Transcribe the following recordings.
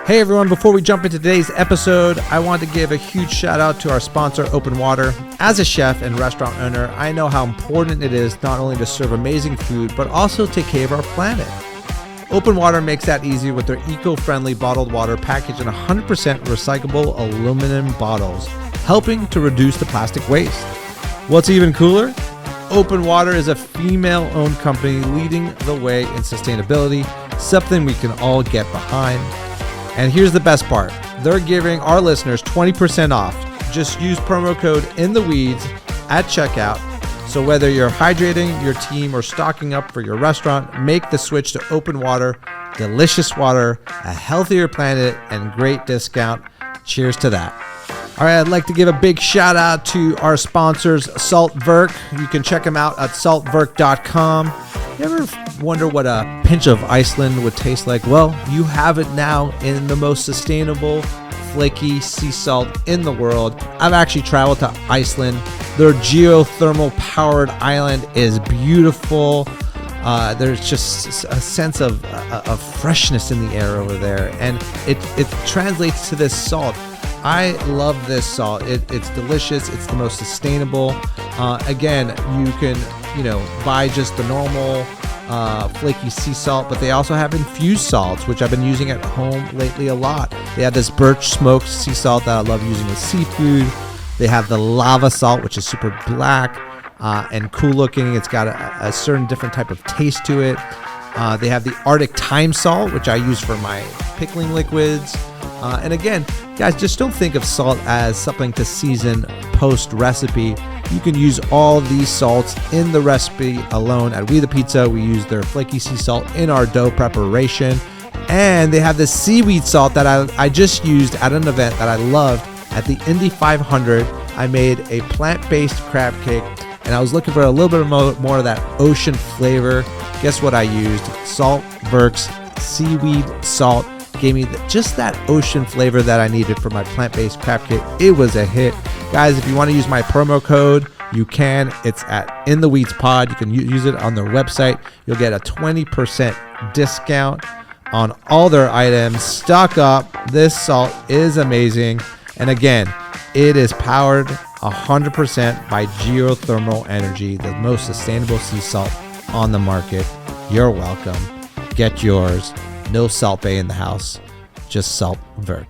Hey everyone, before we jump into today's episode, I want to give a huge shout out to our sponsor, Open Water. As a chef and restaurant owner, I know how important it is not only to serve amazing food, but also take care of our planet. Open Water makes that easy with their eco-friendly bottled water packaged in 100% recyclable aluminum bottles, helping to reduce the plastic waste. What's even cooler? Open Water is a female-owned company leading the way in sustainability, something we can all get behind. And here's the best part. They're giving our listeners 20% off. Just use promo code INTHEWEEDS at checkout. So whether you're hydrating your team or stocking up for your restaurant, make the switch to Open Water. Delicious water, a healthier planet, and great discount. Cheers to that. All right, I'd like to give a big shout out to our sponsors, Saltwerk. You can check them out at saltwerk.com. You ever wonder what a pinch of Iceland would taste like? Well, you have it now in the most sustainable, flaky sea salt in the world. I've actually traveled to Iceland. Their geothermal powered island is beautiful. There's just a sense of freshness in the air over there, and it translates to this salt. I love this salt. It's delicious. It's the most sustainable. Again, you can buy just the normal flaky sea salt, but they also have infused salts, which I've been using at home lately a lot. They have this birch smoked sea salt that I love using with seafood. They have the lava salt, which is super black and cool looking. It's got a certain different type of taste to it. They have the Arctic thyme salt, which I use for my pickling liquids. And again, guys, just don't think of salt as something to season post recipe. You can use all these salts in the recipe alone. At We The Pizza, we use their flaky sea salt in our dough preparation. And they have this seaweed salt that I just used at an event that I loved at the Indy 500. I made a plant-based crab cake, and I was looking for a little bit more of that ocean flavor. Guess what I used? Saltwerk's seaweed salt. Gave me just that ocean flavor that I needed for my plant-based crab cake. It was a hit. Guys, if you want to use my promo code, you can. It's at In The Weeds Pod. You can use it on their website. You'll get a 20% discount on all their items. Stock up. This salt is amazing. And again, it is powered 100% by geothermal energy, the most sustainable sea salt on the market. You're welcome. Get yours. No Salt Bay in the house, just Saltwerk.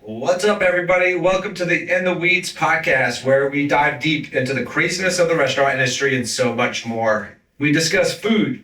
What's up, everybody? Welcome to the In the Weeds podcast, where we dive deep into the craziness of the restaurant industry and so much more. We discuss food,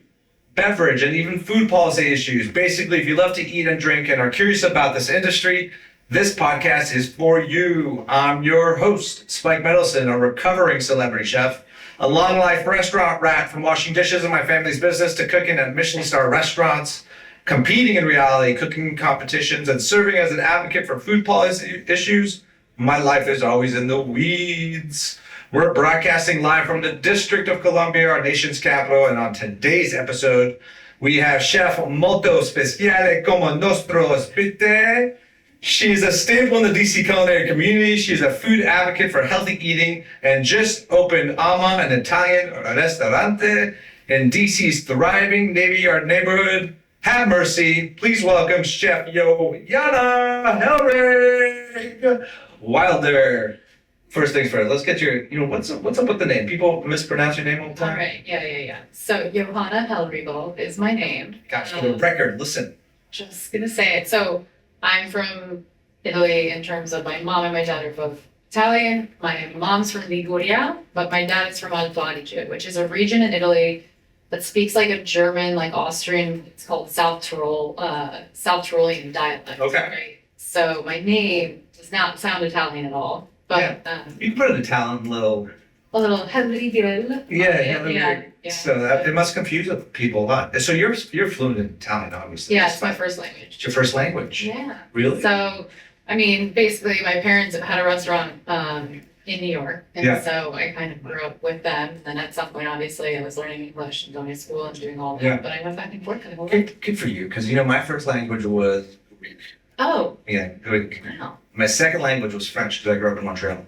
beverage, and even food policy issues. Basically, if you love to eat and drink and are curious about this industry, this podcast is for you. I'm your host, Spike Mendelsohn, a recovering celebrity chef, a long-life restaurant rat from washing dishes in my family's business to cooking at Michelin-star restaurants, competing in reality cooking competitions, and serving as an advocate for food policy issues. My life is always in the weeds. We're broadcasting live from the District of Columbia, our nation's capital, and on today's episode, we have Chef Molto Speciale como Nostro Ospite. She's a staple in the DC culinary community. She's a food advocate for healthy eating and just opened Ama, an Italian restaurante in DC's thriving Navy Yard neighborhood. Have mercy. Please welcome Chef Johanna Hellrigl. Wilder. First things first, let's get your, what's up with the name? People mispronounce your name all the time? All right, yeah. So Johanna Hellrigl is my name. Gosh, for the record, listen. Just gonna say it. So I'm from Italy in terms of my mom and my dad are both Italian. My mom's from Liguria, but my dad is from Alto Adige, which is a region in Italy that speaks like a German, like Austrian. It's called South Tyrolean dialect. Okay. Right? So my name does not sound Italian at all. But you can put an Italian little. A little Hellrigl. Yeah. So it must confuse people a lot. So you're fluent in Italian, obviously. Yeah, it's my first language. It's your first language? Yeah. Really? So, I mean, basically, my parents have had a restaurant in New York, and so I kind of grew up with them. And then at some point, obviously, I was learning English and going to school and doing all that. Yeah. But I went back and forth kind of. Good for you, because my first language was Greek. Oh. Yeah, Greek. Wow. My second language was French, because I grew up in Montreal.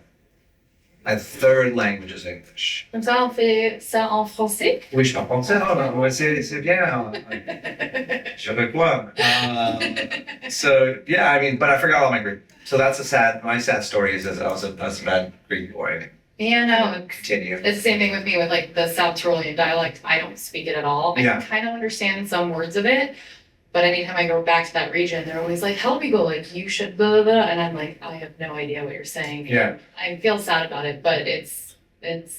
My third language is English. Comme ça, on fait ça en français. Oui, je parle français. Oh, non, c'est bien. Je veux quoi? So, yeah, I mean, but I forgot all my Greek. So that's my sad story is that I was a bad Greek boy. Yeah, no. Continue. It's the same thing with me with like the South Tyrolean dialect. I don't speak it at all. I can kind of understand some words of it, but anytime I go back to that region, they're always like, Hellrigl, like you should blah, blah, blah. And I'm like, I have no idea what you're saying. Yeah. I feel sad about it, but it's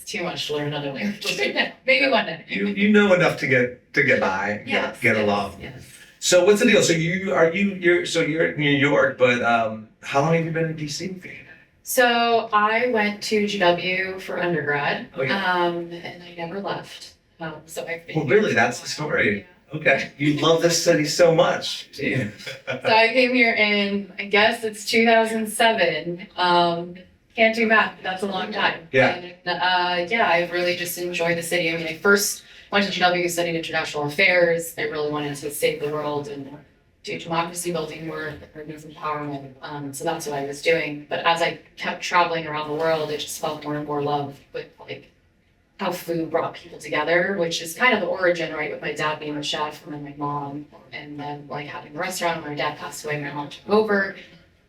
too much to learn another language. Maybe one day. You know enough to get by, get along. Yes. So what's the deal? So you're in New York, but how long have you been in DC? So I went to GW for undergrad, Oh, yeah. and I never left. So I've been Well, here really, for that's a the while. story. Yeah. Okay, you love this city so much. Yeah. So I came here in, I guess it's 2007. Can't do math, but that's a long time. Yeah. And, I've really just enjoyed the city. I mean, I first went to GW studying international affairs. I really wanted to save the world and do democracy building work, women's empowerment. So that's what I was doing. But as I kept traveling around the world, I just felt more and more love with like how food brought people together, which is kind of the origin, right? With my dad being a chef and then my mom, and then like having a restaurant when my dad passed away, my mom took over.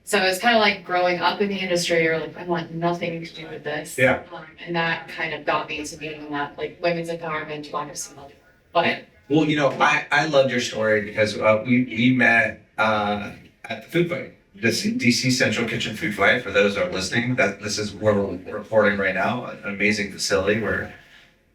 So it's kind of like growing up in the industry, you're like, I want nothing to do with this. Yeah. And that kind of got me into being that like women's empowerment, democracy building. But Well, I loved your story because we met at the food fight, the DC Central Kitchen Food Fight. For those who are listening, that this is where we're recording right now, an amazing facility where,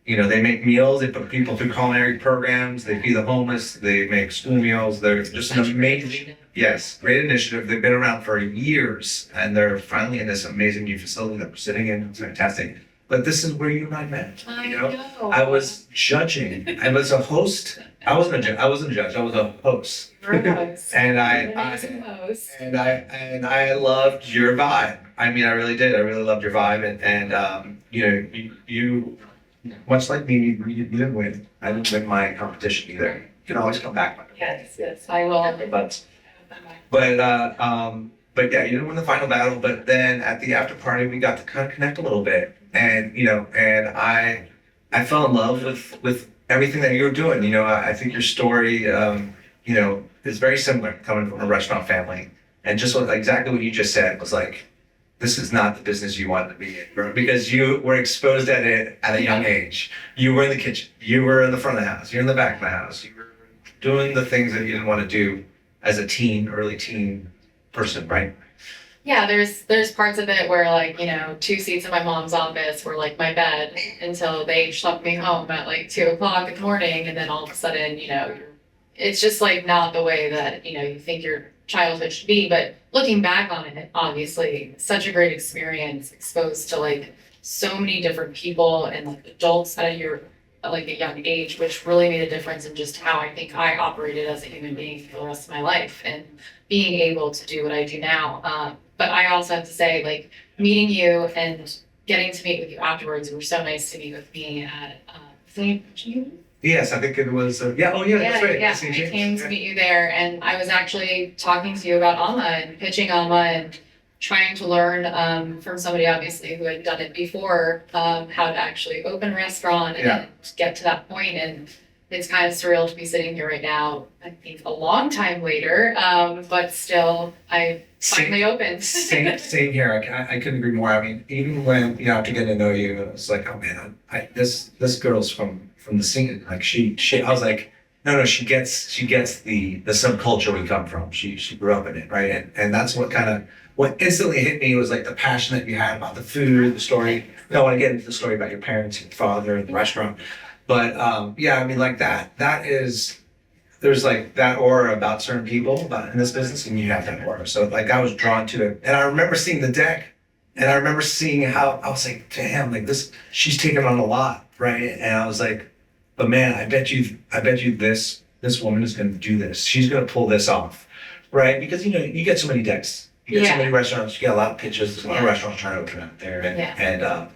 they make meals, they put people through culinary programs, they feed the homeless, they make school meals. They're just an amazing, great initiative. They've been around for years and they're finally in this amazing new facility that we're sitting in. It's fantastic. But this is where you and I met. I know. I was judging. I was a host. I wasn't a judge. I was a host. You're a host. And You're an amazing host. I loved your vibe. I mean, I really did. I really loved your vibe, and you much like me, you didn't win. I didn't win my competition either. You can always come back. Yes, I will. But yeah, you didn't win the final battle. But then at the after party, we got to kind of connect a little bit, and I fell in love with everything that you were doing. I think your story, is very similar coming from a restaurant family, and just exactly what you just said was like, this is not the business you wanted to be in, bro, because you were exposed at it at a young age. You were in the kitchen, you were in the front of the house, you're in the back of the house, you were doing the things that you didn't want to do as a early teen person, right? Yeah, there's parts of it where like, 2 seats in my mom's office were like my bed until they schlepped me home at like 2:00 in the morning, and then all of a sudden, it's just like not the way that, you think your childhood should be. But looking back on it, obviously, such a great experience, exposed to like so many different people and like adults at a young age, which really made a difference in just how I think I operated as a human being for the rest of my life and being able to do what I do now. But I also have to say, like, meeting you and getting to meet with you afterwards, you were so nice to meet with me at St. James. Yes, I think it was. That's right. Yeah, I came to meet you there, and I was actually talking to you about Alma and pitching Alma and trying to learn from somebody obviously who had done it before, how to actually open a restaurant and get to that point. And it's kind of surreal to be sitting here right now, I think a long time later, but still I finally opened. Same here. I couldn't agree more. I mean, even when, after getting to know you, it was like, oh man, this girl's from the scene. Like she I was like, no, she gets the subculture we come from. She grew up in it, right? And that's what instantly hit me was like the passion that you had about the food, the story. I want to get into the story about your parents, your father, and the restaurant. But I mean, like there's like that aura about certain people in this business, and you have that aura. So like I was drawn to it, and I remember seeing the deck, and I remember seeing how I was like, damn, like she's taking on a lot, right? And I was like, but man, I bet you this woman is going to do this. She's going to pull this off, right? Because you get so many decks, you get so many restaurants, you get a lot of pitches. There's a lot of restaurants trying to open out there, and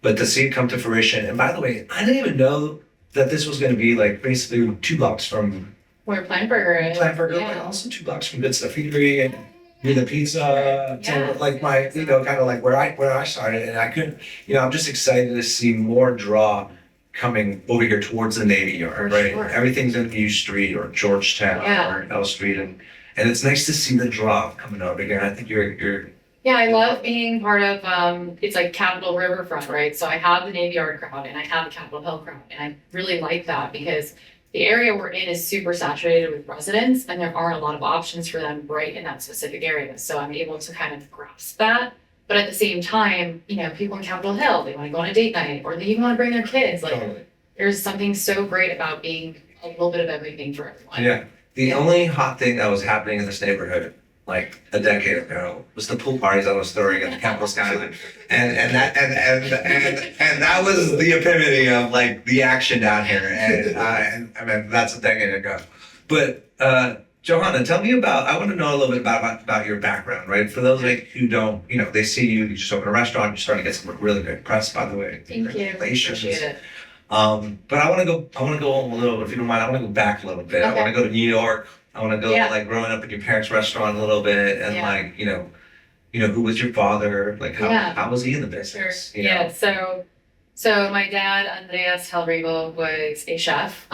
but to see it come to fruition. And by the way, I didn't even know that this was going to be like basically 2 blocks from where Plant Burger is. But also 2 blocks from Good Stuff Eatery. be the pizza, to like my, you know, kind of like where I started, and I couldn't, you know, I'm just excited to see more draw coming over here towards the Navy Yard, For right? sure. Everything's in U Street or Georgetown or L Street, and it's nice to see the draw coming over here. I think you're Yeah, I love being part of, it's like Capitol Riverfront, right? So I have the Navy Yard crowd and I have the Capitol Hill crowd. And I really like that because the area we're in is super saturated with residents and there aren't a lot of options for them right in that specific area. So I'm able to kind of grasp that. But at the same time, you know, people in Capitol Hill, they want to go on a date night or they even want to bring their kids. Like, totally. there's something so great about being a little bit of everything for everyone. Yeah. The only hot thing that was happening in this neighborhood like a decade ago was the pool parties I was throwing at the Capitol Skyline, and that was the epitome of like the action down here. And I mean that's a decade ago. But Johanna, tell me about. I want to know a little bit about your background, right? For those like who don't, you know, they see you just open a restaurant, you're starting to get some really good press, by the way. Thank you. Congratulations. Appreciate it. But I want to go a little, if you don't mind, I want to go back a little bit. I Okay. want to go to New York. I want to go Yeah. like growing up in your parents' restaurant a little bit, and Yeah. like you know, who was your father? Like Yeah. how was he in the Sure. business? You know? Yeah. So my dad, Andreas Hellrigl, was a chef.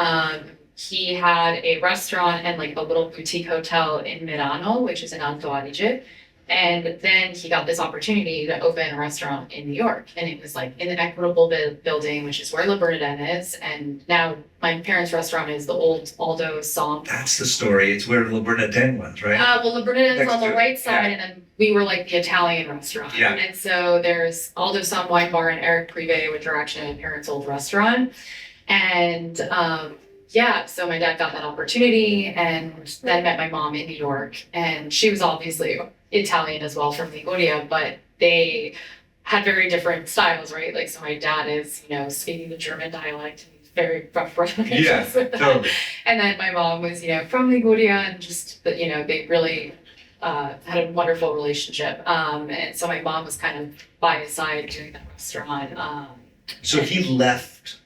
He had a restaurant and like a little boutique hotel in Milano, which is in Alto Adige. And then he got this opportunity to open a restaurant in New York. And it was like in the Equitable building, which is where Le Bernardin is. And now my parents' restaurant is the old Aldo Som. That's the story. It's where Le Bernardin was, right? Well, Le Bernardin's Next on the to it, right side, yeah. and then we were like the Italian restaurant. Yeah. And so there's Aldo Som Wine Bar and Eric Privé, which are actually my parents' old restaurant. And yeah, so my dad got that opportunity and then met my mom in New York. And she was obviously Italian as well from Liguria, but they had very different styles, right? Like, so my dad is, you know, speaking the German dialect and he's very rough with Yeah, that. totally. And then my mom was, you know, from Liguria and just, you know, they really had a wonderful relationship. And so my mom was kind of by his side doing that restaurant. So he left.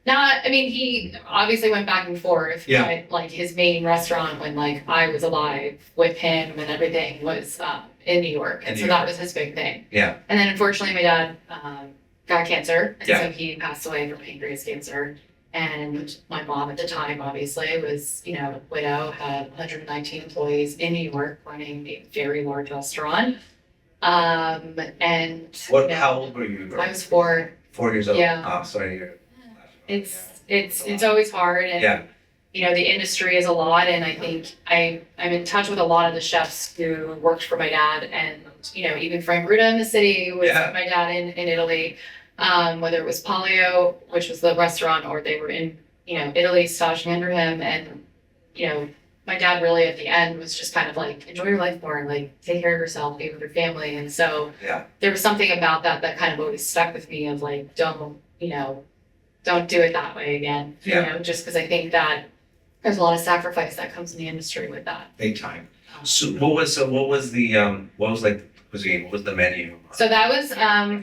I mean, he obviously went back and forth, Yeah. but like his main restaurant when like I was alive with him and everything was in New York. And In so New that York. was his big thing. Yeah. And then unfortunately my dad got cancer. And Yeah. so he passed away from pancreas cancer. And my mom at the time obviously was, you know, a widow, had 119 employees in New York running a very large restaurant. And What? you know, How old were you? I was 4. 4 years old. Yeah. Oh, sorry to hear. It's always hard and Yeah. you know the industry is a lot and I think I'm in touch with a lot of the chefs who worked for my dad and you know even Frank Ruda in the city was Yeah. my dad in Italy, whether it was Palio, which was the restaurant, or they were in you know Italy staging under him. And you know my dad really at the end was just kind of like enjoy your life more and like take care of yourself, be with your family. And so Yeah. there was something about that kind of always stuck with me of like don't do it that way again. Yeah. You know, just because I think that there's a lot of sacrifice that comes in the industry with that. Big time. So what was the what was like cuisine? What was the menu? So that was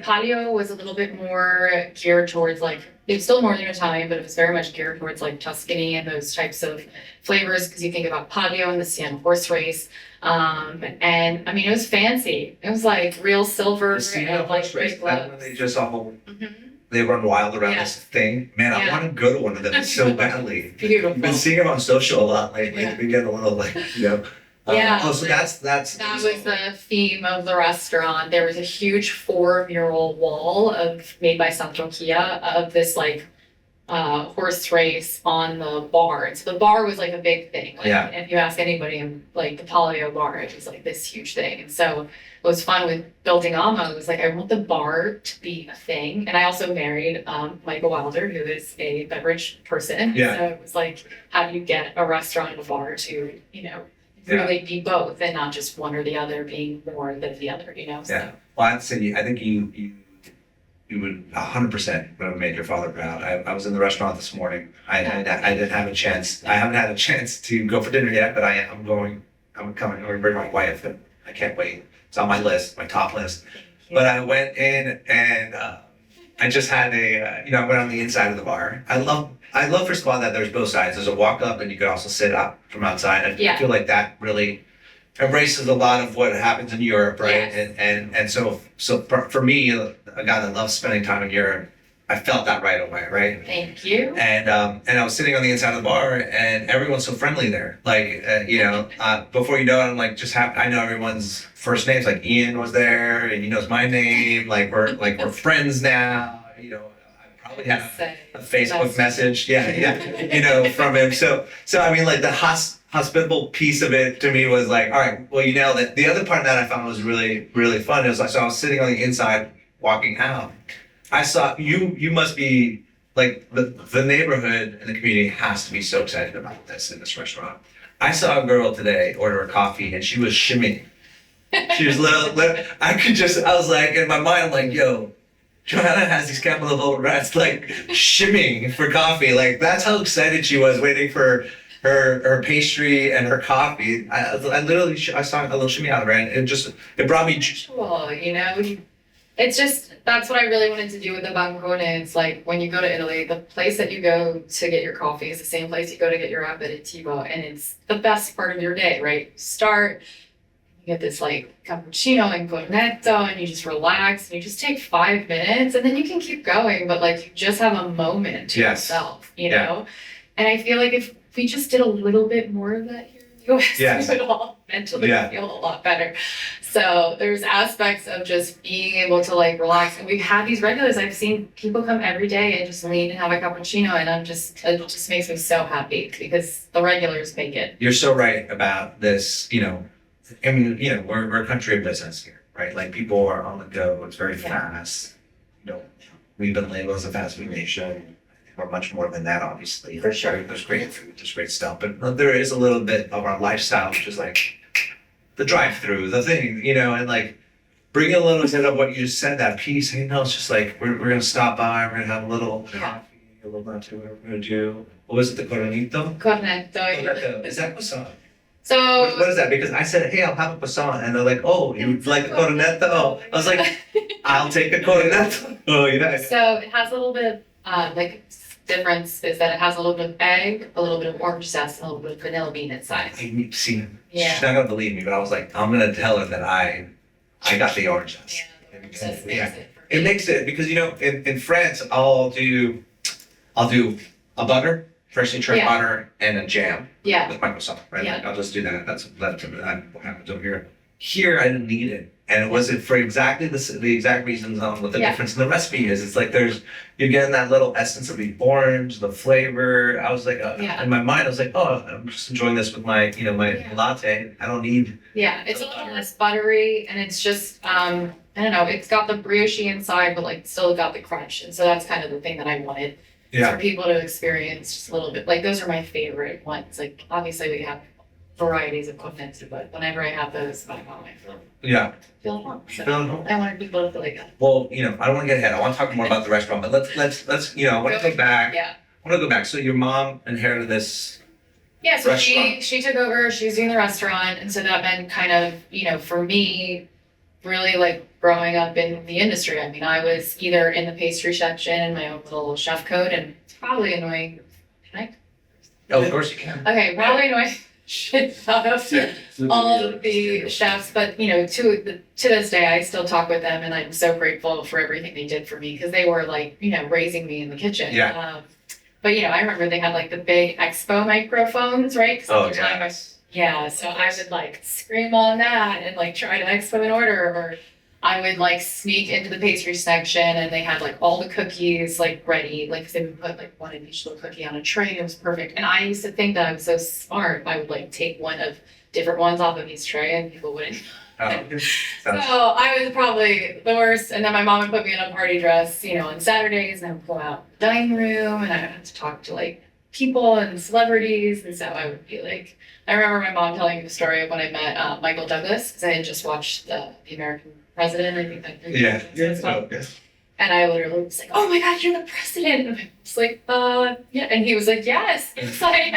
Palio was a little bit more geared towards like it was still Northern Italian, but it was very much geared towards like Tuscany and those types of flavors because you think about Palio and the Siena horse race. And I mean it was fancy. It was like real silver The Siena and like horse race, great that when gloves. they just all Mhm. they run wild around Yeah. this thing. Man, I Yeah. want to go to one of them so badly. Beautiful. I've been seeing them on social a lot lately. Yeah. I've been getting a little like, you know. Yeah. Oh, so that's. That was the theme of the restaurant. There was a huge 4-mural wall made by Santrokia of this like horse race on the bar. And so the bar was like a big thing. Like, Yeah. if you ask anybody in like the Palio bar, it was like this huge thing. And so what was fun with building Ama was like I want the bar to be a thing. And I also married Michael Wilder, who is a beverage person. Yeah. So it was like, how do you get a restaurant and a bar to, you know, really be both and not just one or the other being more than the other, you know? So, Yeah. Well, I'd say I think you would 100% would have made your father proud. I was in the restaurant this morning. I didn't have a chance. I haven't had a chance to go for dinner yet, but I'm going. I'm coming. I'm going to bring my wife, and I can't wait. It's on my list, my top list. But I went in and I just had I went on the inside of the bar. I love first of all that there's both sides. There's a walk up and you could also sit up from outside. I Yeah. feel like that really embraces a lot of what happens in Europe, right? Yes. And so for me, a guy that loves spending time in Europe, I felt that right away, right? Thank you. And I was sitting on the inside of the bar, and everyone's so friendly there. Like before you know it, I'm like I know everyone's first names. Like Ian was there, and he knows my name. We're friends now. I probably had a Facebook message, from him. So I mean, like the hospitable piece of it to me was like, all right, well, you nailed it. The other part that I found was really, really fun. It was like, so I was sitting on the inside walking out. I saw you must be like the neighborhood and the community has to be so excited about this in this restaurant. I saw a girl today order a coffee and she was shimmying. She was little I was like, in my mind, I'm like, yo, Johanna has these couple of old rats like shimmying for coffee. Like that's how excited she was waiting for her pastry and her coffee. I literally I saw a little shimmy out of her, and it brought me. Well, it's just, that's what I really wanted to do with the bancone. It's like when you go to Italy, the place that you go to get your coffee is the same place you go to get your aperitivo, and it's the best part of your day, right? You get this like cappuccino and cornetto, and you just relax, and you just take 5 minutes, and then you can keep going, but like you just have a moment to yourself, know? And I feel like if we just did a little bit more of that here in the US, we would all mentally feel a lot better. So there's aspects of just being able to like relax. And we've had these regulars. I've seen people come every day and just lean and have a cappuccino. And it just makes me so happy because the regulars make it. You're so right about this, I mean, we're a country of business here, right? Like people are on the go. It's very fast. We've been labeled as a fast food nation. We're much more than that, obviously. For sure. There's great food, there's great stuff. But there is a little bit of our lifestyle, which is like the drive-through, the thing, and like bring a little bit of what you just said, that piece. It's just like we're gonna stop by, we're gonna have a little coffee, a little bit of what we're gonna do. What was it, the cornetto? Cornetto. Is that croissant? So what is that? Because I said, hey, I'll have a croissant, and they're like, oh, you like the cornetto? I was like, I'll take a cornetto. So it has a little bit of difference is that it has a little bit of egg, a little bit of orange zest, and a little bit of vanilla bean inside. She's not gonna believe me, but I was like, I'm gonna tell her that I got the orange zest. It makes it because in France I'll do a butter, freshly trimmed butter, and a jam. With my croissant, right? Like I'll just do that. That's what happens over here. Here I didn't need it. And it wasn't for exactly the exact reasons on what the difference in the recipe is. It's like you're getting that little essence of the orange, the flavor. I was like, in my mind, I was like, oh, I'm just enjoying this with my, my latte. I don't need. Yeah, it's a little less buttery, and it's just, I don't know, it's got the brioche inside, but like still got the crunch. And so that's kind of the thing that I wanted for people to experience just a little bit. Like those are my favorite ones. Like obviously we have varieties of cornetto, but whenever I have those, I feel home. So I wanted people to feel like that. Well, I don't want to get ahead. I want to talk more about the restaurant, but let's I want to go back. Yeah. I want to go back. So your mom inherited this. Yeah, so restaurant. she took over. She was doing the restaurant, and so that meant kind of for me, really like growing up in the industry. I mean, I was either in the pastry section in my own little chef coat, and it's probably annoying. Can I? Oh, of course you can. Okay, probably annoying. Shit out of all of the chefs, but to this day I still talk with them, and I'm so grateful for everything they did for me because they were like raising me in the kitchen. But I remember they had like the big expo microphones, right? So I would like scream on that and like try to expo an order, or I would like sneak into the pastry section and they had like all the cookies like ready, like they would put like one of each little cookie on a tray. It was perfect. And I used to think that I was so smart. I would like take one of different ones off of each tray and people wouldn't. So I was probably the worst. And then my mom would put me in a party dress, on Saturdays, and I would go out in the dining room and I would have to talk to like people and celebrities. And so I would be like, I remember my mom telling me the story of when I met Michael Douglas, because I had just watched the American President, I think that. And I literally was like, oh my God, you're the president. And I was like, yeah. And he was like, yes. It's like,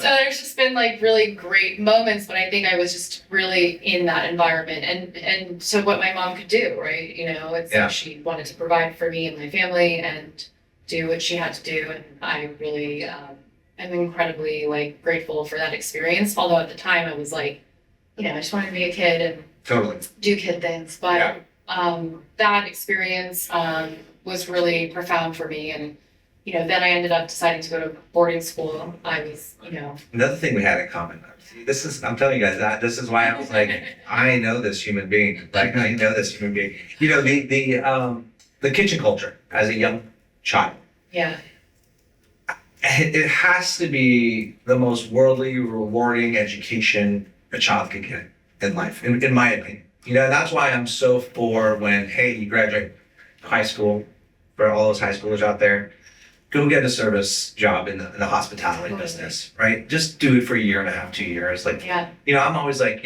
so there's just been like really great moments, but I think I was just really in that environment and so what my mom could do, right? It's like she wanted to provide for me and my family and do what she had to do. And I really I'm incredibly like grateful for that experience. Although at the time I was like, I just wanted to be a kid and Totally. do kid things. But that experience was really profound for me. And, then I ended up deciding to go to boarding school. I was, Another thing we had in common. I'm telling you guys that this is why I was like, I know this human being. Like, I know this human being. The kitchen culture as a young child. Yeah. It has to be the most worldly, rewarding education a child can get in life, in my opinion. That's why I'm so for when, hey, you graduate high school, for all those high schoolers out there, go get a service job in the hospitality business, right? Just do it for a year and a half, 2 years. Like, I'm always like,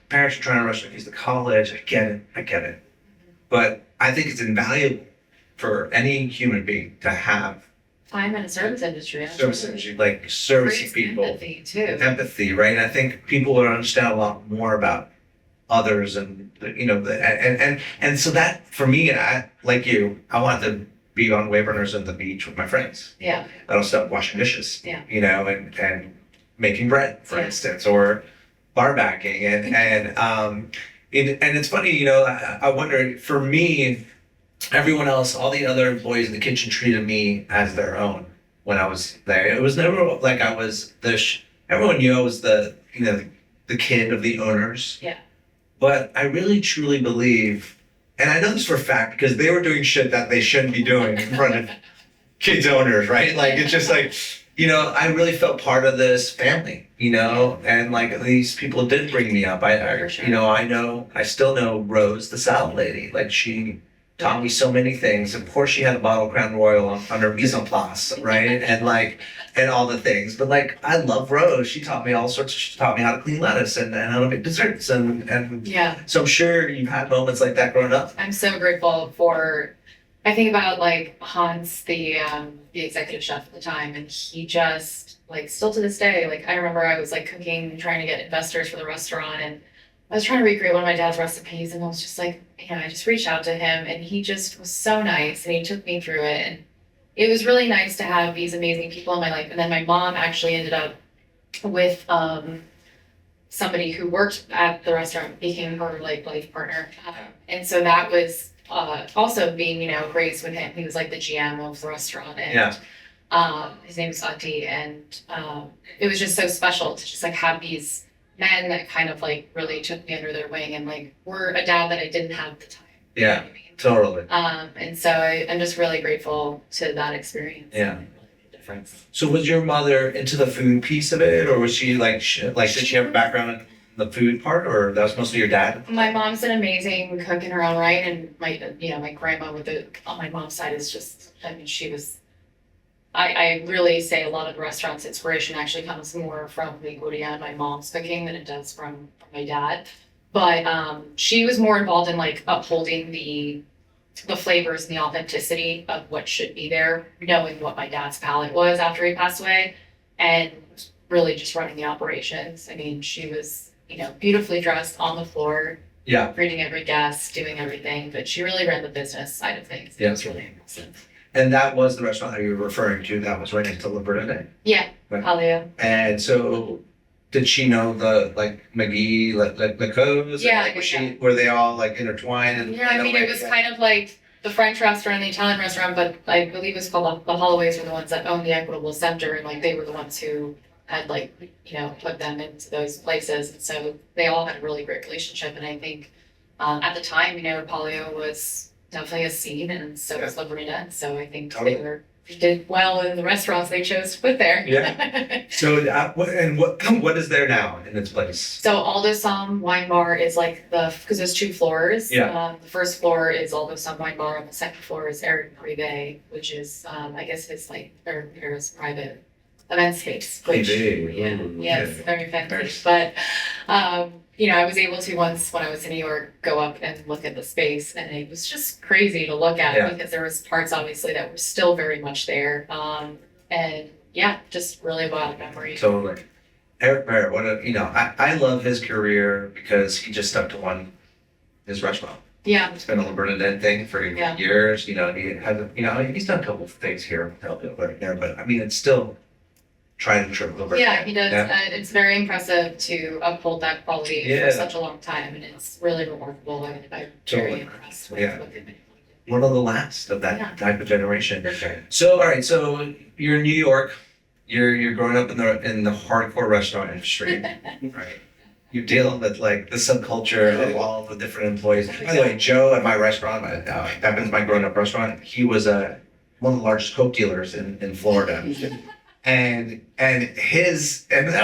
parents are trying to rush their kids to college. I get it. But I think it's invaluable for any human being to have time in a service industry. Like servicing people. Empathy too. Empathy, right? And I think people would understand a lot more about others and, and so that for me, I want to be on wave runners on the beach with my friends. Yeah. That'll stop washing dishes. Yeah. And making bread, for instance, or bar backing. And it's funny, I wonder, for me, everyone else, all the other employees in the kitchen treated me as their own when I was there. It was never like I was everyone knew I was the kid of the owners. Yeah. But I really truly believe, and I know this for a fact because they were doing shit that they shouldn't be doing in front of kids' owners, right? Like, it's just like, I really felt part of this family, and like these people did bring me up. I still know Rose, the salad lady. Like, she taught me so many things. Of course, she had a bottle of Crown Royal on her mise en place, right? And all the things. But like, I love Rose. She taught me all sorts. She taught me how to clean lettuce and how to make desserts and So I'm sure you've had moments like that growing up. I'm so grateful for. I think about like Hans, the executive chef at the time, and he just like still to this day. Like, I remember I was like cooking, trying to get investors for the restaurant, and I was trying to recreate one of my dad's recipes, and I was just like, I just reached out to him, and he just was so nice, and he took me through it, and it was really nice to have these amazing people in my life. And then my mom actually ended up with somebody who worked at the restaurant, became her like life partner, and so that was also being raised with him. He was like the GM of the restaurant, and his name is Ati, and it was just so special to just like have these men that kind of like really took me under their wing and like were a dad that I didn't have at the time. Yeah, you know what I mean? Totally. And so I'm just really grateful to that experience. Yeah. Difference. So was your mother into the food piece of it, or was she did she have a background in the food part, or that was mostly your dad? My mom's an amazing cook in her own right, and my grandma on my mom's side is just, she was. I really say a lot of the restaurant's inspiration actually comes more from Liguria and my mom's cooking than it does from my dad. But she was more involved in like upholding the flavors and the authenticity of what should be there, knowing what my dad's palate was after he passed away, and really just running the operations. I mean, she was, beautifully dressed on the floor, greeting every guest, doing everything, but she really ran the business side of things. Yeah, it's really impressive. And that was the restaurant that you were referring to that was right next to La Verde? Yeah, right. Palio. And so, did she know the McGee, the codes? Yeah. Were they all like intertwined? It was kind of like the French restaurant and the Italian restaurant, but I believe it's called the Holloways were the ones that owned the Equitable Center, and like they were the ones who had put them into those places, and so they all had a really great relationship. And I think at the time, Palio was definitely a scene, and so was La Bruna, and so I think they did well in the restaurants they chose to put there. Yeah. So what is there now in its place? So Aldo Sam Wine Bar is because there's 2 floors. Yeah. The first floor is Aldo Sam Wine Bar, and the second floor is Eric Privé, which is I guess his his private event space. Which yes, very fancy. But I was able to once when I was in New York go up and look at the space, and it was just crazy to look at because there was parts obviously that were still very much there. And just really wild memory. Totally. Eric Barrett, I love his career because he just stuck to his restaurant. Yeah. It's been a Bernadette thing for years. He hasn't, he's done a couple of things here, there, but I mean, it's still tried and true. Yeah, he does. It's very impressive to uphold that quality for such a long time, and it's really remarkable. I'm very impressed with what they've been able to do. One of the last of that type of generation. For sure. So, all right. So you're in New York. You're growing up in the hardcore restaurant industry, right? You're dealing with like the subculture of all the different employees. By the way, Joe at my restaurant, Evan's my grown-up restaurant, he was one of the largest coke dealers in Florida. And I'm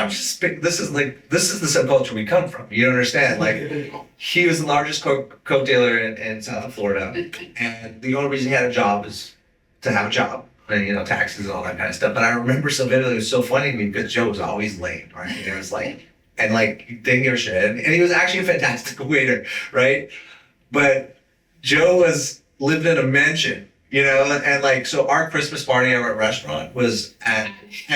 just this is the subculture we come from. You don't understand. Like he was the largest coke dealer in South Florida, and the only reason he had a job is to have a job, and taxes and all that kind of stuff. But I remember so vividly, it was so funny to me because Joe was always late, right? And it was like, and like didn't give a shit, and he was actually a fantastic waiter, right? But Joe lived in a mansion. And like, so our Christmas party at our restaurant was at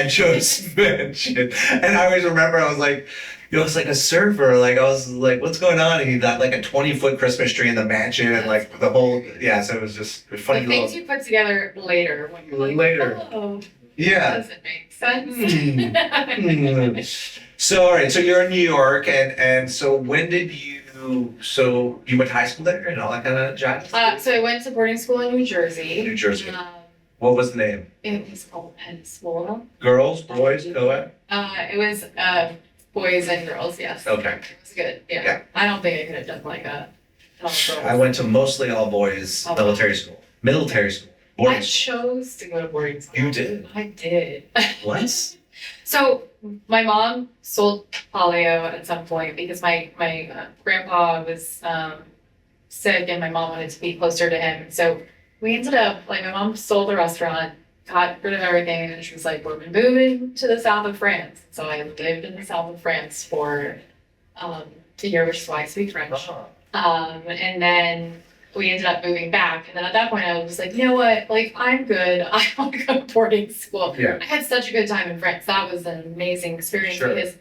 Joe's mansion. And I always remember, I was like, it's like a surfer. Like, I was like, what's going on? And he got like a 20-foot Christmas tree in the mansion and like the whole, so it was just funny. The things you put together later when you're like, oh, yeah. Doesn't make sense. So, all right, so you're in New York and so when did you went to high school there and all that kind of jazz? So I went to boarding school in New Jersey. New Jersey. What was the name? It was called Penn School. Girls, boys, co-ed? It was boys and girls, yes. Okay. It was good, yeah. I don't think I could have done like a all-girls. I went to mostly all boys military school. Military school. I chose to go to boarding school. You did? I did. What? So my mom sold polio at some point because my grandpa was sick and my mom wanted to be closer to him. So we ended up, like, my mom sold the restaurant, got rid of everything, and she was like, we're moving to the south of France. So I lived in the south of France for a year, which is why I speak French. And then we ended up moving back. And then at that point, I was like, you know what? Like, I'm good. I want to go to boarding school. Yeah. I had such a good time in France. That was an amazing experience Sure. because,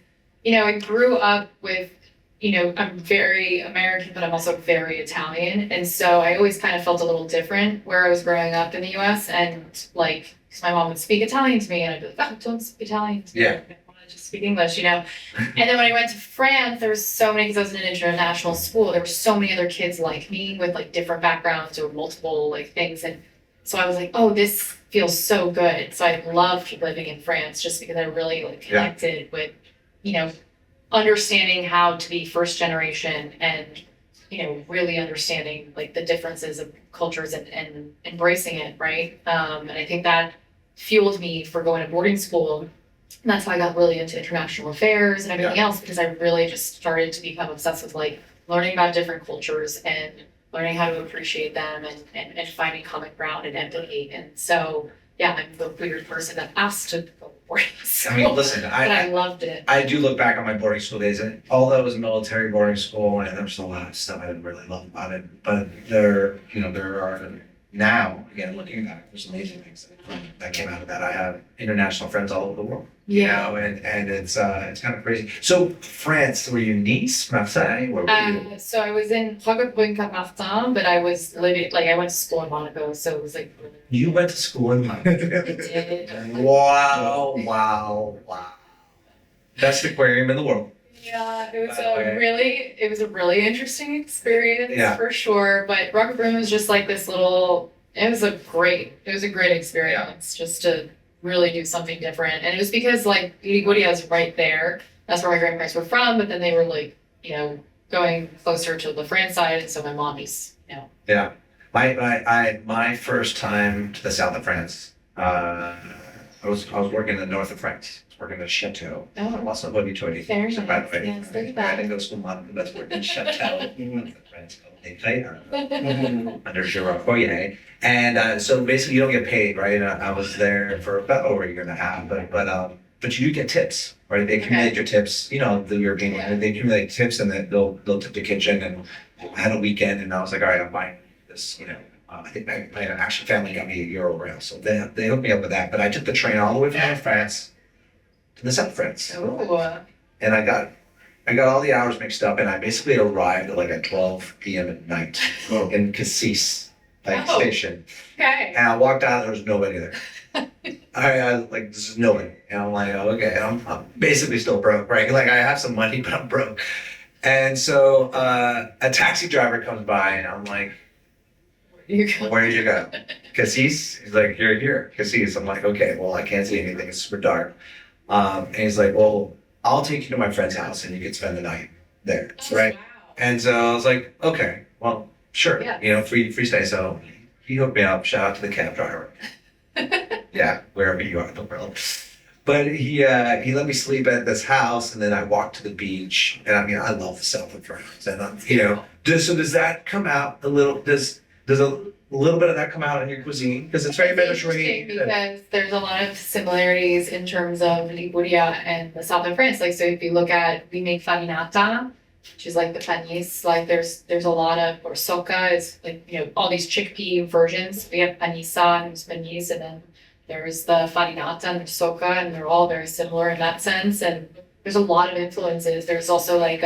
I grew up with, I'm very American, but I'm also very Italian. And so I always kind of felt a little different where I was growing up in the US. And, like, because my mom would speak Italian to me, and I'd be like, oh, don't speak Italian to me. Yeah. Just speak English, And then when I went to France, there was so many, because I was in an international school, there were so many other kids like me with like different backgrounds or multiple like things. And so I was like, oh, this feels so good. So I loved living in France just because I really like connected with, understanding how to be first generation and, really understanding like the differences of cultures and embracing it. Right. And I think that fueled me for going to boarding school. And that's how I got really into international affairs and everything else, because I really just started to become obsessed with like learning about different cultures and learning how to appreciate them and finding common ground and empathy. And so, I'm the weird person that asked to go to boarding school. I mean, listen, but I loved it. I do look back on my boarding school days, and although it was military boarding school, and there's a lot of stuff I didn't really love about it, but there are now, again, looking back, there's amazing things that came out of that. I have international friends all over the world. And it's kind of crazy. So France, were you Nice, Marseille? Where were you? So I was in Martin, but I was living, like, I went to school in Monaco, so it was like. You went to school in Monaco? I did. Wow. Best aquarium in the world. Yeah, it was a really interesting experience for sure. But Rock Room was just like this little. It was a great experience just to really do something different. And it was because like Liguria is right there. That's where my grandparents were from. But then they were like, going closer to the France side, and so my mom is, Yeah, my first time to the south of France. I was working in the north of France. Working at a chateau. Oh. Lots of Very nice. By the way. Yes, look at that. I didn't go to school in Monaco, that's working in chateau. France called under Gerard Foyer. And so basically you don't get paid, right? And I was there for about over a year and a half, but you do get tips, right? They accumulate your tips, the European, they accumulate tips and then they'll tip the kitchen. And I had a weekend and I was like, all right, I'm buying this, I think my actual family got me a Euro rail. So they hooked me up with that. But I took the train all the way from France to the south of France. Ooh. And I got all the hours mixed up, and I basically arrived at like at 12 p.m. at night in Cassis station. Okay. And I walked out, there was nobody there. I like, this is no way. And I'm like, oh, okay, I'm basically still broke, right? Like I have some money, but I'm broke. And so a taxi driver comes by and I'm like, where did you go? He's like, you're here. He's, I'm like, okay, well, I can't see anything. It's super dark. And he's like, well, I'll take you to my friend's house and you can spend the night there, right? Wow. And so I was like, okay, well, sure. Yeah. Free stay. So he hooked me up. Shout out to the cab driver. Yeah, wherever you are in the world. But he let me sleep at this house, and then I walked to the beach. And I mean, I love the South of France, and does that come out a little? Does a little bit of that come out in your cuisine? Because it's very Mediterranean. Because there's a lot of similarities in terms of Liguria and the south of France. Like, so if you look at, we make farinata, which is like the panis. Like, there's a lot of, or soca is like, all these chickpea versions. We have panisa and panis, and then there's the farinata and the soca, and they're all very similar in that sense. And there's a lot of influences. There's also like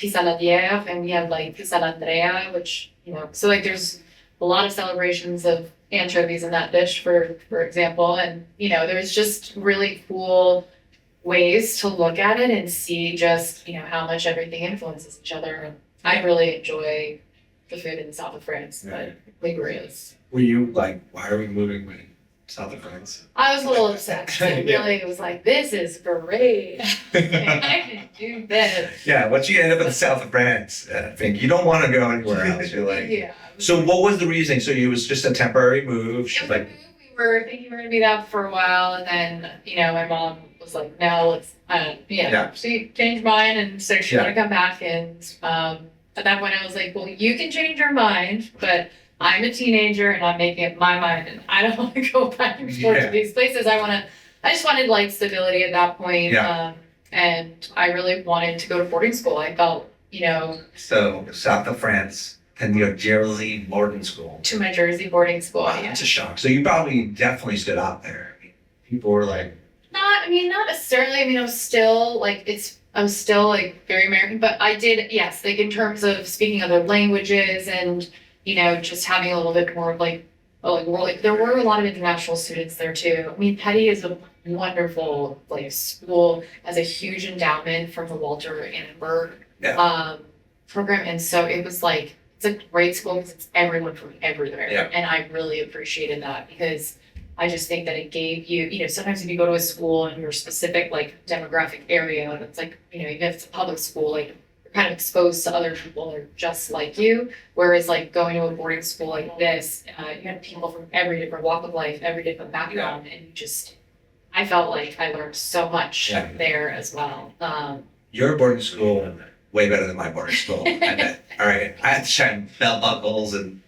pissaladière, and we have like pissalandrea, which, so like there's a lot of celebrations of anchovies in that dish, for example. And, there's just really cool ways to look at it and see just, how much everything influences each other. And I really enjoy the food in the south of France, but Liguria is. Were you like, why are we moving to south of France? I was a little obsessed. It really was like, this is great. I can do this. Yeah, once you end up in the south of France, I think you don't want to go anywhere else. You're like, Yeah. So what was the reasoning? So it was just a temporary move. We were thinking we were gonna be out for a while, and then my mom was like, "No, let's." She changed mine, and so she wanted to come back. And at that point, I was like, "Well, you can change your mind, but I'm a teenager, and I'm making up my mind, and I don't want to go back and forth to these places. I just wanted like stability at that point, and I really wanted to go to boarding school. I felt, So south of France. And your Jersey boarding school. To my Jersey boarding school. Wow, that's a shock. So you probably definitely stood out there. I mean, people were like. Not necessarily. I was still like very American, but I did, yes, like in terms of speaking other languages and, just having a little bit more of there were a lot of international students there too. I mean, Petty is a wonderful school, has a huge endowment from the Walter Annenberg program. And so it was like, it's a great school because it's everyone from everywhere. Yeah. And I really appreciated that because I just think that it gave you, sometimes if you go to a school in your specific demographic area, it's like, even if it's a public school, you're kind of exposed to other people that are just like you. Whereas going to a boarding school like this, you had people from every different walk of life, every different background, and I felt like I learned so much there as well. Your boarding school, way better than my boarding school. I bet. All right. I had to shine belt buckles and,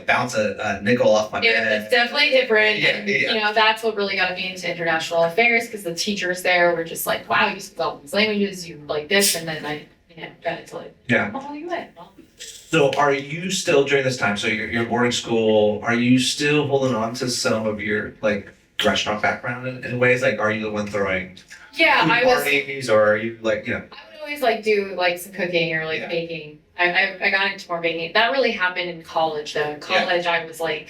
bounce a nickel off my bed. It's definitely different. Yeah. That's what really got me into international affairs because the teachers there were just like, wow, you speak all these languages, you like this. And then I got into oh, you went. So are you still, during this time, so you're boarding school, are you still holding on to some of your restaurant background in ways? Are you the one throwing parties, or are you I would always do some cooking or baking. I got into more baking. That really happened in college though. In college I was my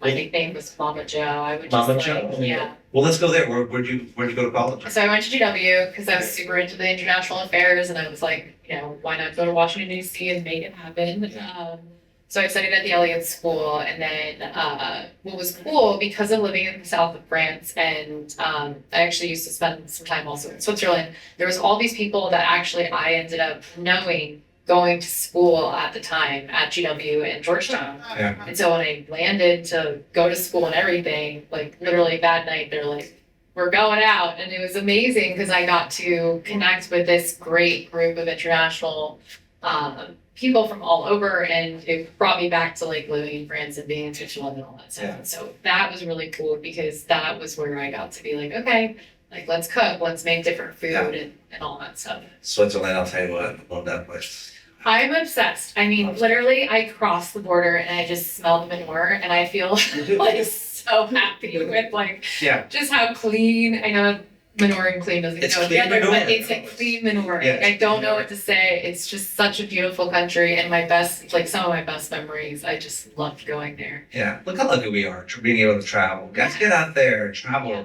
nickname was Mama Joe. I would just Mama Joe? Yeah. Well, let's go there. Where'd you go to college? So I went to GW because I was super into the international affairs, and I was like, why not go to Washington D.C. and make it happen? So I studied at the Elliott School, and then what was cool, because of living in the south of France, and I actually used to spend some time also in Switzerland, there was all these people that actually I ended up knowing going to school at the time at GW and Georgetown. Yeah. And so when I landed to go to school and everything, literally that night, they're like, we're going out. And it was amazing because I got to connect with this great group of international people from all over, and it brought me back to living in France and being in Switzerland and all that stuff. And so that was really cool because that was where I got to be okay, let's cook, let's make different food and all that stuff. Switzerland, I'll tell you what, I love that place. I'm obsessed. Literally, I cross the border and I just smell the manure, and I feel so happy with just how clean. I know manure and clean doesn't It's go clean together, manure. but it's a clean manure. Yeah, Like, I don't know what to say. It's just such a beautiful country, and some of my best memories. I just loved going there. Yeah, look how lucky we are being able to travel. Guys, get out there, travel.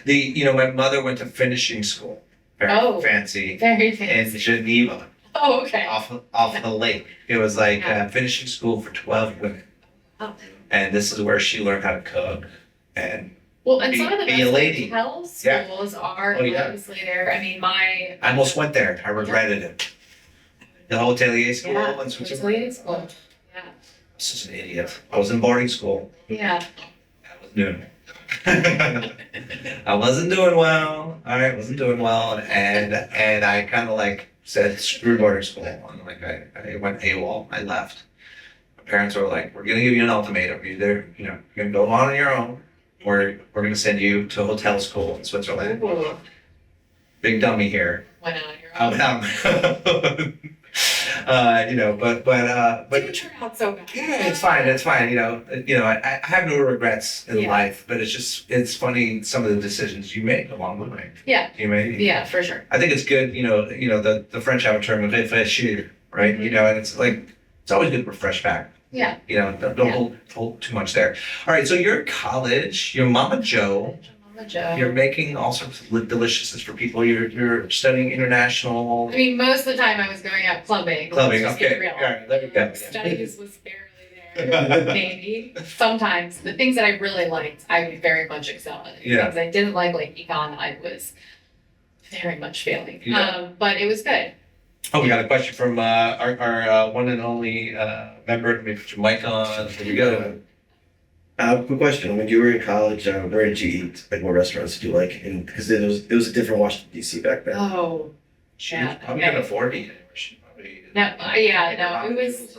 My mother went to finishing school, very fancy, Very in fancy. Geneva, Oh, okay. off of the lake. It was like finishing school for 12 women, Oh. and this is where she learned how to cook and Well, and some of the Be a best lady. hotel Yeah. schools are Oh, yeah. obviously there. I mean, I almost went there. I regretted it. The hotelier school in it's Switzerland. lady school. Yeah. I was just an idiot. I was in boarding school. Yeah. I was doing I wasn't doing well. All right, wasn't doing well, and I kind of like said screw boarding school. And like I went AWOL. I left. My parents were like, "We're gonna give you an ultimatum. Either you're gonna go on your own, or we're gonna send you to hotel school in Switzerland." Ooh. Big dummy here. Went out here. I went out. But Didn't turn out so bad. yeah, it's fine. It's fine. I have no regrets in Yeah. life, but it's funny some of the decisions you make along the way. Yeah. You made. Yeah, for sure. I think it's good. The French have a term réfléchir, right? Mhm. And it's like it's always good to refresh back. Yeah. Don't hold too much there. All right. So you're at college. You're Mama Joe. Mama Joe. You're making all sorts of deliciousness for people. You're studying international. I mean, most of the time I was going out clubbing. Clubbing, Let's just okay. get real. All right, there we go. Studies was barely there. Maybe. Sometimes. The things that I really liked, I would very much excel at. The Yeah. things I didn't like econ, I was very much failing. Yeah. But it was good. Oh, we got a question from our one and only member. Let me put your mic on. Here we go. Quick question. When you were in college, where did you eat? Like, what restaurants did you like? And because it was a different Washington D.C. back then. Oh. She Yeah, probably okay. couldn't afford to eat anywhere. She probably No, it was,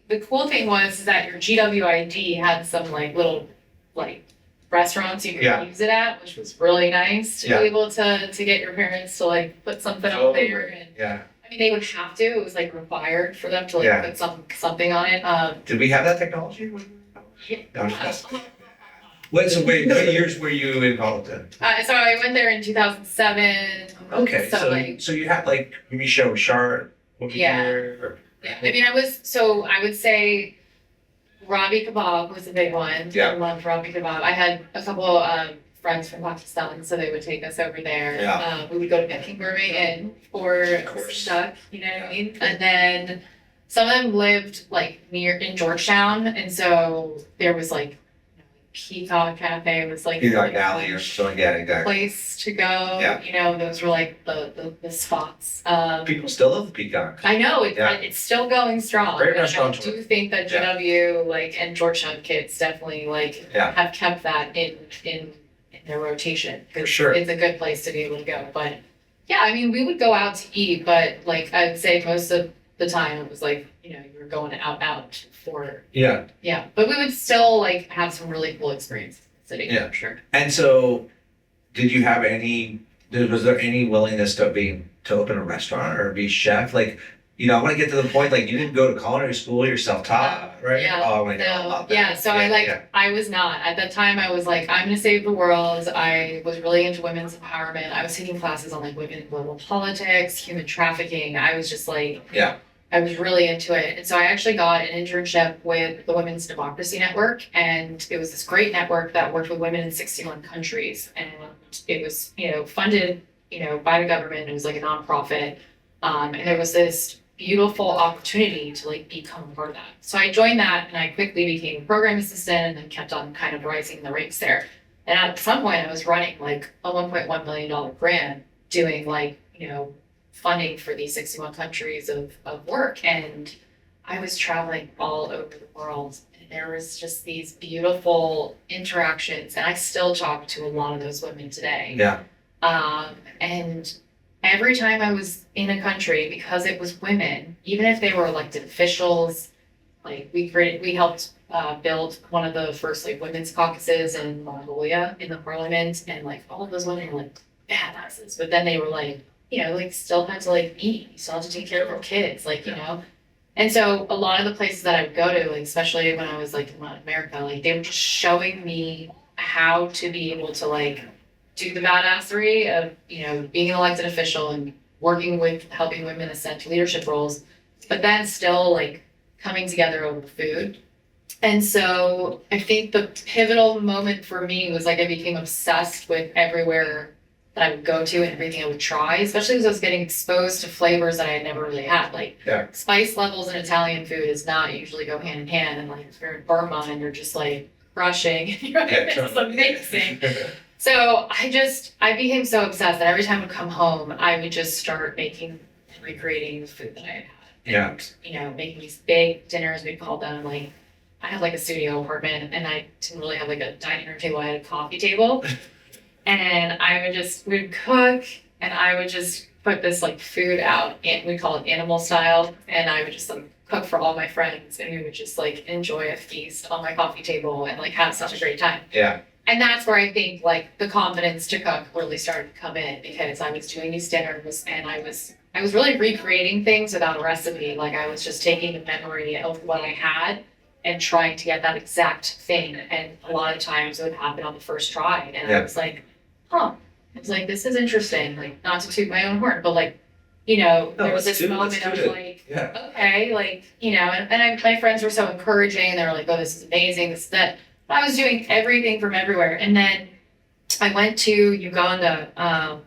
the cool thing was that your GWID had some like little like restaurants you could Yeah. use it at, which was really nice to Yeah. be able to get your parents to like put something out there. And Yeah. I mean, they would have to, it was like required for them to like Yeah. put something on it. Did we have that technology? Yeah. No, I'm just- what years were you in college then? So I went there in 2007. Okay, So, so you had like Michel Richard over Yeah. here. yeah, I mean, I would say Ravi kebab was a big one. Yeah. I loved Ravi kebab. I had a couple friends from Pakistan, so they would take us over there. Yeah. We would go to Peking Gourmet Inn for Of course. stuff, you know what I mean? And then some of them lived like in Georgetown, and so there was like Peacock Cafe was like Peacock really Alley or something. Yeah, exactly. place to go. Yeah. Those were like the spots. People still love the Peacock. I know Yeah. it's still going strong. Great And restaurant. I do think that GW and Georgetown kids definitely Yeah. have kept that in their rotation. 'Cause For sure. it's a good place to be able to go. But yeah, I mean, we would go out to eat, but like I'd say most of the time it was like you were going out for Yeah. but we would still like have some really cool experiences in the city. Yeah. For sure. And so, was there any willingness to open a restaurant or be chef? Like, I want to get to the point, like, you didn't go to culinary school, you're self-taught, right? Yeah. Oh, my God, I love that. Yeah, so I was not. At that time, I was like, I'm gonna save the world. I was really into women's empowerment. I was taking classes on like women in global politics, human trafficking. I was just like, Yeah. I was really into it. And so I actually got an internship with the Women's Democracy Network. And it was this great network that worked with women in 61 countries. And it was, funded, by the government. It was like a nonprofit. And there was this beautiful opportunity to like become a part of that. So I joined that and I quickly became a program assistant and then kept on kind of rising the ranks there. And at some point I was running like a $1.1 million grant doing like, funding for these 61 countries of work. And I was traveling all over the world and there was just these beautiful interactions. And I still talk to a lot of those women today. Yeah. And every time I was in a country, because it was women, even if they were elected officials, like we helped build one of the first like women's caucuses in Mongolia in the parliament, and like all of those women were like badasses, but then they were like, still had to like eat, you still had to take care of our kids, like, And so a lot of the places that I would go to, like especially when I was like in Latin America, like they were just showing me how to be able to like do the badassery of, being an elected official and working with helping women ascend to leadership roles, but then still like coming together over food. And so I think the pivotal moment for me was like I became obsessed with everywhere that I would go to and everything I would try, especially as I was getting exposed to flavors that I had never really had. Like spice levels in Italian food does not usually go hand in hand. And like if you're in Burma and you're just like crushing, it's amazing. So I became so obsessed that every time I would come home, I would just start making and recreating the food that I had. And, making these big dinners, we'd call them. Like, I had like a studio apartment and I didn't really have like a dining room table. I had a coffee table. And we'd cook and I would just put this like food out, and we call it animal style. And I would just like cook for all my friends and we would just like enjoy a feast on my coffee table and like have such a great time. Yeah. And that's where I think like the confidence to cook really started to come in, because I was doing these dinners and I was really recreating things without a recipe. Like I was just taking the memory of what I had and trying to get that exact thing. And a lot of times it would happen on the first try. And I was like, it's like, this is interesting. Like, not to toot my own horn, but like, there was this moment of like, okay, like, and my friends were so encouraging and they were like, oh, this is amazing, this, that. But I was doing everything from everywhere. And then I went to Uganda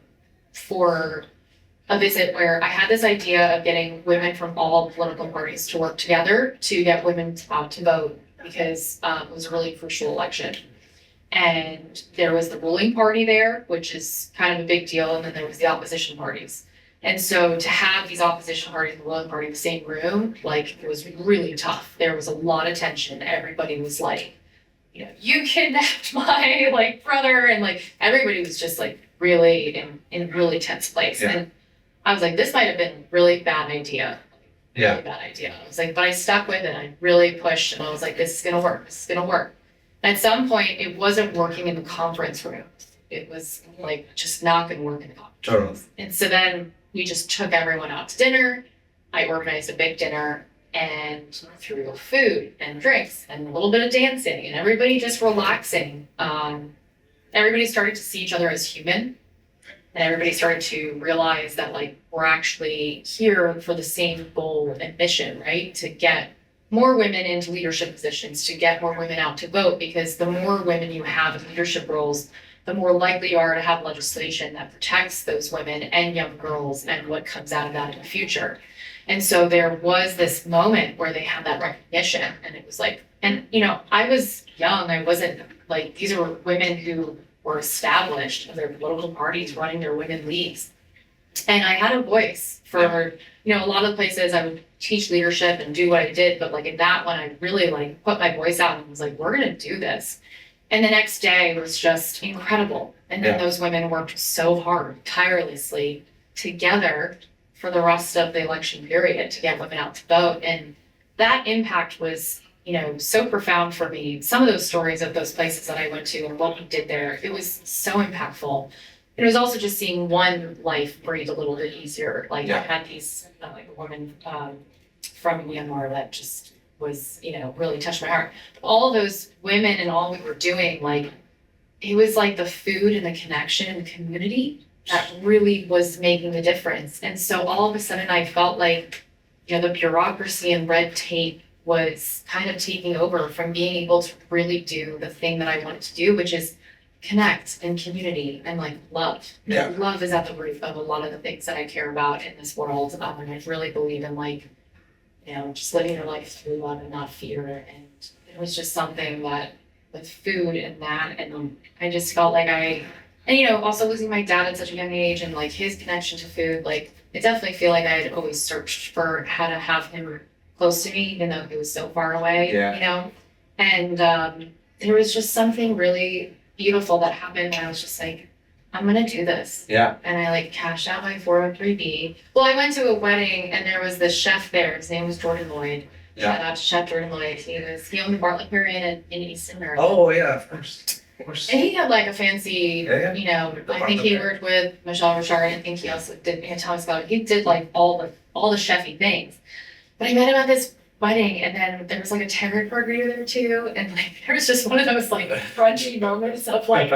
for a visit where I had this idea of getting women from all political parties to work together to get women out to vote, because it was a really crucial election. And there was the ruling party there, which is kind of a big deal, and then there was the opposition parties. And so to have these opposition parties and the ruling party in the same room, like, it was really tough. There was a lot of tension. Everybody was like, you kidnapped my like brother, and like everybody was just like really in a really tense place. And I was like, this might have been a really bad idea. Really bad idea. I was like, but I stuck with it. I really pushed and I was like, this is gonna work. This is gonna work. And at some point it wasn't working in the conference room. It was like just not gonna work in the conference room. Totally. And so then we just took everyone out to dinner. I organized a big dinner and threw food and drinks and a little bit of dancing and everybody just relaxing. Everybody started to see each other as human, and everybody started to realize that like we're actually here for the same goal and mission, right? To get more women into leadership positions, to get more women out to vote, because the more women you have in leadership roles, the more likely you are to have legislation that protects those women and young girls and what comes out of that in the future. And so there was this moment where they had that recognition, and it was like, and I was young. I wasn't like, these are women who were established in their political parties, running their women leagues. And I had a voice for, a lot of the places I would teach leadership and do what I did, but like in that one, I really like put my voice out and was like, we're going to do this. And the next day was just incredible. And then those women worked so hard, tirelessly together for the rest of the election period to get women out to vote. And that impact was, so profound for me. Some of those stories of those places that I went to and what we did there, it was so impactful. It was also just seeing one life breathe a little bit easier. Like I had these, like a woman from Myanmar that just was, really touched my heart. All those women and all we were doing, like, it was like the food and the connection and the community that really was making the difference. And so all of a sudden I felt like, the bureaucracy and red tape was kind of taking over from being able to really do the thing that I wanted to do, which is connect and community and like love. Love is at the root of a lot of the things that I care about in this world. And I really believe in like, just living your life through love and not fear. And it was just something that with food and that, and I just felt like also losing my dad at such a young age and like his connection to food, like I definitely feel like I had always searched for how to have him close to me, even though he was so far away, and there was just something really beautiful that happened when I was just like, I'm gonna do this. And I like cashed out my 403B. Well, I went to a wedding and there was this chef there. His name was Jordan Lloyd. Shout out to Chef Jordan Lloyd. He owned the Bartlett Pier Inn in East America. Oh yeah, of course. And he had like a fancy, I think he worked with Michelle Richard. I think he also did Thomas Scott. He did like all the chefy things. But I met him at this wedding, and then there was like a tarot card reader there too, and like there was just one of those like crunchy moments of like,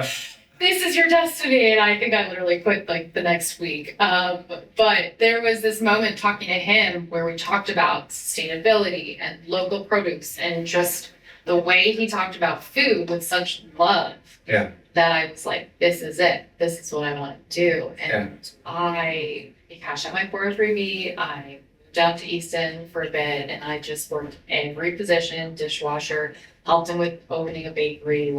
this is your destiny. And I think I literally quit like the next week. But there was this moment talking to him where we talked about sustainability and local produce and just the way he talked about food with such love. Yeah. That I was like, this is it. This is what I want to do. And I cashed out my 403B. I moved out to Easton for a bit and I just worked every position, dishwasher, helped him with opening a bakery,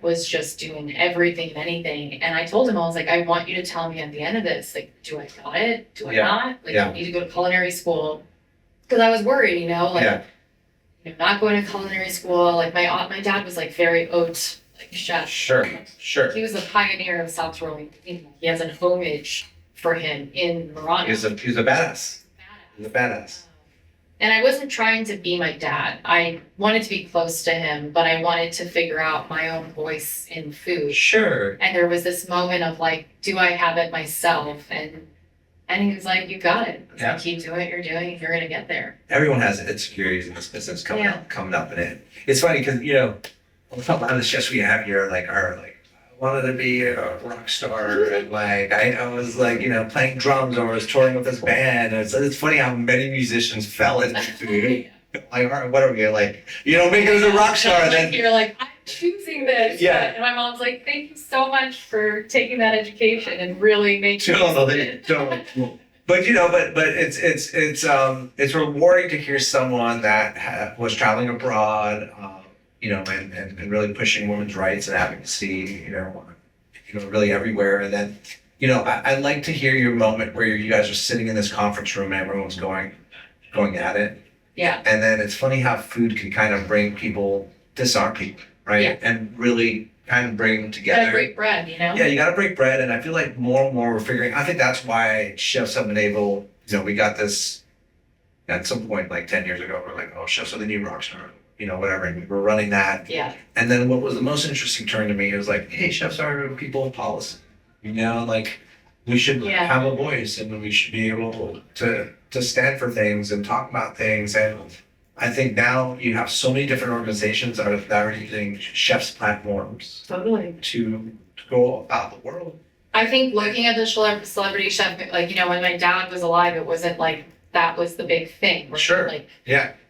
was just doing everything and anything. And I told him, I was like, I want you to tell me at the end of this, like, do I got it? Do I not? Like, I need to go to culinary school. Because I was worried, not going to culinary school. Like my dad was like very haute, like chef. Sure. He was a pioneer of South Rolling. He has an homage for him in Morano. He's a badass. He's a badass. And I wasn't trying to be my dad. I wanted to be close to him, but I wanted to figure out my own voice in food. Sure. And there was this moment of like, do I have it myself? And he was like, you got it. Like, keep doing what you're doing. You're going to get there. Everyone has insecurities in this business coming up in it. It's funny because, a lot of the chefs we have here are I wanted to be a rock star and I was playing drums or I was touring with this band. And it's funny how many musicians fell into food. All right, what are we make it as a rock star? Then you're like, I'm choosing this. Yeah. And my mom's like, thank you so much for taking that education and really making it. But it's rewarding to hear someone that was traveling abroad, and really pushing women's rights and advocacy, really everywhere. And then, I like to hear your moment where you guys are sitting in this conference room and everyone's going at it. Yeah. And then it's funny how food can kind of bring people, disarm people, right? Yeah. And really kind of bring them together. You gotta break bread, Yeah, you gotta break bread. And I feel like more and more we're figuring, I think that's why chefs have been able, we got this at some point 10 years ago, we're like, oh, chefs are the new rock star, whatever. And we were running that. Yeah. And then what was the most interesting turn to me was like, hey, chefs are people in policy. We should have a voice and we should be able to stand for things and talk about things. And I think now you have so many different organizations that are using chefs' platforms to go about the world. I think looking at the celebrity chef, when my dad was alive, it wasn't like that was the big thing. Right? Sure.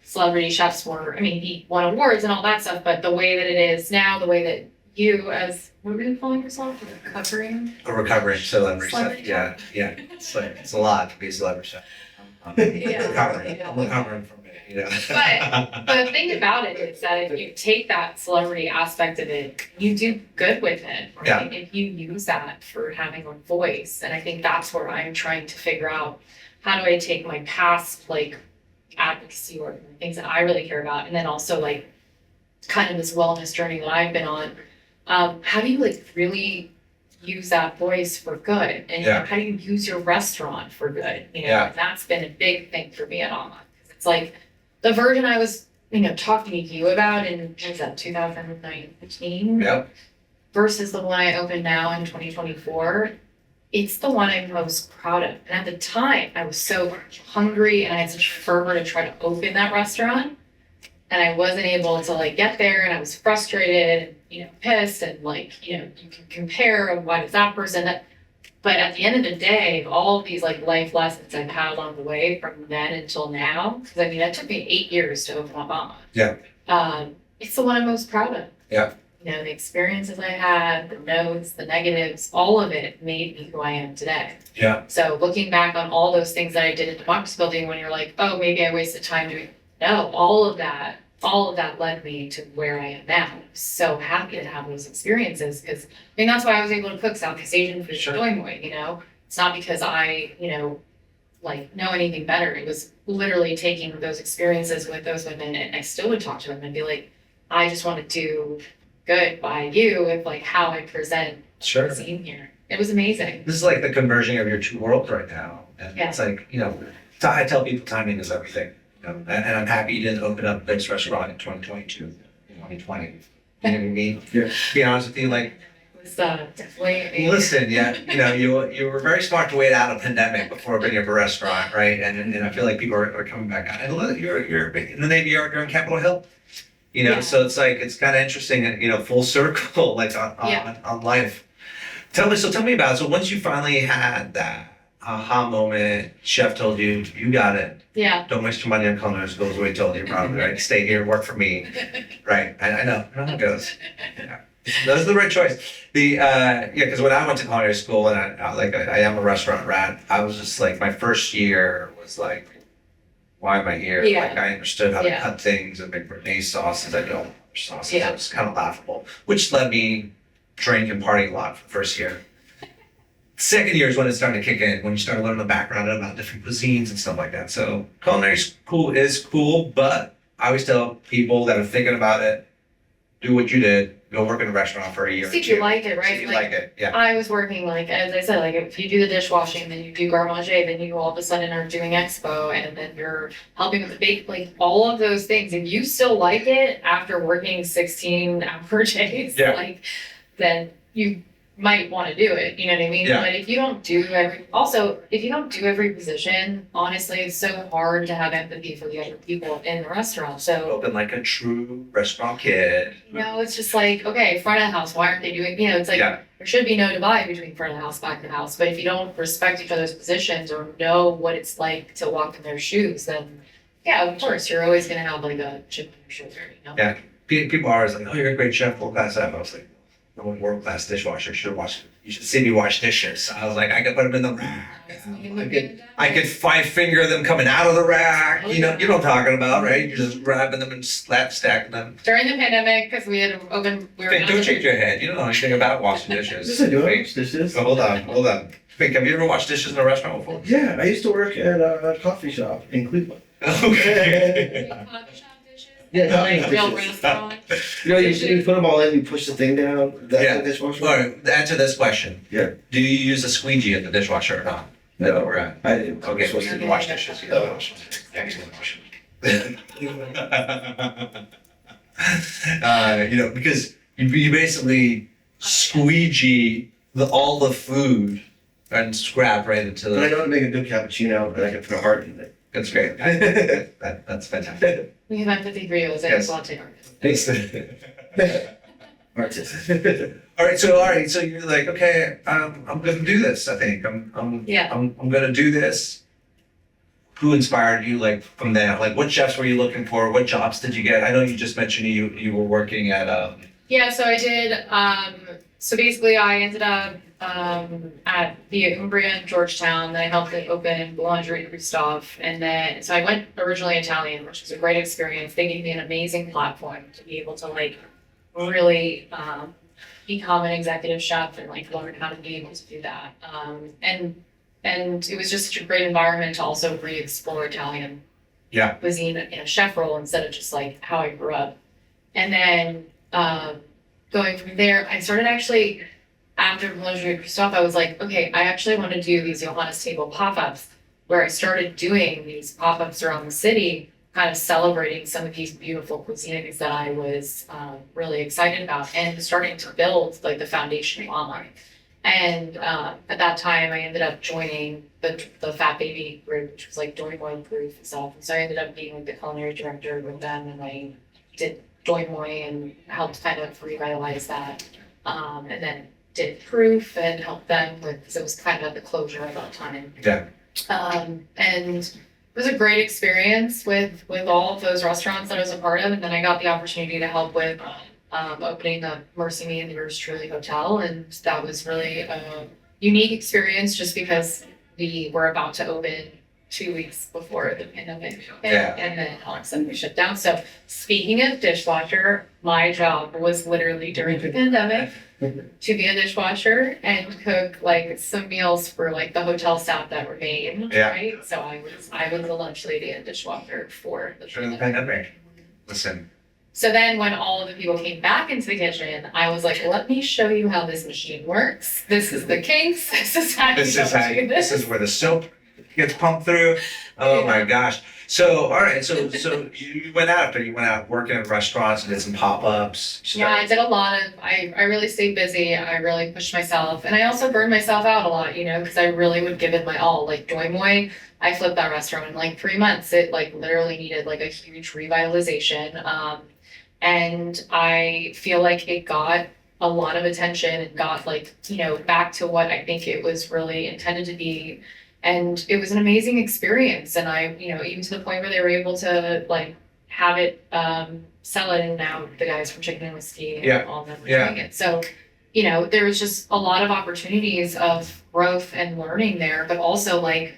Celebrity chefs were, he won awards and all that stuff, but the way that it is now, the way that you as, what were you calling yourself? A recovering celebrity chef. Yeah. It's a lot to be a celebrity chef. I'm recovering from it, But the thing about it is that if you take that celebrity aspect of it, you do good with it, right? Yeah. If you use that for having a voice. And I think that's where I'm trying to figure out, how do I take my past advocacy work and things that I really care about, and then also kind of this wellness journey that I've been on. How do you really use that voice for good? And how do you use your restaurant for good? And that's been a big thing for me at Alma. It's the version I was, talking to you about in, what was that, 2019? Yep. Versus the one I opened now in 2024. It's the one I'm most proud of. And at the time, I was so hungry and I had such fervor to try to open that restaurant. And I wasn't able to get there, and I was frustrated and, pissed, and you can compare of why does that person that. But at the end of the day, all of these life lessons I've had along the way from then until now, because it took me 8 years to open up Mama. Yeah. It's the one I'm most proud of. Yeah. The experiences I had, the notes, the negatives, all of it made me who I am today. Yeah. So looking back on all those things that I did at the Democracy Building, when you're like, oh, maybe I wasted time doing, no, all of that led me to where I am now. I'm so happy to have those experiences, because that's why I was able to cook Southeast Asian food for Doi Moi, It's not because I, know anything better. It was literally taking those experiences with those women, and I still would talk to them and be like, I just want to do good by you with how I present the scene here. It was amazing. This is the converging of your two worlds right now. And it's I tell people timing is everything. And I'm happy you didn't open up this restaurant in 2022, 2020. You know what I mean? Yeah. To be honest with you, it was definitely. Listen, you were very smart to wait out a pandemic before opening up a restaurant, right? And I feel like people are coming back. And look, you're in the Navy Yard, you're in Capitol Hill. So it's kind of interesting, full circle, on life. Tell me about it. So once you finally had that aha moment, chef told you, you got it. Yeah. Don't waste your money on culinary school is what he told you probably, right? Stay here, work for me. Right. I know how it goes. Yeah. That's the right choice. Because when I went to culinary school and I am a restaurant rat, I was just like, my first year was like, why am I here? Yeah. Like I understood how to Yeah. cut things and make Bernaise sauces. I know other sauces. Yeah. It was kind of laughable, which let me drink and party a lot for the first year. Second year is when it started to kick in, when you start learning the background about different cuisines and stuff like that. So culinary school is cool, but I always tell people that are thinking about it, do what you did, go work in a restaurant for a year. See if you like it, right? See if you like it, yeah. I was working, like, as I said, like, if you do the dishwashing, then you do garde manger, then you all of a sudden are doing expo, and then you're helping with the bake, like, all of those things. If you still like it after working 16-hour days, Yeah. like, then you might want to do it, you know what I mean? Yeah. But if you don't do every position, honestly, it's so hard to have empathy for the other people in the restaurant. So Open like a true restaurant kid. it's just like, okay, front of the house, why aren't they doing, it's like, Yeah. there should be no divide between front of the house, back of the house. But if you don't respect each other's positions or know what it's like to walk in their shoes, then yeah, of course, you're always going to have like a chip on your shoulder, Yeah. People are always like, oh, you're a great chef, world class chef. I was like, I'm a world class dishwasher. You should see me wash dishes. I was like, I could put them in the rack. I could finger them coming out of the rack. You know what I'm talking about, right? You're just grabbing them and stacking them. During the pandemic, because we had open, we were Don't shake your head. You don't know anything about washing dishes. This is doing Wait. dishes. Oh, hold on. Fink, have you ever washed dishes in a restaurant before? Yeah, I used to work at a coffee shop in Cleveland. Okay. Yeah, like real dishes. restaurant. You put them all in, you push the thing down. That's Yeah. the dishwasher. All right, answer this question. Yeah. Do you use a squeegee at the dishwasher or not? No, That's where we're at. I didn't. Okay, so you didn't wash dishes. You didn't wash dishes. Because you basically squeegee all the food and scrap right into But I the. know how to make a good cappuccino, and I can put a heart in it. That's great. That's fantastic. We have empathy for you as a Yes. latte artist. Thanks. Artist. All right. So you're like, okay, I'm gonna do this. I think I'm gonna do this. Who inspired you? Like from there, like what chefs were you looking for? What jobs did you get? I know you just mentioned you were working at Yeah, so I did. So basically, I ended up at the Umbria in Georgetown. Then I helped it open Boulangerie Christophe, and then so I went originally Italian, which was a great experience. They gave me an amazing platform to be able to like really become an executive chef and like learn how to be able to do that. And it was just such a great environment to also re-explore Italian cuisine in a chef role instead of just like how I grew up. And then going from there, I started actually, after Boulangerie Christophe, I was like, okay, I actually want to do these Johanna's Table pop-ups, where I started doing these pop-ups around the city, kind of celebrating some of these beautiful cuisines that I was really excited about and starting to build like the foundation online. And at that time, I ended up joining the Fat Baby group, which was like Doi Moi Proof and stuff. And so I ended up being like the culinary director with them, and I did Doi Moi and helped kind of revitalize that. And then did Proof and helped them with, because it was kind of at the closure at that time. Yeah. And it was a great experience with all of those restaurants that I was a part of. And then I got the opportunity to help with opening the Mercy Me and the Yours Truly Hotel. And that was really a unique experience just because we were about to open 2 weeks before the pandemic hit, Yeah. and then all of a sudden we shut down. So speaking of dishwasher, my job was literally during the pandemic to be a dishwasher and cook like some meals for like the hotel staff that were made, Yeah. right? So I was the lunch lady and dishwasher for the During the pandemic. pandemic. Listen. So then when all of the people came back into the kitchen, I was like, let me show you how this machine works. This is the kinks. This is how This is where the soap gets pumped through. Oh Yeah. my gosh. So all right, so you went out working in restaurants and did some pop-ups. Yeah, I did a lot of, I really stayed busy. I really pushed myself. And I also burned myself out a lot, because I really would give it my all. Like Doi Moi, I flipped that restaurant in like 3 months. It like literally needed like a huge revitalization. And I feel like it got a lot of attention and got like, back to what I think it was really intended to be. And it was an amazing experience. And I, even to the point where they were able to like have it, sell it. And now the guys from Chicken and Whiskey and all of them were doing it. So, there was just a lot of opportunities of growth and learning there, but also like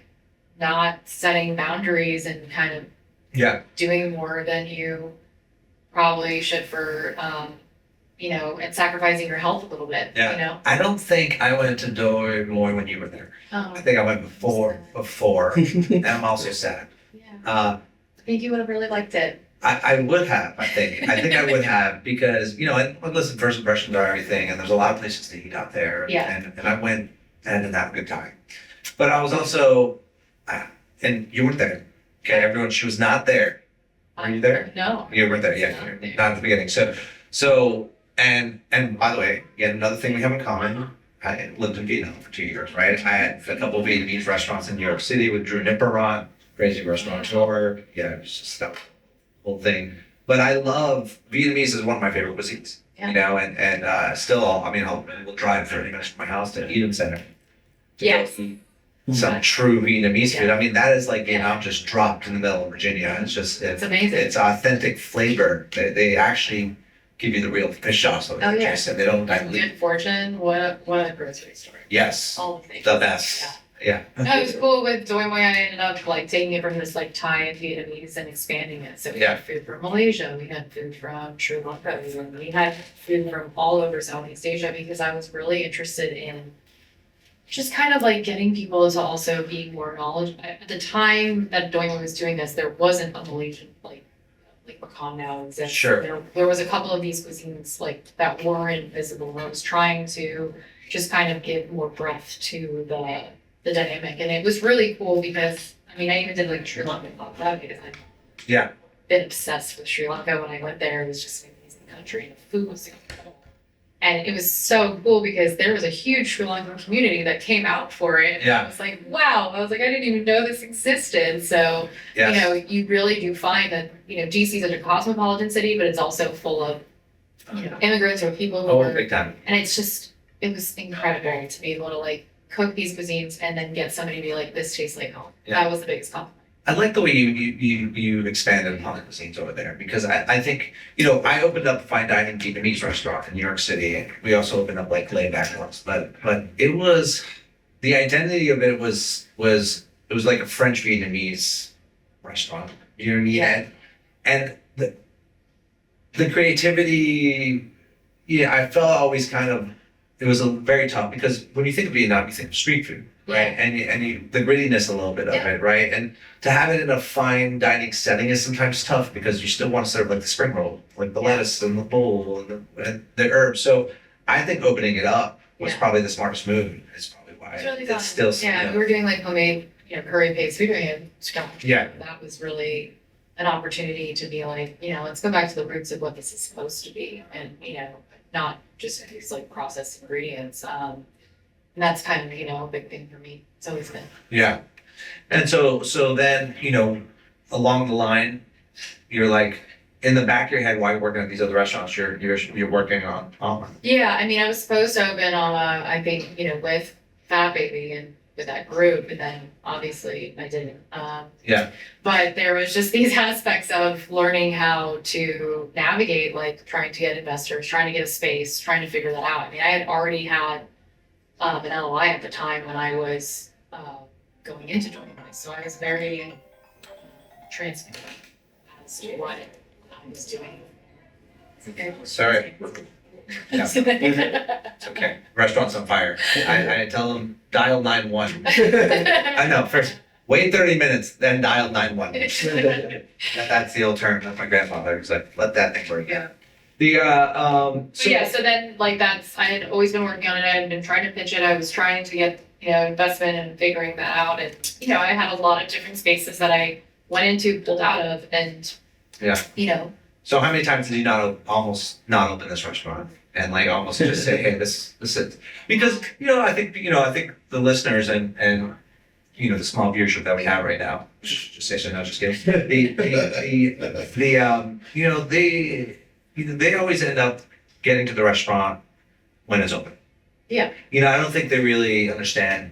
not setting boundaries and kind of doing more than you probably should for, and sacrificing your health a little bit, I don't think I went to Doy more when you were there. Oh, I think I went before, and I'm also sad. yeah. Uh, I think you would have really liked it. I would have, I think I would have, because, and listen, first impressions are everything, and there's a lot of places to eat out there. Yeah. And I went and didn't have a good time. But I was also, and you weren't there. Okay, everyone, she was not there. Were you there? No. You weren't there, not at the beginning. So, and by the way, yet another thing we have in common, I lived in Vietnam for 2 years, right? I had a couple of Vietnamese restaurants in New York City with Drew Nipperon, crazy restaurateur. Yeah, it was just that whole thing. But I love, Vietnamese is one of my favorite cuisines, and still, we'll drive 30 minutes from my house to Eden Center. Yes. Some true Vietnamese food. I mean, that is like, I'm just dropped in the middle of Virginia. It's amazing. It's authentic flavor. They actually give you the real fish sauce. Oh, yeah. And they don't dilute. Good Fortune, what a grocery store. Yes. All the things. The best. Yeah. No, it was cool with Doi Moi. I ended up like taking it from this like Thai and Vietnamese and expanding it. So we had food from Malaysia, we had food from Sri Lanka, we had food from all over Southeast Asia, because I was really interested in just kind of like getting people to also be more knowledgeable. At the time that Doi Moi was doing this, there wasn't a Malaysian like Macau now exists. Sure. There was a couple of these cuisines like that weren't visible. I was trying to just kind of give more breadth to the dynamic, and it was really cool because I even did like Sri Lanka pop out because I've been obsessed with Sri Lanka. When I went there, it was just an amazing country, and the food was incredible. And it was so cool because there was a huge Sri Lankan community that came out for it. And I was like, wow. I was like, I didn't even know this existed. So, you really do find that, DC is a cosmopolitan city, but it's also full of, immigrants or people who are, big time. And it was incredible to be able to like cook these cuisines and then get somebody to be like, this tastes like home. Yeah. That was the biggest compliment. I like the way you expanded upon the cuisines over there, because I think, I opened up a fine dining Vietnamese restaurant in New York City, and we also opened up like laid back ones, but it was, the identity of it was like a French Vietnamese restaurant, you know what I mean? Yeah. And the creativity, I felt always kind of, it was very tough, because when you think of Vietnam, you think of street food. Right, and the grittiness a little bit of it, right, and to have it in a fine dining setting is sometimes tough, because you still want to serve like the spring roll, like the lettuce and the bowl and the herbs. So I think opening it up was probably the smartest move. It's probably why it's still. We were doing like homemade, curry paste. We were doing it scratch. Yeah, that was really an opportunity to be like, let's go back to the roots of what this is supposed to be, and not just these like processed ingredients. And that's kind of, a big thing for me. It's always been. Yeah. And so then, along the line, you're like, in the back of your head, while you're working at these other restaurants, you're working on. Yeah, I was supposed to open on, I think, with Fat Baby and with that group, and then obviously I didn't. But there was just these aspects of learning how to navigate, like trying to get investors, trying to get a space, trying to figure that out. I had already had an LOI at the time when I was going into Doi Moi, so I was very transparent as to what I was doing. It's okay. Sorry. Yeah. It's okay. Restaurant's on fire. I tell them dial 911. I know. First, wait 30 minutes, then dial 911. That's the old term that my grandfather was like, let that thing work. Yeah. So then like I had always been working on it. I had been trying to pitch it. I was trying to get, investment and figuring that out. And, I had a lot of different spaces that I went into, pulled out of, and, So how many times did you almost not open this restaurant and like almost just say, hey, this is, because, I think the listeners and the small viewership that we have right now, just say so, no, just kidding. They always end up getting to the restaurant when it's open. Yeah. You know, I don't think they really understand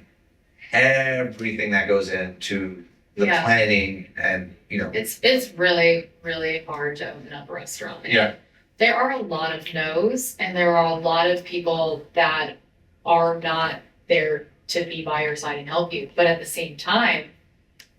everything that goes into the Yeah. planning and, you know. It's really, really hard to open up a restaurant. Yeah. There are a lot of no's, and there are a lot of people that are not there to be by your side and help you. But at the same time,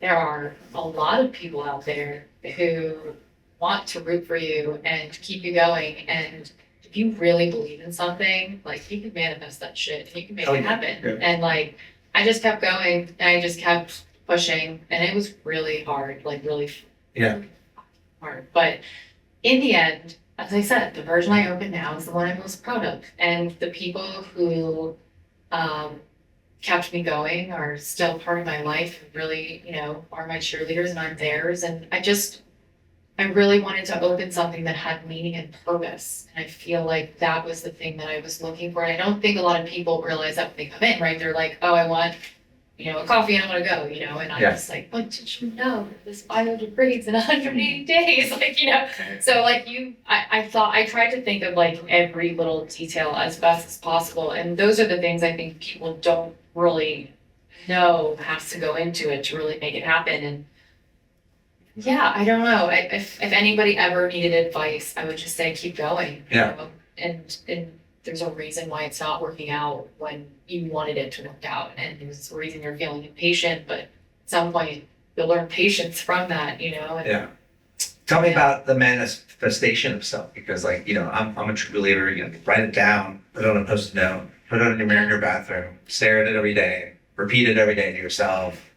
there are a lot of people out there who want to root for you and keep you going. And if you really believe in something, like, you can manifest that shit. You can make it happen. Yeah. And like, I just kept going and I just kept pushing, and it was really hard, like really hard. But in the end, as I said, the version I open now is the one I'm most proud of. And the people who kept me going are still part of my life, really, you know, are my cheerleaders and I'm theirs. And I really wanted to open something that had meaning and purpose. And I feel like that was the thing that I was looking for. And I don't think a lot of people realize that when they come in, right? They're like, oh, I want, you know, a coffee and I want to go, you know, and I'm just like, what did you know? This 500 degrees in 180 days, like, you know. So like I tried to think of like every little detail as best as possible. And those are the things I think people don't really know has to go into it to really make it happen. And yeah, I don't know. If anybody ever needed advice, I would just say keep going. Yeah. You know? And there's a reason why it's not working out when you wanted it to work out, and there's a reason you're feeling impatient. But at some point, you'll learn patience from that, you know. And, Tell me about the manifestation of stuff, because, like, you know, I'm a true believer. You know, write it down, put it on a post-it note, put it on your mirror in your bathroom, stare at it every day, repeat it every day to yourself.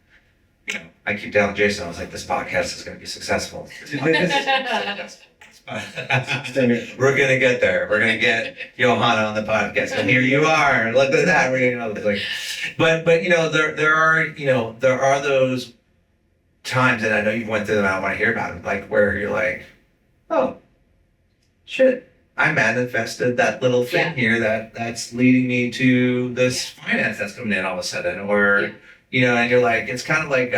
You know, I keep telling Jason, I was like, this podcast is going to be successful. We're going to get there. We're going to get Johanna on the podcast. And here you are. Look at that. We're going to like, but you know, there are those times, and I know you went through them. I want to hear about them, like where you're like, oh, shit, I manifested that little thing here that's leading me to this finance that's coming in all of a sudden, or. You know, and you're like, it's kind of like,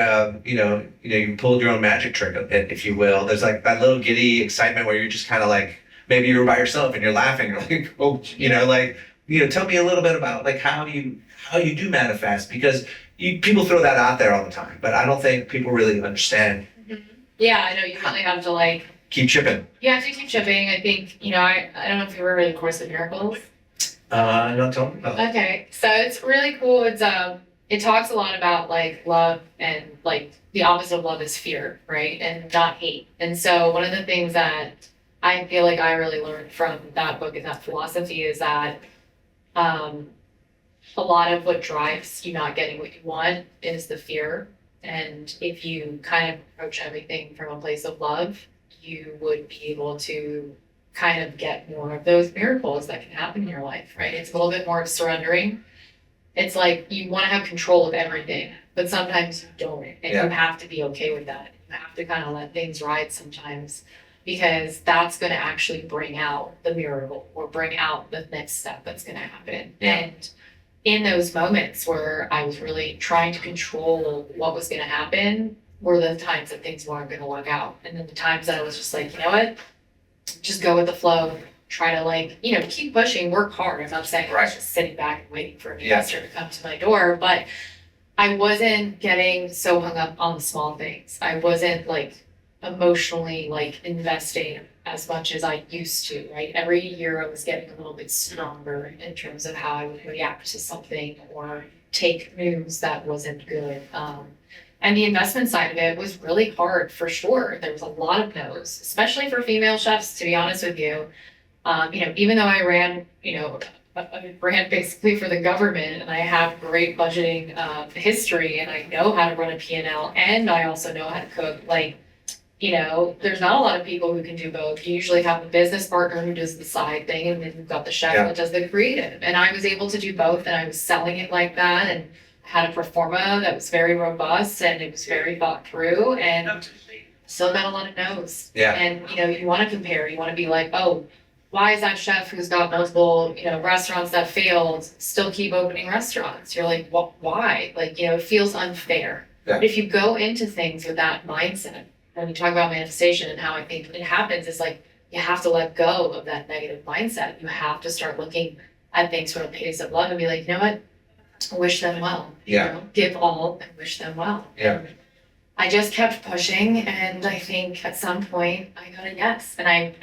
you pulled your own magic trick, if you will. There's like that little giddy excitement where you're just kind of like, maybe you're by yourself and you're laughing. You're like, oh, tell me a little bit about like how you do manifest, because people throw that out there all the time, but I don't think people really understand. Mm-hmm. Yeah, I know you really have to like keep chipping. You have to keep chipping. I think, you know, I don't know if you ever read the Course in Miracles. Not tell me. Okay, so it's really cool. It talks a lot about like love, and like the opposite of love is fear, right? And not hate. And so one of the things that I feel like I really learned from that book and that philosophy is that a lot of what drives you not getting what you want is the fear. And if you kind of approach everything from a place of love, you would be able to kind of get more of those miracles that can happen in your life, right? It's a little bit more of surrendering. It's like you want to have control of everything, but sometimes you don't. And you have to be okay with that. You have to kind of let things ride sometimes, because that's going to actually bring out the miracle or bring out the next step that's going to happen. Yeah. And in those moments where I was really trying to control what was going to happen were the times that things weren't going to work out. And then the times that I was just like, you know what, just go with the flow. Try to like, you know, keep pushing, work hard. I'm not saying I was just sitting back and waiting for an investor to come to my door, but I wasn't getting so hung up on the small things. I wasn't like emotionally like investing as much as I used to, right? Every year I was getting a little bit stronger in terms of how I would react to something or take news that wasn't good. And the investment side of it was really hard for sure. There was a lot of no's, especially for female chefs, to be honest with you. Even though I ran, I ran basically for the government, and I have great budgeting history, and I know how to run a P&L, and I also know how to cook. There's not a lot of people who can do both. You usually have a business partner who does the side thing, and then you've got the chef that does the creative. And I was able to do both, and I was selling it like that, and I had a pro forma that was very robust, and it was very thought through, and still got a lot of no's. Yeah. And, you want to compare. You want to be like, oh, why is that chef who's got multiple, restaurants that failed still keep opening restaurants? You're like, well, why? It feels unfair. Yeah. But if you go into things with that mindset, when you talk about manifestation and how I think it happens, is like, you have to let go of that negative mindset. You have to start looking at things from a place of love and be like, you know what? Wish them well. Yeah. You know, give all and wish them well. Yeah. And I just kept pushing, and I think at some point I got a yes. And I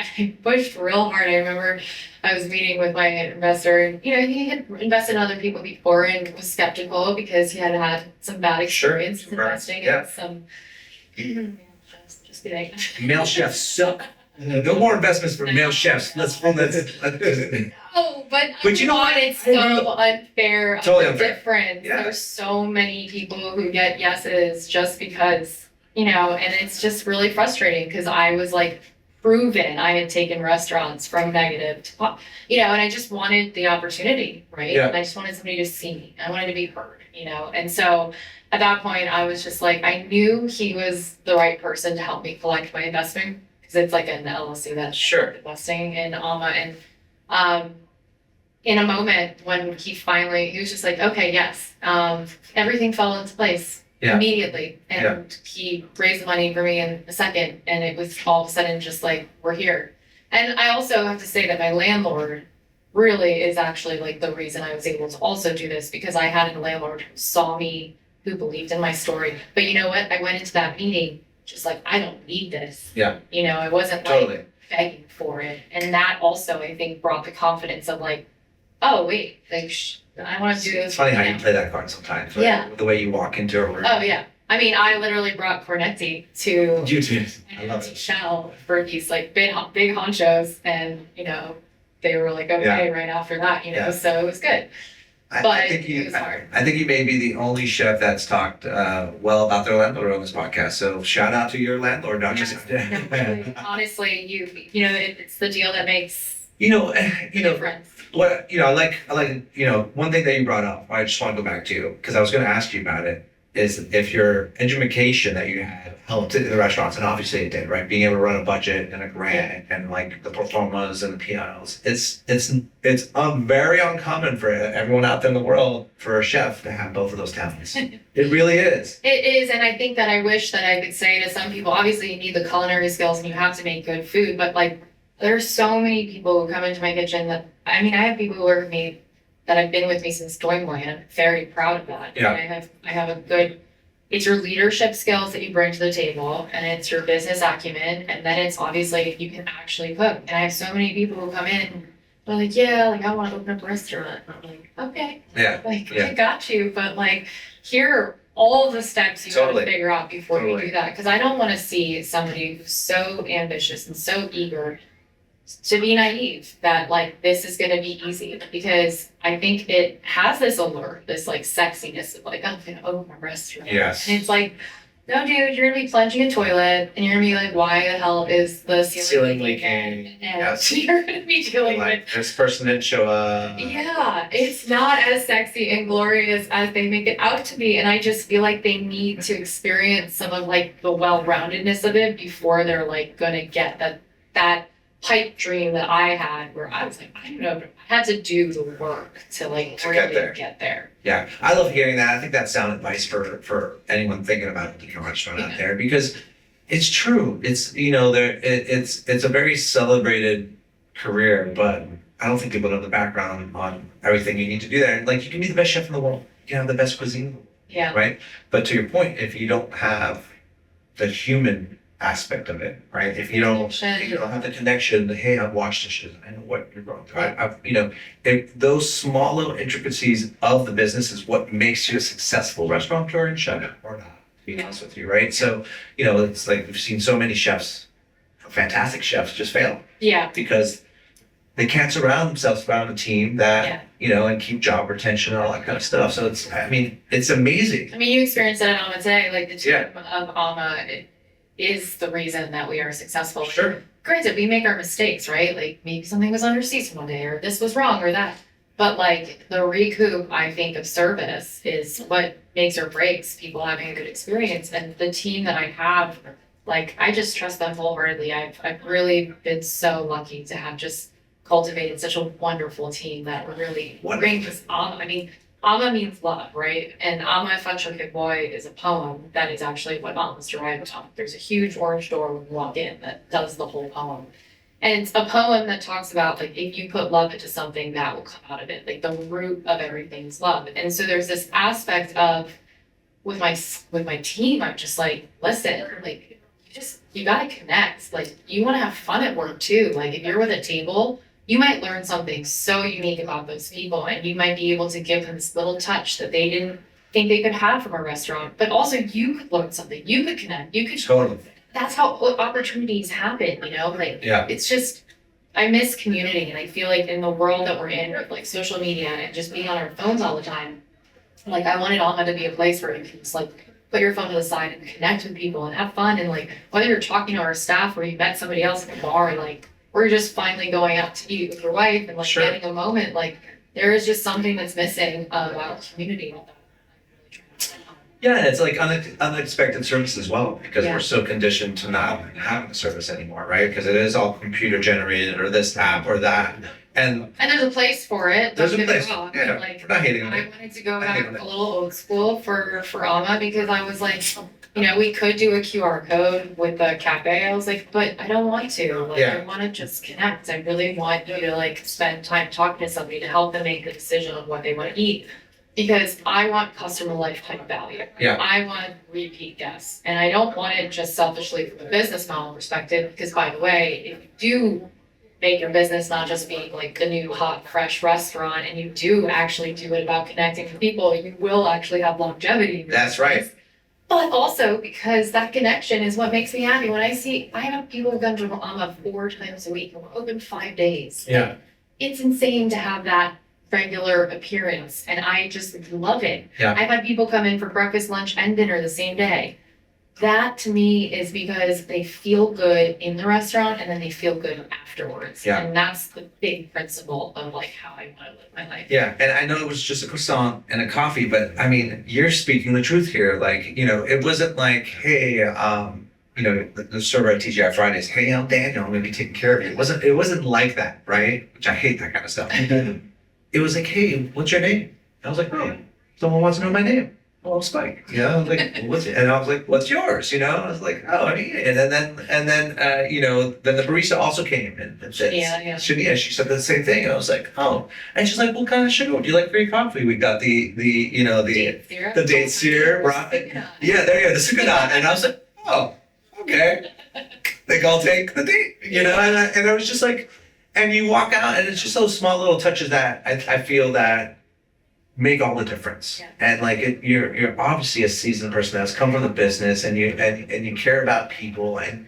pushed real hard. I remember I was meeting with my investor, and he had invested in other people before and was skeptical because he had had some bad experience investing in some. Just kidding. Male chefs suck. No more investments for male chefs. Let's Oh, but you know what? it's so unfair. Totally The unfair. difference. Yeah. There's so many people who get yeses just because, and it's just really frustrating because I was like proven I had taken restaurants from negative to and I just wanted the opportunity, right? Yeah. And I just wanted somebody to see me. I wanted to be heard, and so at that point I was just like, I knew he was the right person to help me collect my investment because it's like an LLC that's Sure. investing in Alma. And in a moment when he was just like, okay, yes, everything fell into place immediately. And he raised the money for me in a second. And it was all of a sudden just like, we're here. And I also have to say that my landlord really is actually like the reason I was able to also do this, because I had a landlord who saw me, who believed in my story. But you know what? I went into that meeting just like, I don't need this. Yeah. I wasn't Totally. like begging for it. And that also, I think, brought the confidence of like, oh, wait, like, I want to do this. It's funny how you play that card sometimes. Right? Yeah. The way you walk into a room. Oh, yeah. I mean, I literally brought Cornetti to You did. I love it. Shell for these like big honchos, and they were like, okay, right after that, Yeah. so it was good. I But think it was hard. I think you may be the only chef that's talked well about their landlord on this podcast. So shout out to your landlord, not just. Really, honestly, it's the deal that makes the difference. what I like one thing that you brought up. I just want to go back to because I was going to ask you about it. Is if your education that you had helped in the restaurants, and obviously it did, right? Being able to run a budget and a grant and like the performas and the pianos, it's very uncommon for everyone out there in the world for a chef to have both of those talents. It really is. It is, and I think that I wish that I could say to some people, obviously you need the culinary skills and you have to make good food, but like there's so many people who come into my kitchen that, I have people who work with me that have been with me since Doing Boy, and I'm very proud of that. Yeah. And I have a good, it's your leadership skills that you bring to the table, and it's your business acumen, and then it's obviously if you can actually cook. And I have so many people who come in and they're like, yeah, like I want to open up a restaurant. And I'm like, okay, I got you, but like here are all the steps you got to figure out before you do that. Because I don't want to see somebody who's so ambitious and so eager to be naive that like this is going to be easy, because I think it has this allure, this like sexiness of like, I'm going to open a restaurant. Yes. And it's like, no, dude, you're going to be plunging a toilet and you're going to be like, why the hell is the ceiling leaking? And you're going to be dealing with this person didn't show up. Yeah, it's not as sexy and glorious as they make it out to be. And I just feel like they need to experience some of like the well-roundedness of it before they're like going to get that pipe dream that I had, where I was like, I don't know, but I had to do the work to like really get there. Yeah, I love hearing that. I think that's sound advice for anyone thinking about opening a restaurant out there, because it's true. It's it's a very celebrated career, but I don't think people know the background on everything you need to do there. Like you can be the best chef in the world, you can have the best cuisine, right? But to your point, if you don't have the human aspect of it, right? If you don't have the connection, hey, I've washed dishes, I know what you're going through. If those small little intricacies of the business is what makes you a successful restaurateur and chef, or not, to be honest with you, right? So, it's like we've seen so many chefs, fantastic chefs, just fail. Yeah. Because they can't surround themselves around a team that, and keep job retention and all that kind of stuff. So it's amazing. You experienced it at Alma today, like the team of Alma is the reason that we are successful. Sure. Granted, we make our mistakes, right? Like maybe something was underseasoned one day, or this was wrong, or that. But like the recoup, I think, of service is what makes or breaks people having a good experience. And the team that I have, like I just trust them wholeheartedly. I've really been so lucky to have just cultivated such a wonderful team that really brings Alma. Alma means love, right? And Alma Fancho Boy is a poem that is actually what Alma's derived from. There's a huge orange door when you walk in that does the whole poem. And it's a poem that talks about like if you put love into something, that will come out of it. Like the root of everything is love. And so there's this aspect of with my team, I'm just like, listen, like you gotta connect. Like you want to have fun at work too. Like if you're with a table, you might learn something so unique about those people, and you might be able to give them this little touch that they didn't think they could have from a restaurant. But also, you could learn something. You could connect. You could. Totally. That's how opportunities happen. Like it's just. I miss community, and I feel like in the world that we're in with like social media and just being on our phones all the time, like I wanted Alma to be a place where you can just like put your phone to the side and connect with people and have fun, and like whether you're talking to our staff or you met somebody else at the bar, and like we're just finally going out to eat with your wife and like getting a moment, like there is just something that's missing about community. Yeah, it's like unexpected service as well, because we're so conditioned to not having a service anymore, right? Because it is all computer generated or this app or that. And there's a place for it. There's a place. Well. Yeah, like, we're not hating on I it. wanted to go back a little old school for Alma, because I was like, we could do a QR code with the cafe. I was like, but I don't want to. Like, I want to just connect. I really want you to like spend time talking to somebody to help them make the decision on what they want to eat. Because I want customer lifetime value. Yeah. I want repeat guests. And I don't want it just selfishly from a business model perspective, because by the way, if you do make your business not just being like the new hot, fresh restaurant, and you do actually do it about connecting with people, you will actually have longevity. That's right. But also because that connection is what makes me happy. When I have people who come to Alma 4 times a week, and we're open 5 days. Yeah. It's insane to have that regular appearance, and I just love it. Yeah. I've had people come in for breakfast, lunch, and dinner the same day. That to me is because they feel good in the restaurant and then they feel good afterwards. Yeah. And that's the big principle of like how I want to live my life. Yeah, and I know it was just a croissant and a coffee, but I mean, you're speaking the truth here. Like, it wasn't like, hey, the server at TGI Fridays, hey, I'm Daniel, I'm gonna be taking care of you. It wasn't like that, right? Which I hate that kind of stuff. It was like, hey, what's your name? I was like, oh, someone wants to know my name. Oh, I'm Spike. I was like, what's it? And I was like, what's yours? I was like, oh, I mean, and then the barista also came and said, Shania, she said the same thing. I was like, oh, and she's like, what kind of sugar would you like for your coffee? We got the date syrup, right? Yeah, there you go, the Sugadon. And I was like, oh, okay. Think I'll take the date, and I was just like, and you walk out, and it's just those small little touches that I feel that make all the difference. Yeah. And like you're obviously a seasoned person that's come from the business, and you care about people. And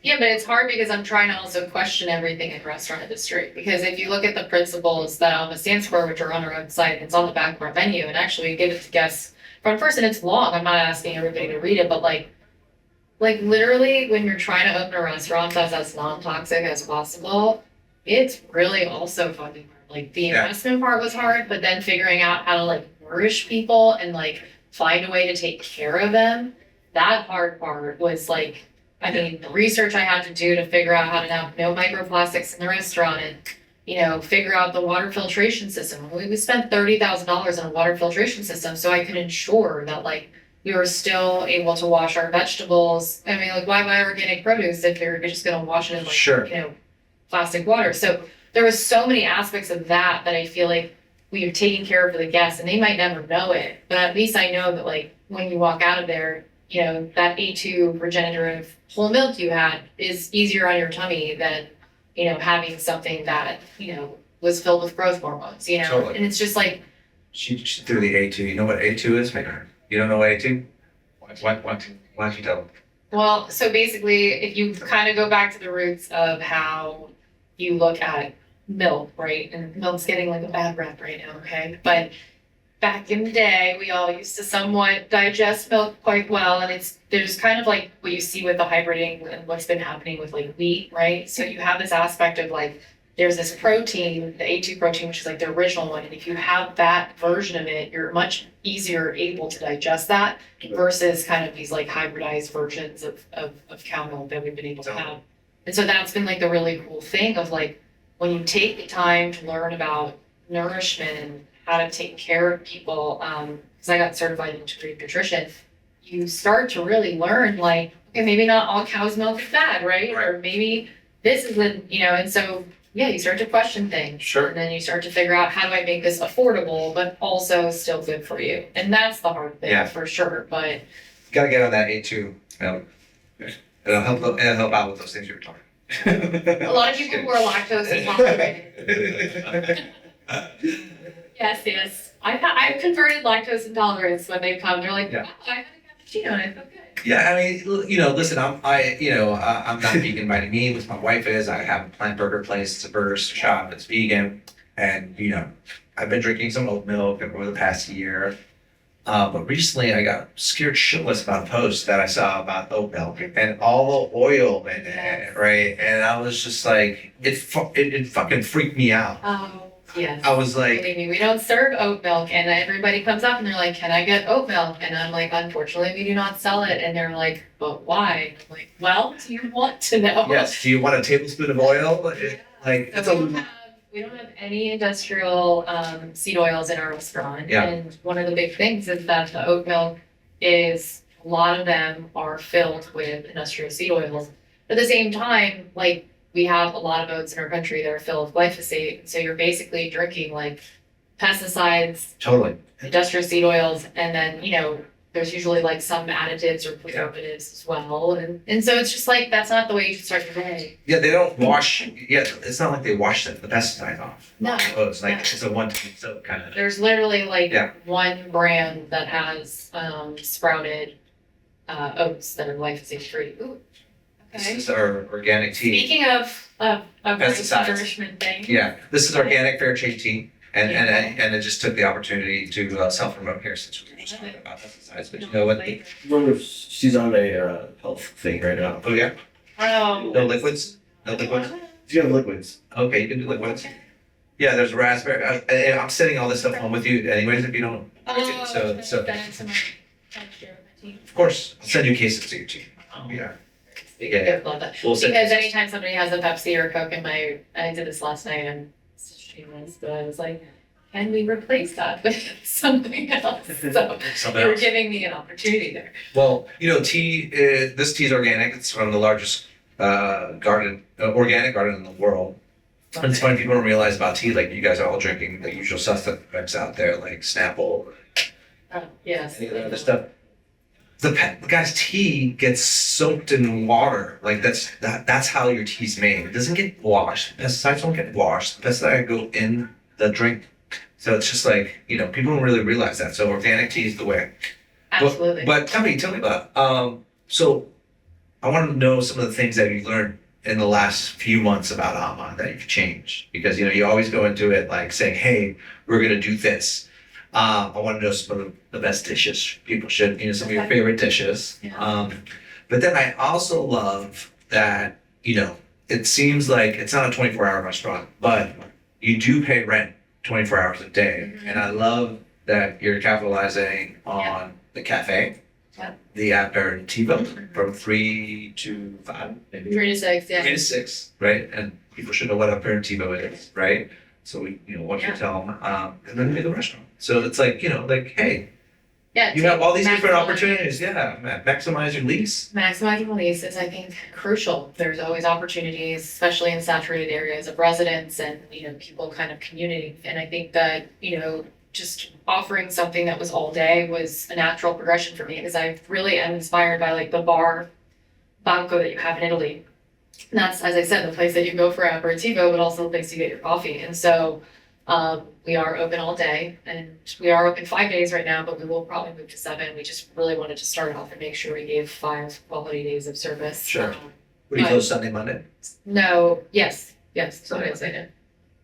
yeah, but it's hard because I'm trying to also question everything in the restaurant industry. Because if you look at the principles that Alma stands for, which are on our website, it's on the back of our menu, and actually we give it to guests from first, and it's long. I'm not asking everybody to read it, but like literally when you're trying to open a restaurant that's as non-toxic as possible, it's really also fun to learn. Like the investment part was hard, but then figuring out how to like nourish people and like find a way to take care of them, that hard part was like, the research I had to do to figure out how to have no microplastics in the restaurant and, figure out the water filtration system. We spent $30,000 on a water filtration system so I could ensure that like we were still able to wash our vegetables. I mean, like why buy organic produce if you're just gonna wash it in like, plastic water? So there was so many aspects of that I feel like we are taking care of for the guests, and they might never know it, but at least I know that like when you walk out of there, that A2 regenerative whole milk you had is easier on your tummy than, having something that, was filled with growth hormones, Totally. And it's just like. She threw the A2. You know what A2 is? You don't know what A2? Why don't you tell them? Well, so basically, if you kind of go back to the roots of how you look at milk, right? And milk's getting like a bad rep right now, okay? But back in the day, we all used to somewhat digest milk quite well, and there's kind of like what you see with the hybriding and what's been happening with like wheat, right? So you have this aspect of like there's this protein, the A2 protein, which is like the original one, and if you have that version of it, you're much easier able to digest that versus kind of these like hybridized versions of cow milk that we've been able to have. And so that's been like the really cool thing of like when you take the time to learn about nourishment and how to take care of people, because I got certified in integrative nutrition, you start to really learn like, okay, maybe not all cow's milk is bad, right? Or maybe this is the, and so, yeah, you start to question things. Sure. And then you start to figure out, how do I make this affordable, but also still good for you? And that's the hard thing, Yeah. for sure. But Gotta get on that A2. It'll help out with those things you were talking. a lot of people who are lactose intolerant. Yes. I've converted lactose intolerance when they come. They're like, Yeah. wow, I had a cappuccino and I feel good. Yeah, I mean, listen, I'm not vegan by any means. My wife is. I have a plant burger place. It's a burger shop. It's vegan, and I've been drinking some oat milk over the past year. But recently, I got scared shitless about a post that I saw about oat milk and all the oil in it, right? And I was just like, it fucking freaked me out. Oh, yes. I was like, Believe me, we don't serve oat milk, and everybody comes up and they're like, "Can I get oat milk?" And I'm like, "Unfortunately, we do not sell it." And they're like, "But why?" I'm like, "Well, do you want to know?" yes. Do you want a tablespoon of oil? Like, So it's a we don't have any industrial seed oils in our restaurant. Yeah. And one of the big things is that the oat milk is, a lot of them are filled with industrial seed oils. But at the same time, like, we have a lot of oats in our country that are filled with glyphosate. So you're basically drinking like pesticides, totally. industrial seed oils, and then, there's usually like some additives or preservatives as well. And so it's just like, that's not the way you should start your day. Yeah, they don't wash. Yeah, it's not like they wash the pesticide off. No. Oh, it's like No. it's a one-time soap kind of. There's literally like Yeah. one brand that has sprouted oats that are glyphosate free. Ooh, This okay. is our organic tea. Speaking of Pesticides. nourishment thing. Yeah, this is organic fair trade tea, and it just took the opportunity to self-promote here since we were just talking about pesticides. But you know what? Like, Wonder if she's on a health thing right now. Oh yeah, oh. no liquids, no liquids. Do you have liquids? Okay, you can do liquids. Yeah, there's raspberry. I'm sending all this stuff home with you, anyways. If you don't, Oh, so that's some texture of my tea. of course, I'll send you cases to your tea. Yeah. Yeah. I love that. We'll send Because you- anytime somebody has a Pepsi or Coke I did this last night, and it's shameless, but I was like, can we replace that with something else? So Something they were else. giving me an opportunity there. Well, tea. This tea is organic. It's from the largest organic garden in the world. And it's funny, people don't realize about tea. Like, you guys are all drinking the usual suspects out there, like Snapple, Oh, yes. any of the other stuff. The guy's tea gets soaked in water. Like, that's how your tea's made. It doesn't get washed. Pesticides don't get washed. The pesticides go in the drink. So it's just like, people don't really realize that. So organic tea is the way. Absolutely. But tell me about, so I want to know some of the things that you learned in the last few months about Amma that you've changed. Because, you always go into it like saying, hey, we're going to do this. I want to know some of the best dishes people should, some of your favorite dishes. Yeah. But then I also love that, it seems like it's not a 24-hour restaurant, but you do pay rent 24 hours a day. Mhm. And I love that you're capitalizing on the cafe, Yeah. the aperitivo from 3 to 5, maybe 3 to 6, yeah. 3 to 6, right? And people should know what aperitivo is, right? So we, once you Yeah. tell them, and then we do the restaurant. So it's like, hey, Yeah, you have all these different maximize- opportunities. Yeah, maximize your lease. Maximizing release is, I think, crucial. There's always opportunities, especially in saturated areas of residents and, people kind of community. And I think that, just offering something that was all day was a natural progression for me, because I really am inspired by like the bar banco that you have in Italy. And that's, as I said, the place that you go for aperitivo, but also the place you get your coffee. And so we are open all day, and we are open 5 days right now, but we will probably move to 7. We just really wanted to start off and make sure we gave 5 quality days of service. Sure. What do you Right. close Sunday, Monday? No, yes, Sunday, what I say.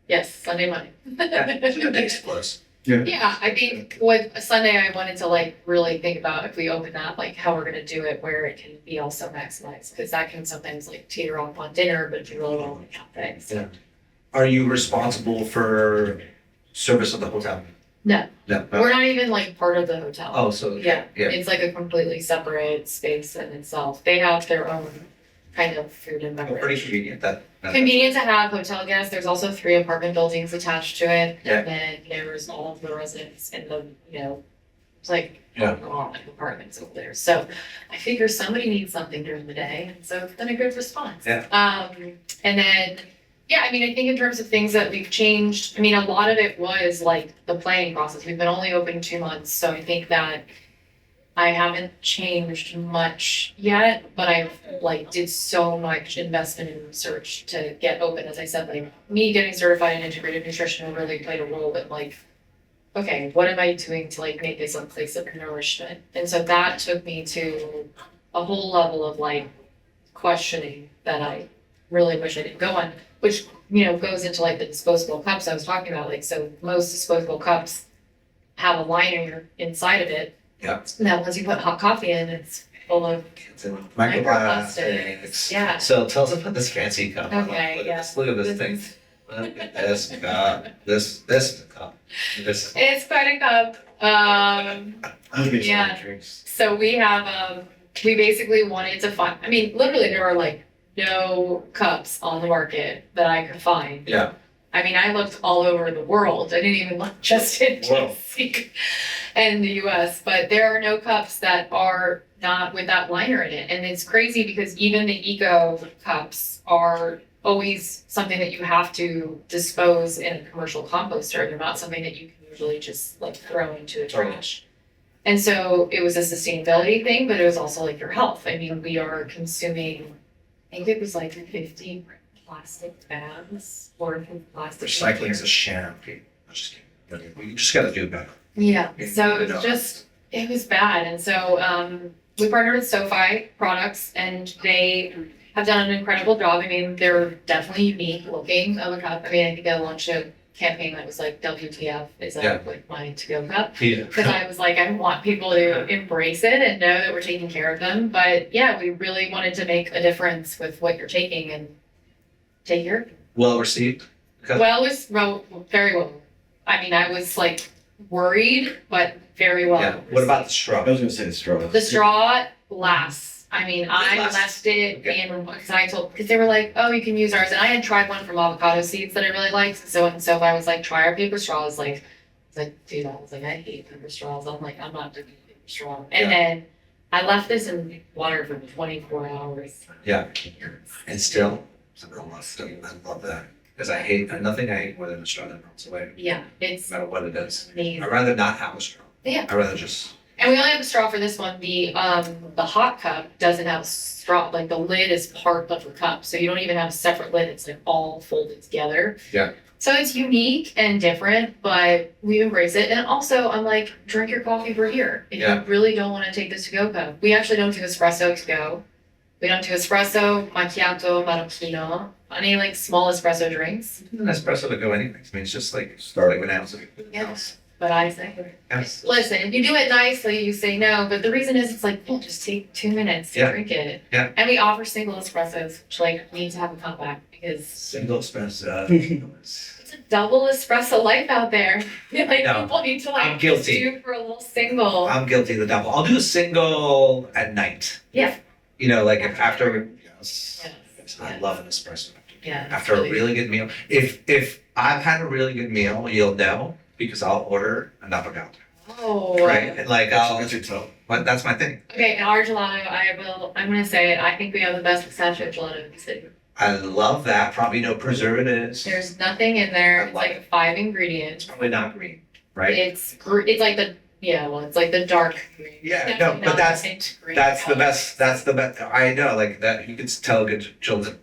Yes, Sunday, Monday. Yeah, days close. Yeah, I think with a Sunday, I wanted to like really think about, if we open that, like how we're gonna do it where it can be also maximized, because that can sometimes like teeter off on dinner, but if you really want to count things. Yeah. Are you responsible for service of the hotel? No. No. We're not even like part of the hotel. Oh, so Yeah, yeah. it's like a completely separate space in itself. They have their own kind of food and Pretty beverage. convenient. That. Convenient to have hotel guests. There's also 3 apartment buildings attached to it. Yeah. And then there's all of the residents in the, It's like, Yeah. oh, God, apartments over there. So I figure somebody needs something during the day. And so it's been a good response. Yeah. And then, yeah, I mean, I think in terms of things that we've changed, I mean, a lot of it was like the planning process. We've been only open 2 months. So I think that I haven't changed much yet, but I've like did so much investment in research to get open. As I said, like me getting certified in integrated nutrition really played a role, but like, okay, what am I doing to like make this a place of nourishment? And so that took me to a whole level of like questioning that I really wish I didn't go on, which, you know, goes into like the disposable cups I was talking about. Like, so most disposable cups have a liner inside of it. Yeah. Now, once you put hot coffee in, it's full of It's in microplastics. microplastics. Yeah. So tell us about this fancy cup. Okay, Look at yeah. this. Look at this thing. Look at this cup. This is a cup. This. It's quite a cup. I'm gonna get Yeah. some drinks. So we have, we basically wanted to find, I mean, literally there are like no cups on the market that I could find. Yeah. I mean, I looked all over the world. I didn't even look just in Whoa. DC and the US, but there are no cups that are not with that liner in it. And it's crazy because even the eco cups are always something that you have to dispose in a commercial composter. They're not something that you can usually just like throw into the trash. And so it was a sustainability thing, but it was also like your health. I mean, we are consuming, I think it was like 50 plastic bags worth of plastic. Recycling is a sham, people. I'm just kidding. We just got to do better. Yeah, Yeah, so I it know. was just, it was bad. And so we partnered with SoFi Products and they have done an incredible job. I mean, they're definitely unique looking of a cup. I mean, I think I launched a campaign that was like WTF is that Yeah. like my to-go cup. Yeah. Because I was like, I want people to embrace it and know that we're taking care of them. But yeah, we really wanted to make a difference with what you're taking and take care of it. Well received. Okay. Well, it was very well. I mean, I was like worried, but very well. Yeah. What about the straw? I was gonna say the straw. The straw lasts? I mean, I lasts. left it Okay. in because they were like, oh, you can use ours. And I had tried one from avocado seeds that I really liked. So I was like, try our paper straws. Like, dude, I was like, I hate paper straws. I'm like, I'm not doing paper straw. And then I left this in water for 24 hours. Yeah. And still, I love that. Because I hate, nothing I hate more than a straw that melts away, Yeah, it's no matter what it is. amazing. I'd rather not have a straw. Yeah. I'd rather just, And we only have a straw for this one. The hot cup doesn't have a straw. Like the lid is part of the cup, so you don't even have a separate lid. It's like all folded together. Yeah. So it's unique and different, but we embrace it. And also, I'm like, drink your coffee for here. If Yeah. you really don't want to take this to-go cup, we actually don't do espresso to go. We don't do espresso, macchiato, marocchino, any like small espresso drinks. an espresso to go anyways. I mean, it's just like, start like an ounce of Yes. But I say, Yes. listen, if you do it nicely, you say no. But the reason is, it's like, yeah, just take 2 minutes to Yeah. drink it. Yeah. And we offer single espressos, which like need to have a comeback because Single espresso. it's a double espresso life out there. Like No, people need to I'm like guilty. do for a little single. I'm guilty of the double. I'll do a single at night. Yeah. You know, like if after, Yes. I love an espresso. Yeah. it's After a really good meal. If I've had a really good meal, you'll know because I'll order an avocado. Oh. Right? And like That's your toe. but that's my thing. Okay, and our gelato, I'm gonna say it. I think we have the best pistachio gelato in the city. I love that. Probably no preservatives. There's nothing in there. I It's love like 5 ingredients. Probably not green, right? It's like the it's like the dark green. Yeah, Definitely no, but not that's- mint green That's the color. best. That's the best. I know, like that. You can tell a good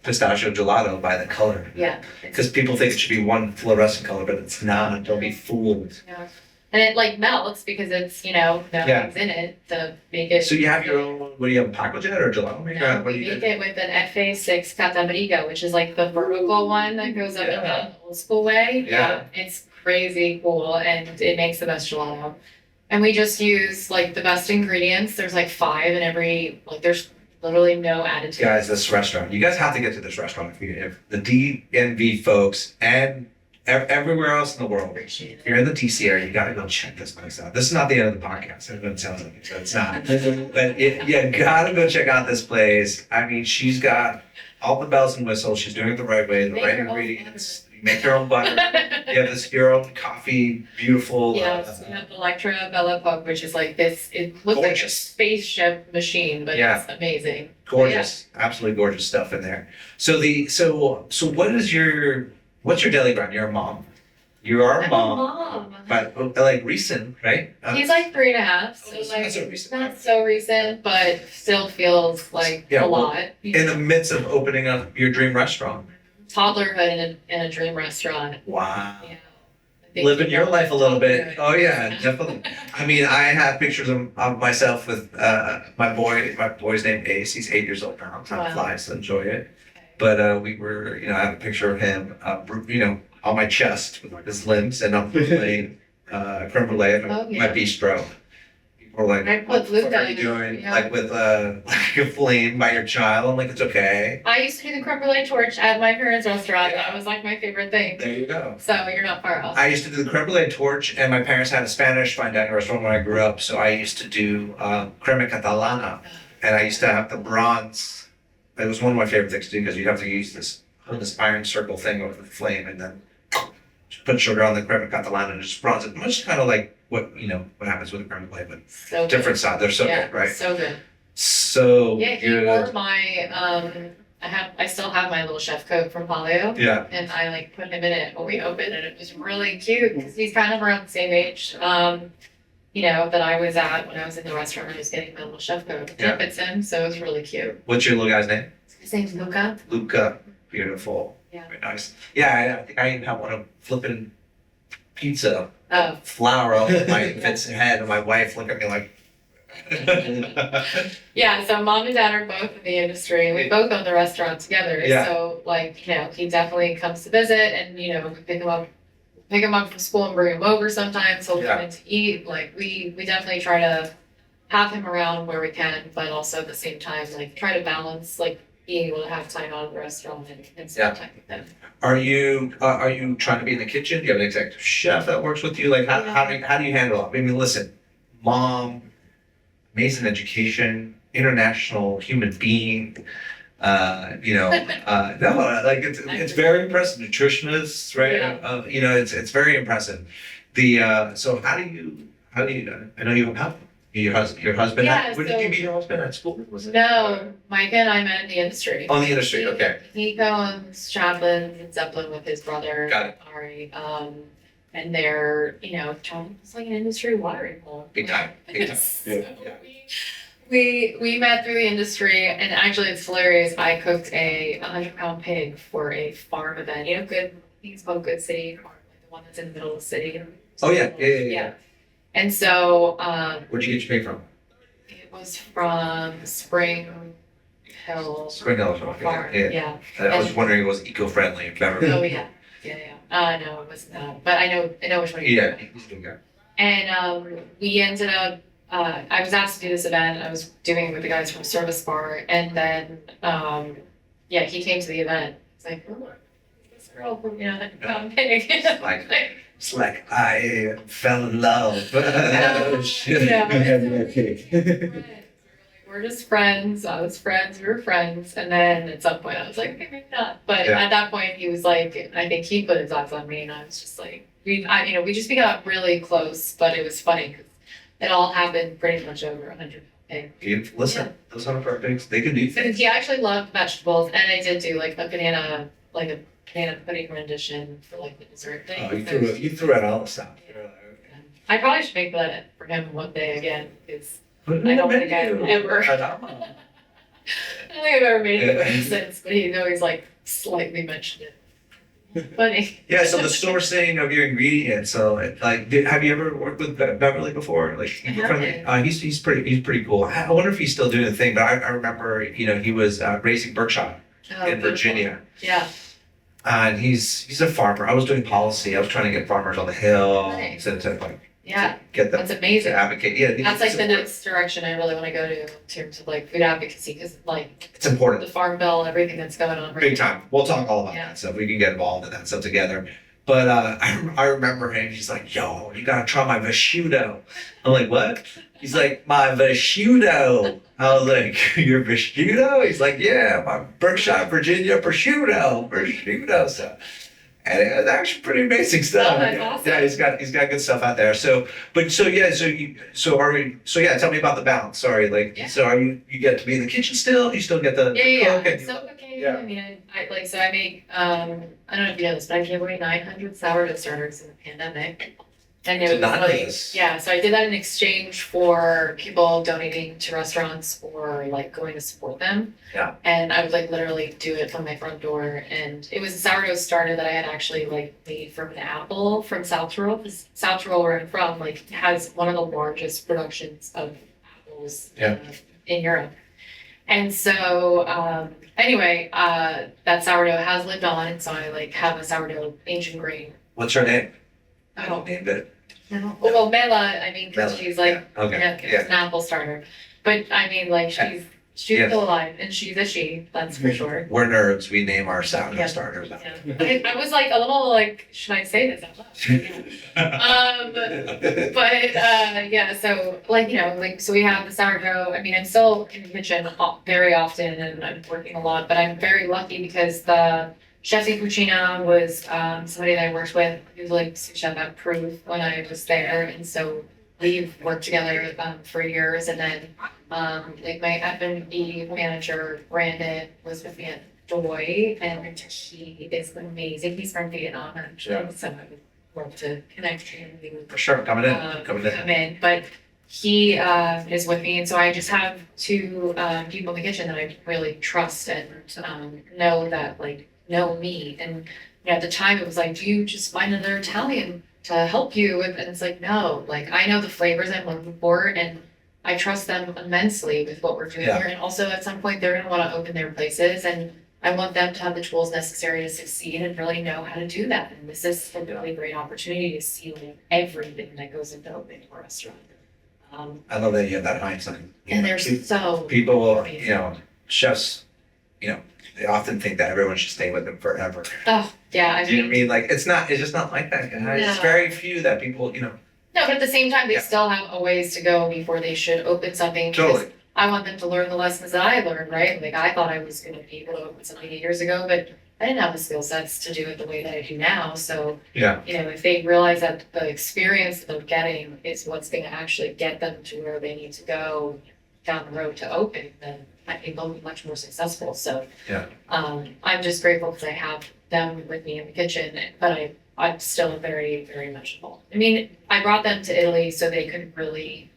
pistachio gelato by the color. Yeah. Because people think it should be one fluorescent color, but it's not. Don't be fooled. Yeah. And it like melts because it's nothing's in it to make it. So you have your own. What do you have? Pacojet or gelato maker? No, What do we you make do? it with an FA6 Catabriga, which is like the vertical one that goes up in Yeah. the old school way. Yeah. It's crazy cool and it makes the best gelato. And we just use like the best ingredients. There's like 5 in every, like there's literally no additive. Guys, this restaurant. You guys have to get to this restaurant if the DNV folks and everywhere else in the world. Appreciate If you're in the TC area, you gotta go check this place out. This is not the end of the podcast. It sounds like it, but it's not. But you gotta go check out this place. I mean, she's got all the bells and whistles. She's doing it the right way, the Make right your own ingredients. You make your own butter. You have this your own coffee, beautiful. Yes, we have the Electra Bella Pug, which is like this. It looks like a Gorgeous. spaceship machine, but Yeah. it's amazing. Gorgeous, absolutely gorgeous stuff in there. So what's your daily grind? You're a mom. You are a I'm mom, a mom. but like recent, right? He's like 3.5, so it's like not so recent. not so recent, but still feels like Yeah, a well, lot. In the midst of opening up your dream restaurant. Toddlerhood in a dream restaurant. Wow. Yeah. I think Living your life a little bit. toddlerhood. Oh yeah, definitely. I mean, I have pictures of myself with my boy. My boy's named Ace. He's 8 years old now. Time Wow. flies, so enjoy it. But we were, I have a picture of him, on my chest with his limbs, and I'm playing creme brulee at Oh, yeah. my bistro. People are like, I put "What the fuck Luca are you in it, doing? yeah. Like with like a flame by your child?" I'm like, "It's okay." I used to do the creme brulee torch at my parents' restaurant. That was like my favorite thing. There you go. So you're not far off. I used to do the creme brulee torch, and my parents had a Spanish fine dining restaurant when I grew up, so I used to do crema catalana, and I used to have the bronze. It was one of my favorite things to do because you'd have to use this iron circle thing over the flame, and then just put sugar on the crema catalana and just bronze it. Much kind of like what happens with the creme brulee, but So different side. They're so yeah, good, right? So good. So Yeah, he good. wore my I still have my little chef coat from Palio. Yeah. And I like put him in it when we opened, and it was really cute because he's kind of around the same age, that I was at when I was in the restaurant. I was getting my little chef coat. Yeah. It fits him, so it was really cute. What's your little guy's name? His name's Luca. Luca. Beautiful. Yeah. Very nice. Yeah, I think I even have one of flipping pizza Oh, flour over my infant's head, and my wife looked at me like. yeah. So mom and dad are both in the industry. We both own the restaurant together. Yeah. So he definitely comes to visit, and we pick him up from school and bring him over sometimes. He'll Yeah. come in to eat. Like we definitely try to have him around where we can, but also at the same time, like try to balance like being able to have time out of the restaurant and spend time with them. Are you trying to be in the kitchen? Do you have an executive chef that works with you? Like how do you handle it? I mean, listen, mom, amazing education, international human being. It's very impressive. Nutritionist, right? Yeah. It's very impressive. So how do you? I know you have your husband. Yeah, Where did you meet your husband at school? Was it? No, Micah and I met in the industry. On the industry. Okay. He owns Chaplin and Zeppelin with his brother, Got it. Ari. And they're, Chaplin's like an industry watering hole. Big time. Big time. So Yeah. we met through the industry, and actually it's hilarious. I cooked a 100-pound pig for a farm event. I think it's called Good City Farm, like the one that's in the middle of the city. Oh yeah. And so Where'd you get your pig from? it was from Spring Hill Spring Hill. Farm. Yeah. Yeah. I was wondering if it was eco-friendly. Beverage. Oh yeah. No, it wasn't that. But I know which one you're Yeah. talking about. And we ended up I was asked to do this event. I was doing it with the guys from Service Bar, and then he came to the event. It's like, oh, this girl from pig. It's like I fell in love. Oh, Shit. Yeah. We're just friends. I was friends. We were friends. And then at some point I was like, okay, maybe not. But Yeah. at that point he was like, I think he put his eyes on me, and I was just like, we just got really close. But it was funny because it all happened pretty much over 100 pigs. Listen, those 100 pigs, they can do So things. he actually loved vegetables, and I did do like a banana pudding rendition for like the dessert thing. Oh, you threw out all the stuff. I probably should make that for him one day again, because I don't think I've ever. I don't think I've ever made it with him since, but he's always like slightly mentioned it. Funny. Yeah, so the sourcing of your ingredients. So, have you ever worked with Beverly before? Like, he's pretty cool. I wonder if he's still doing the thing. But I remember, he was raising Berkshire in Virginia. Yeah. And he's a farmer. I was doing policy. I was trying to get farmers on the hill Nice. to Yeah. get them That's amazing. to advocate. Yeah, That's like the important. next direction I really want to go to in terms of like food advocacy, because like It's important. the farm bill, everything that's going on right Big time. We'll talk all about Yeah. that stuff. We can get involved in that stuff together. But I remember him. He's like, "Yo, you gotta try my prosciutto." I'm like, "What?" He's like, "My prosciutto." I was like, "Your prosciutto?" He's like, "Yeah, my Berkshire, Virginia prosciutto." So, And it's actually pretty amazing stuff. Oh, that's awesome. Yeah, he's got good stuff out there. So tell me about the balance. Sorry, so are you get to be in the kitchen still? You still get the Yeah. cook? So cooking. Yeah. I mean, I make I don't know if you know this, but I gave away 900 sourdough starters in the pandemic. And it was Anonymous. so I did that in exchange for people donating to restaurants or like going to support them. Yeah. And I would like literally do it from my front door. And it was a sourdough starter that I had actually like made from an apple from South Tyrol. South Tyrol, where I'm from, like has one of the largest productions of apples in Europe. And so anyway, that sourdough has lived on, and so I like have a sourdough ancient grain. What's her name? I don't named it. know. Well, Mela, I mean, because Mela, she's like, yeah. Okay. it's an apple starter. But I mean, like, she's Yeah. still alive, and she's a she, that's for sure. We're nerds. We name our sourdough Yeah. starters. Yeah. I was like a little like, should I say this out loud? So like, so we have the sourdough. I mean, I'm still in the kitchen very often and I'm working a lot, but I'm very lucky because the Chef de Cucina was somebody that I worked with who was like sous chef approved when I was there. And so we've worked together for years. And then like my F&B manager, Brandon, was with me at Joy, and he is amazing. He's from Vietnam, actually. Yeah. So I would love to connect him. For sure, coming in. Come in. But he is with me, and so I just have two people in the kitchen that I really trust and know that like know me. And at the time it was like, do you just find another Italian to help you? And it's like, no, like I know the flavors I'm looking for, and I trust them immensely with what we're doing here. And also at some point they're gonna want to open their places, and I want them to have the tools necessary to succeed and really know how to do that. And this is a really great opportunity to see like everything that goes into opening a restaurant. I love that you have that hindsight. And they're so People will, amazing. chefs, they often think that everyone should stay with them forever. Oh yeah, I Do you know mean, what I mean? Like it's just not like that. It's No. very few that people, no, but at the same time, they Yeah. still have a ways to go before they should open something. because Totally. I want them to learn the lessons that I learned, right? Like I thought I was going to be able to open something 8 years ago, but I didn't have the skill sets to do it the way that I do now. So, Yeah. if they realize that the experience that they're getting is what's going to actually get them to where they need to go down the road to open, then I think they'll be much more successful. So, Yeah. I'm just grateful because I have them with me in the kitchen, but I'm still very, very much involved. I mean, I brought them to Italy so they could really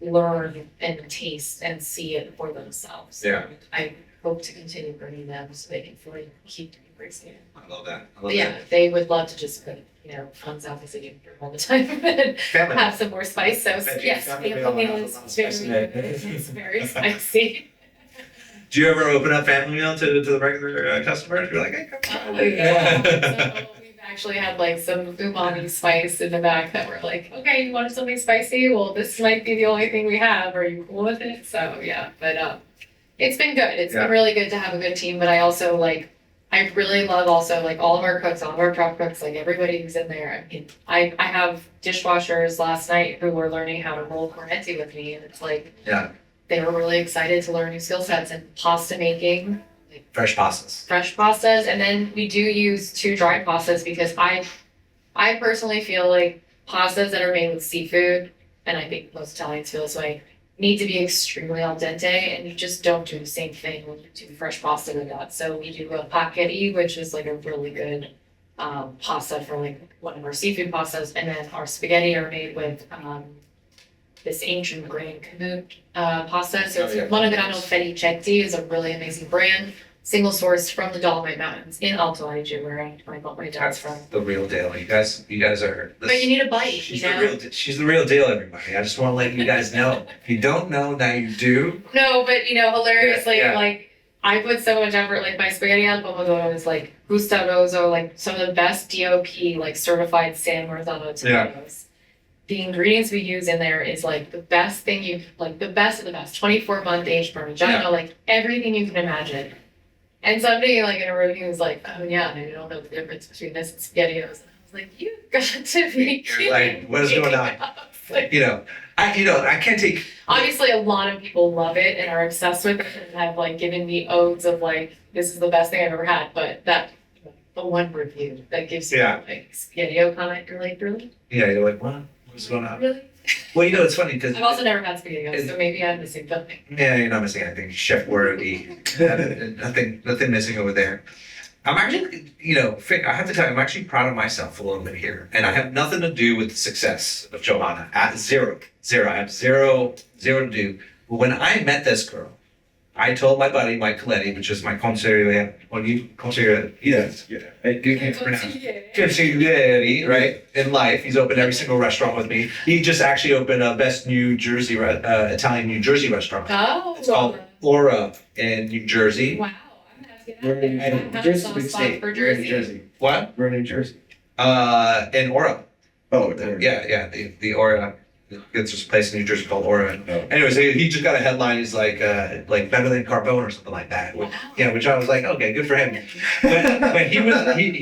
learn and taste and see it for themselves. Yeah. And I hope to continue bringing them so they can fully keep embracing it. I love that. But yeah, they would love to just put, fun South Asian food all the time and Family. have some more spice. So Veggie yes, family family meal meal has a lot of is spice very, in it. it's very spicy. Do you ever open up family meal to the regular customers? You're like, hey, come on. Yeah. So we've actually had like some umami spice in the back that we're like, okay, you wanted something spicy? Well, this might be the only thing we have. Are you cool with it? So yeah, but it's been good. It's been really good to have a good team. But I also I really love also like all of our cooks, all of our prep cooks, like everybody who's in there. I mean, I have dishwashers last night who were learning how to roll cornetti with me, and it's like they were really excited to learn new skill sets and pasta making. Fresh pastas. Fresh pastas, and then we do use 2 dry pastas because I personally feel like pastas that are made with seafood, and I think most Italians feel this way, need to be extremely al dente, and you just don't do the same thing when you do fresh pasta with that. So we do a pacchetti, which is like a really good pasta for like one of our seafood pastas, and then our spaghetti are made with this ancient grain kamut pasta. So it's Monograno Fettuccetti is a really amazing brand, single sourced from the Dolomite Mountains in Alto Adige, where I got my dad's from. The real deal. You guys are. But you need a bite, She's the real deal, everybody. I just want to let you guys know. If you don't know, now you do. No, but hilariously, Yeah. like I put so much effort. Like my spaghetti al pomodoro is like Gustaroso, like some of the best DOP, like certified San Marzano tomatoes. The ingredients we use in there is like the best thing the best of the best. 24-month aged Parmigiano, like everything you can imagine. And somebody like in a review was like, oh yeah, I don't know the difference between this and SpaghettiOs. And I was like, you've got to be kidding. Like, what is going on? Like, I can't take. obviously a lot of people love it and are obsessed with it and have like given me odes of like, this is the best thing I've ever had. But that the one review that gives you Yeah. like spaghetti comment. You're like, really? Yeah, you're like, what? What's going on? Really? Well, it's funny because I've also never had spaghetti, so maybe I'm missing something. yeah, you're not missing anything. Chef worthy, nothing missing over there. I'm actually, I have to tell you, I'm actually proud of myself a little bit here, and I have nothing to do with the success of Johanna. At zero. I have zero to do. But when I met this girl, I told my buddy Mike Coletti, which is my consigliere, Yes. Yeah. I can't pronounce. consigliere, right? In life, he's opened every single restaurant with me. He just actually opened a best New Jersey Italian New Jersey restaurant. Oh, It's called Aura in New Jersey. wow. I'm gonna have to get We're in that. New Jersey's a big state. For We're in New Jersey. Jersey. What? We're in New Jersey. In Aura. Oh, there. Yeah, the Aura. It's this place in New Jersey called Aura. Oh. Anyways, he just got a headline. He's like better than Carbone or something like that. Wow. Which I was like, okay, good for him. But he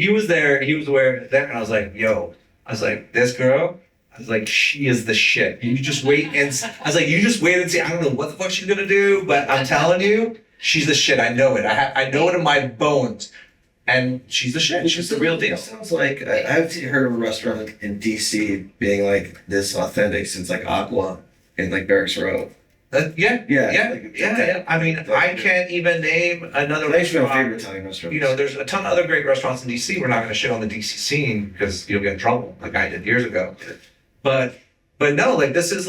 was there. He was there, and I was like, this girl. I was like, she is the shit. You just wait and I was like, you just wait and see. I don't know what the fuck she's gonna do, but I'm telling you, she's the shit. I know it. I know it in my bones. And she's the shit. She's the real deal. It sounds like I've heard of a restaurant in DC being like this authentic since like Aqua in like Barracks Row. Yeah. I mean, I can't even name another That's my favorite restaurant. Italian restaurant. There's a ton of other great restaurants in DC. We're not going to shit on the DC scene because you'll get in trouble, like I did years ago. But no, this is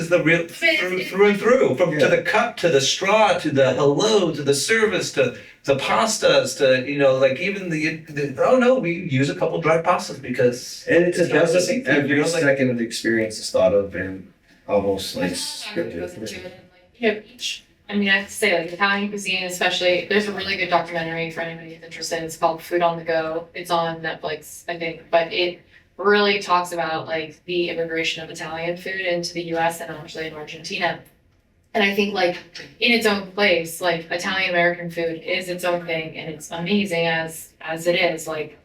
the real through and through, from to the cup to the straw to the hello to the service to the pastas to even the oh no, we use a couple dry pastas because And it's a not the dozen same thing, every second of the experience is thought of and almost like scripted. Each. I mean, I have to say, like Italian cuisine, especially. There's a really good documentary for anybody who's interested. It's called Food on the Go. It's on Netflix, I think, but it really talks about like the immigration of Italian food into the U.S. and actually in Argentina. And I think like in its own place, like Italian American food is its own thing, and it's amazing as it is. Like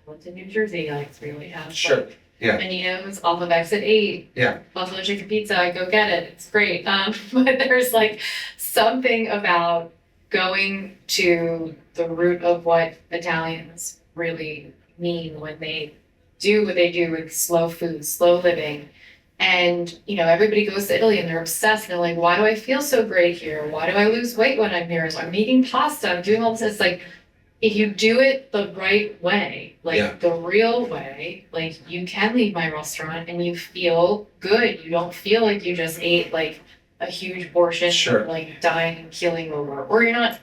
I went to New Jersey, it's really has Sure. Yeah. Menino's off of Exit 8. Yeah. Buffalo chicken pizza, go get it. It's great. But there's like something about going to the root of what Italians really mean when they do what they do with slow food, slow living. And, everybody goes to Italy and they're obsessed. And they're like, why do I feel so great here? Why do I lose weight when I'm here? So I'm eating pasta. I'm doing all this. It's like, if you do it the right way, the real way, you can leave my restaurant and you feel good. You don't feel like you just ate like a huge portion, Sure. Dying and keeling over. Or you're not,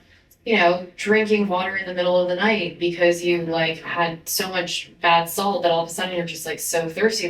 drinking water in the middle of the night because you had so much bad salt that all of a sudden you're just so thirsty.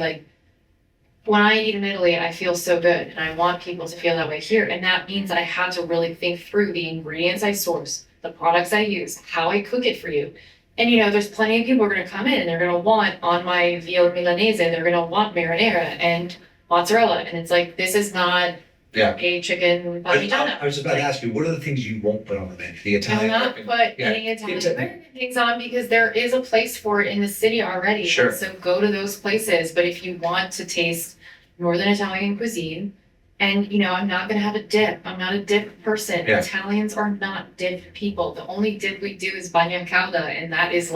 When I eat in Italy, I feel so good, and I want people to feel that way here. And that means I had to really think through the ingredients I source, the products I use, how I cook it for you. And there's plenty of people who are going to come in and they're going to want on my veal Milanese, they're going to want marinara and mozzarella. And it's like, this is not a chicken parmigiana. I was just about to ask you, what are the things you won't put on the menu? The Italian. I'm not put any Italian American things on because there is a place for it in the city already. Sure. So go to those places. But if you want to taste Northern Italian cuisine, and I'm not gonna have a dip. I'm not a dip person. Yeah. Italians are not dip people. The only dip we do is bagna calda, and that is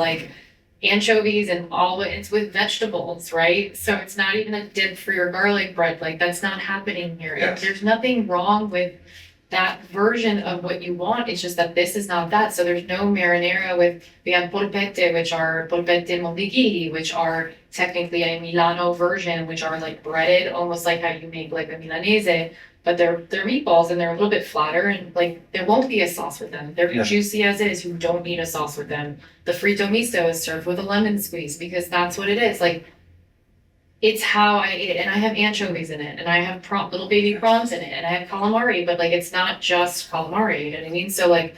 anchovies and it's with vegetables, right? So it's not even a dip for your garlic bread. That's not happening here. Yes. There's nothing wrong with that version of what you want. It's just that this is not that. So there's no marinara we have polpette, which are polpette mondighi, which are technically a Milano version, which are breaded, almost like how you make a Milanese, but they're meatballs and they're a little bit flatter and there won't be a sauce with them. They're juicy as is. You don't need a sauce with them. The frito misto is served with a lemon squeeze because that's what it is. It's how I eat it, and I have anchovies in it, and I have little baby prawns in it, and I have calamari, but it's not just calamari, you know what I mean? So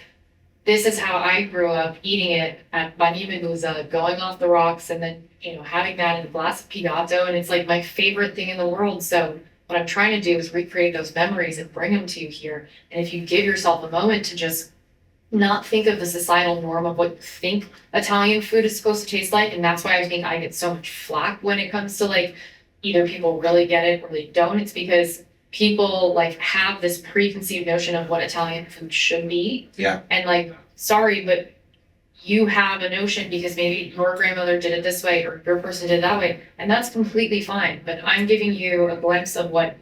this is how I grew up eating it at Bani Medusa, going off the rocks, and then having that in a glass of pigato, and it's my favorite thing in the world. So what I'm trying to do is recreate those memories and bring them to you here. And if you give yourself a moment to just not think of the societal norm of what you think Italian food is supposed to taste like. And that's why I think I get so much flack when it comes to either people really get it or they don't. It's because people have this preconceived notion of what Italian food should be. Yeah. And sorry, but you have a notion because maybe your grandmother did it this way or your person did it that way, and that's completely fine. But I'm giving you a glimpse of what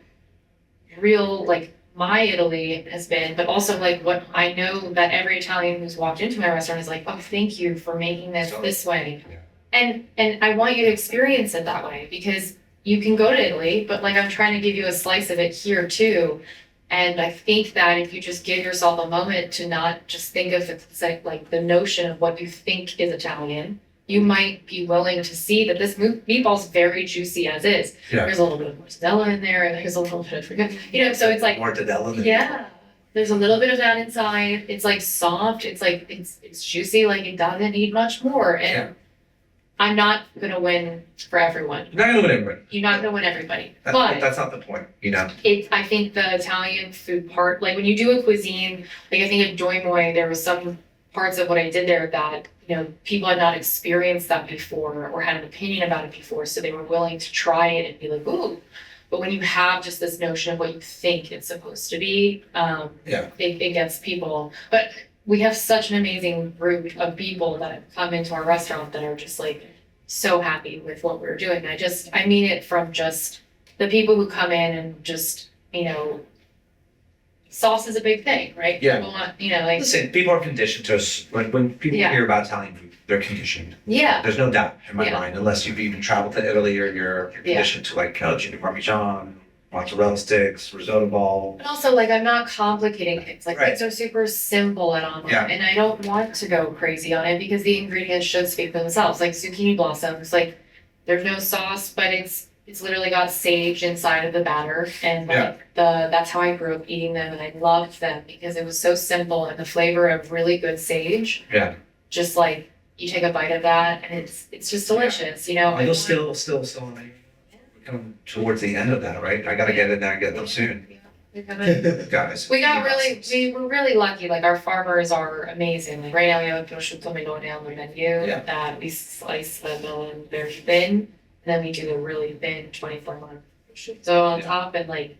real, like, my Italy has been, but also like what I know that every Italian who's walked into my restaurant is like, oh, thank you for making this way. And I want you to experience it that way, because you can go to Italy, but like I'm trying to give you a slice of it here too. And I think that if you just give yourself a moment to not just think of it like the notion of what you think is Italian, you might be willing to see that this meatball's very juicy as is. Yeah. There's a little bit of mortadella in there, and there's a little bit of, so it's like, Mortadella. yeah, there's a little bit of that inside. It's like soft. It's like, it's juicy. Like it doesn't need much more. And I'm not gonna win for everyone. You're not gonna win everybody. You're not gonna win everybody. But that's not the point, you know? I think the Italian food part, like when you do a cuisine, like I think at Doimoy, there was some parts of what I did there that, people had not experienced that before or had an opinion about it before. So they were willing to try it and be like, ooh. But when you have just this notion of what you think it's supposed to be, it gets people. But we have such an amazing group of people that have come into our restaurant that are just like so happy with what we're doing. I mean it from just the people who come in and just, sauce is a big thing, right? Yeah. People want, like. Listen, people are conditioned to us. When people hear about Italian food, they're conditioned. Yeah. There's no doubt in my mind, unless you've even traveled to Italy or you're conditioned to like Gino Parmesan, mozzarella sticks, risotto ball. But also, like, I'm not complicating things. Like, Right. things are super simple at omelet, Yeah. and I don't want to go crazy on it because the ingredients should speak for themselves. Like zucchini blossoms, like there's no sauce, but it's literally got sage inside of the batter, and like that's how I grew up eating them, and I loved them because it was so simple, and the flavor of really good sage. Yeah. Just like you take a bite of that, and it's just delicious, Are those still we're coming towards the end of that, right? I gotta get in there and get them soon. We're coming. Guys. We were really lucky. Like our farmers are amazing. Like right now we have a prosciutto melone on the menu that we slice the melon very thin, and then we do a really thin 24-month prosciutto on top, and like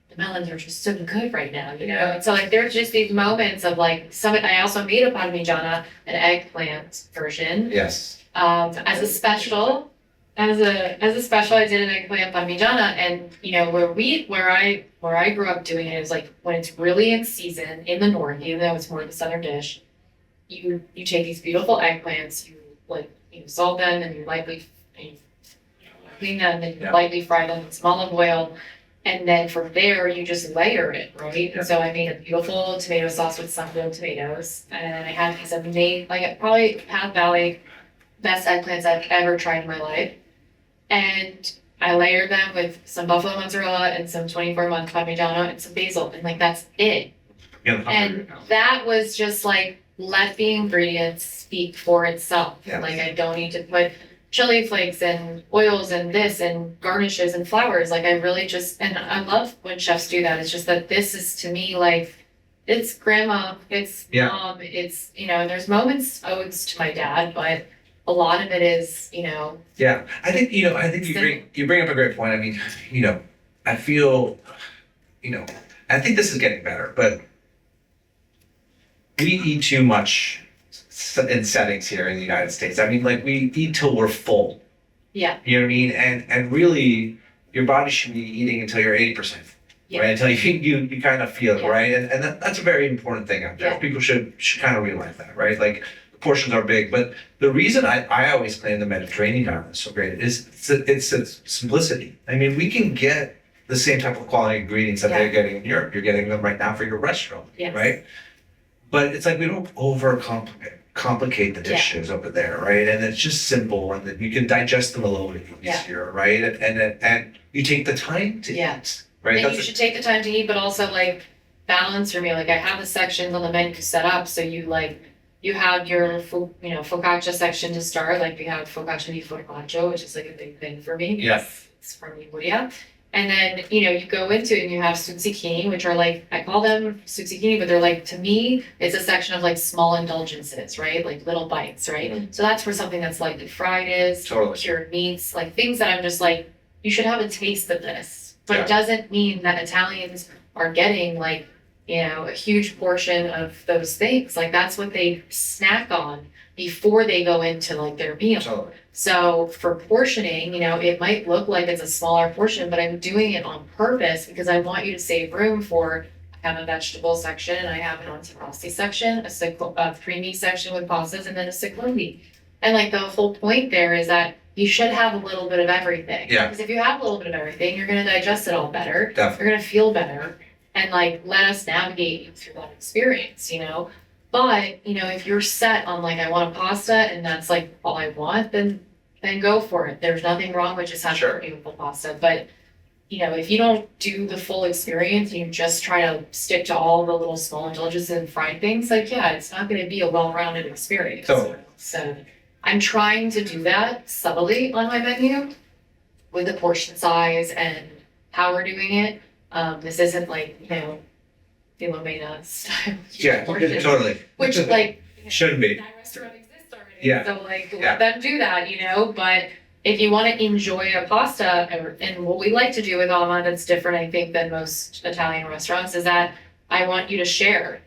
the melons are just so good right now, And so like there's just these moments of like I also made a parmigiana, an eggplant version. Yes. As a special. As a special, I did an eggplant parmigiana, and where I grew up doing it is like when it's really in season in the north, even though it's more of a southern dish, you take these beautiful eggplants, you salt them and you lightly clean them and you lightly fry them in some olive oil, and then from there you just layer it, right? Yeah. So I made a beautiful tomato sauce with sun-grilled tomatoes, and I had these amazing, like probably Path Valley best eggplants I've ever tried in my life. And I layered them with some buffalo mozzarella and some 24-month parmigiano and some basil, and like that's it. And that was just like, let the ingredients speak for itself. Yes. Like I don't need to put chili flakes and oils and this and garnishes and flowers. Like I really just, and I love when chefs do that. It's just that this is to me like, it's grandma, it's mom, it's, and there's moments owed to my dad, but a lot of it is, Yeah, I think you bring up a great point. I mean, I feel, I think this is getting better, but we eat too much in settings here in the United States. I mean, like we eat till we're full. Yeah. You know what I mean? And really, your body should be eating until you're 80%. Yeah. Right, until you kind of feel it, right, and that's a very important thing out there. Yeah. People should kind of realize that, right? Like portions are big, but the reason I always claim the Mediterranean diet is so great is it's simplicity. I mean, we can get the same type of quality ingredients that they're getting in Europe. You're getting them right now for your restaurant, right? But it's like we don't complicate the dishes over there, right? And it's just simple, and then you can digest them a little bit easier, right? And you take the time to eat, right? And you should take the time to eat, but also like balance your meal. Like I have the sections on the menu set up, so you have your focaccia section to start. Like we have focaccia di formaggio, which is like a big thing for me. Yes. It's from Liguria. And then, you go into it and you have zucchini, which are like, I call them zucchini, but they're like, to me, it's a section of like small indulgences, right? Like little bites, right? Mm-hmm. So that's where something that's lightly fried is, cured meats, like things that I'm just like, you should have a taste of this. But it doesn't mean that Italians are getting like, a huge portion of those things. Like that's what they snack on. before they go into like their meal. Totally. So for portioning, it might look like it's a smaller portion, but I'm doing it on purpose because I want you to save room for, I have a vegetable section, I have an antipasti section, a creamy section with pastas, and then a ciclone. And like the whole point there is that you should have a little bit of everything. Yeah. Because if you have a little bit of everything, you're going to digest it all better. Definitely. You're going to feel better. And like, let us navigate you through that experience, But, if you're set on like, I want a pasta and that's like all I want, then go for it. There's nothing wrong with just having a beautiful pasta. But, if you don't do the full experience, you just try to stick to all the little small indulgences and fried things, like, yeah, it's not going to be a well-rounded experience. Totally. So I'm trying to do that subtly on my menu with the portion size and how we're doing it. This isn't like, Filomena style. Yeah, portion, totally. which like Shouldn't be. that restaurant exists already. Yeah. So like Yeah. let them do that, But if you want to enjoy a pasta, and what we like to do with Alma that's different, I think, than most Italian restaurants, is that I want you to share,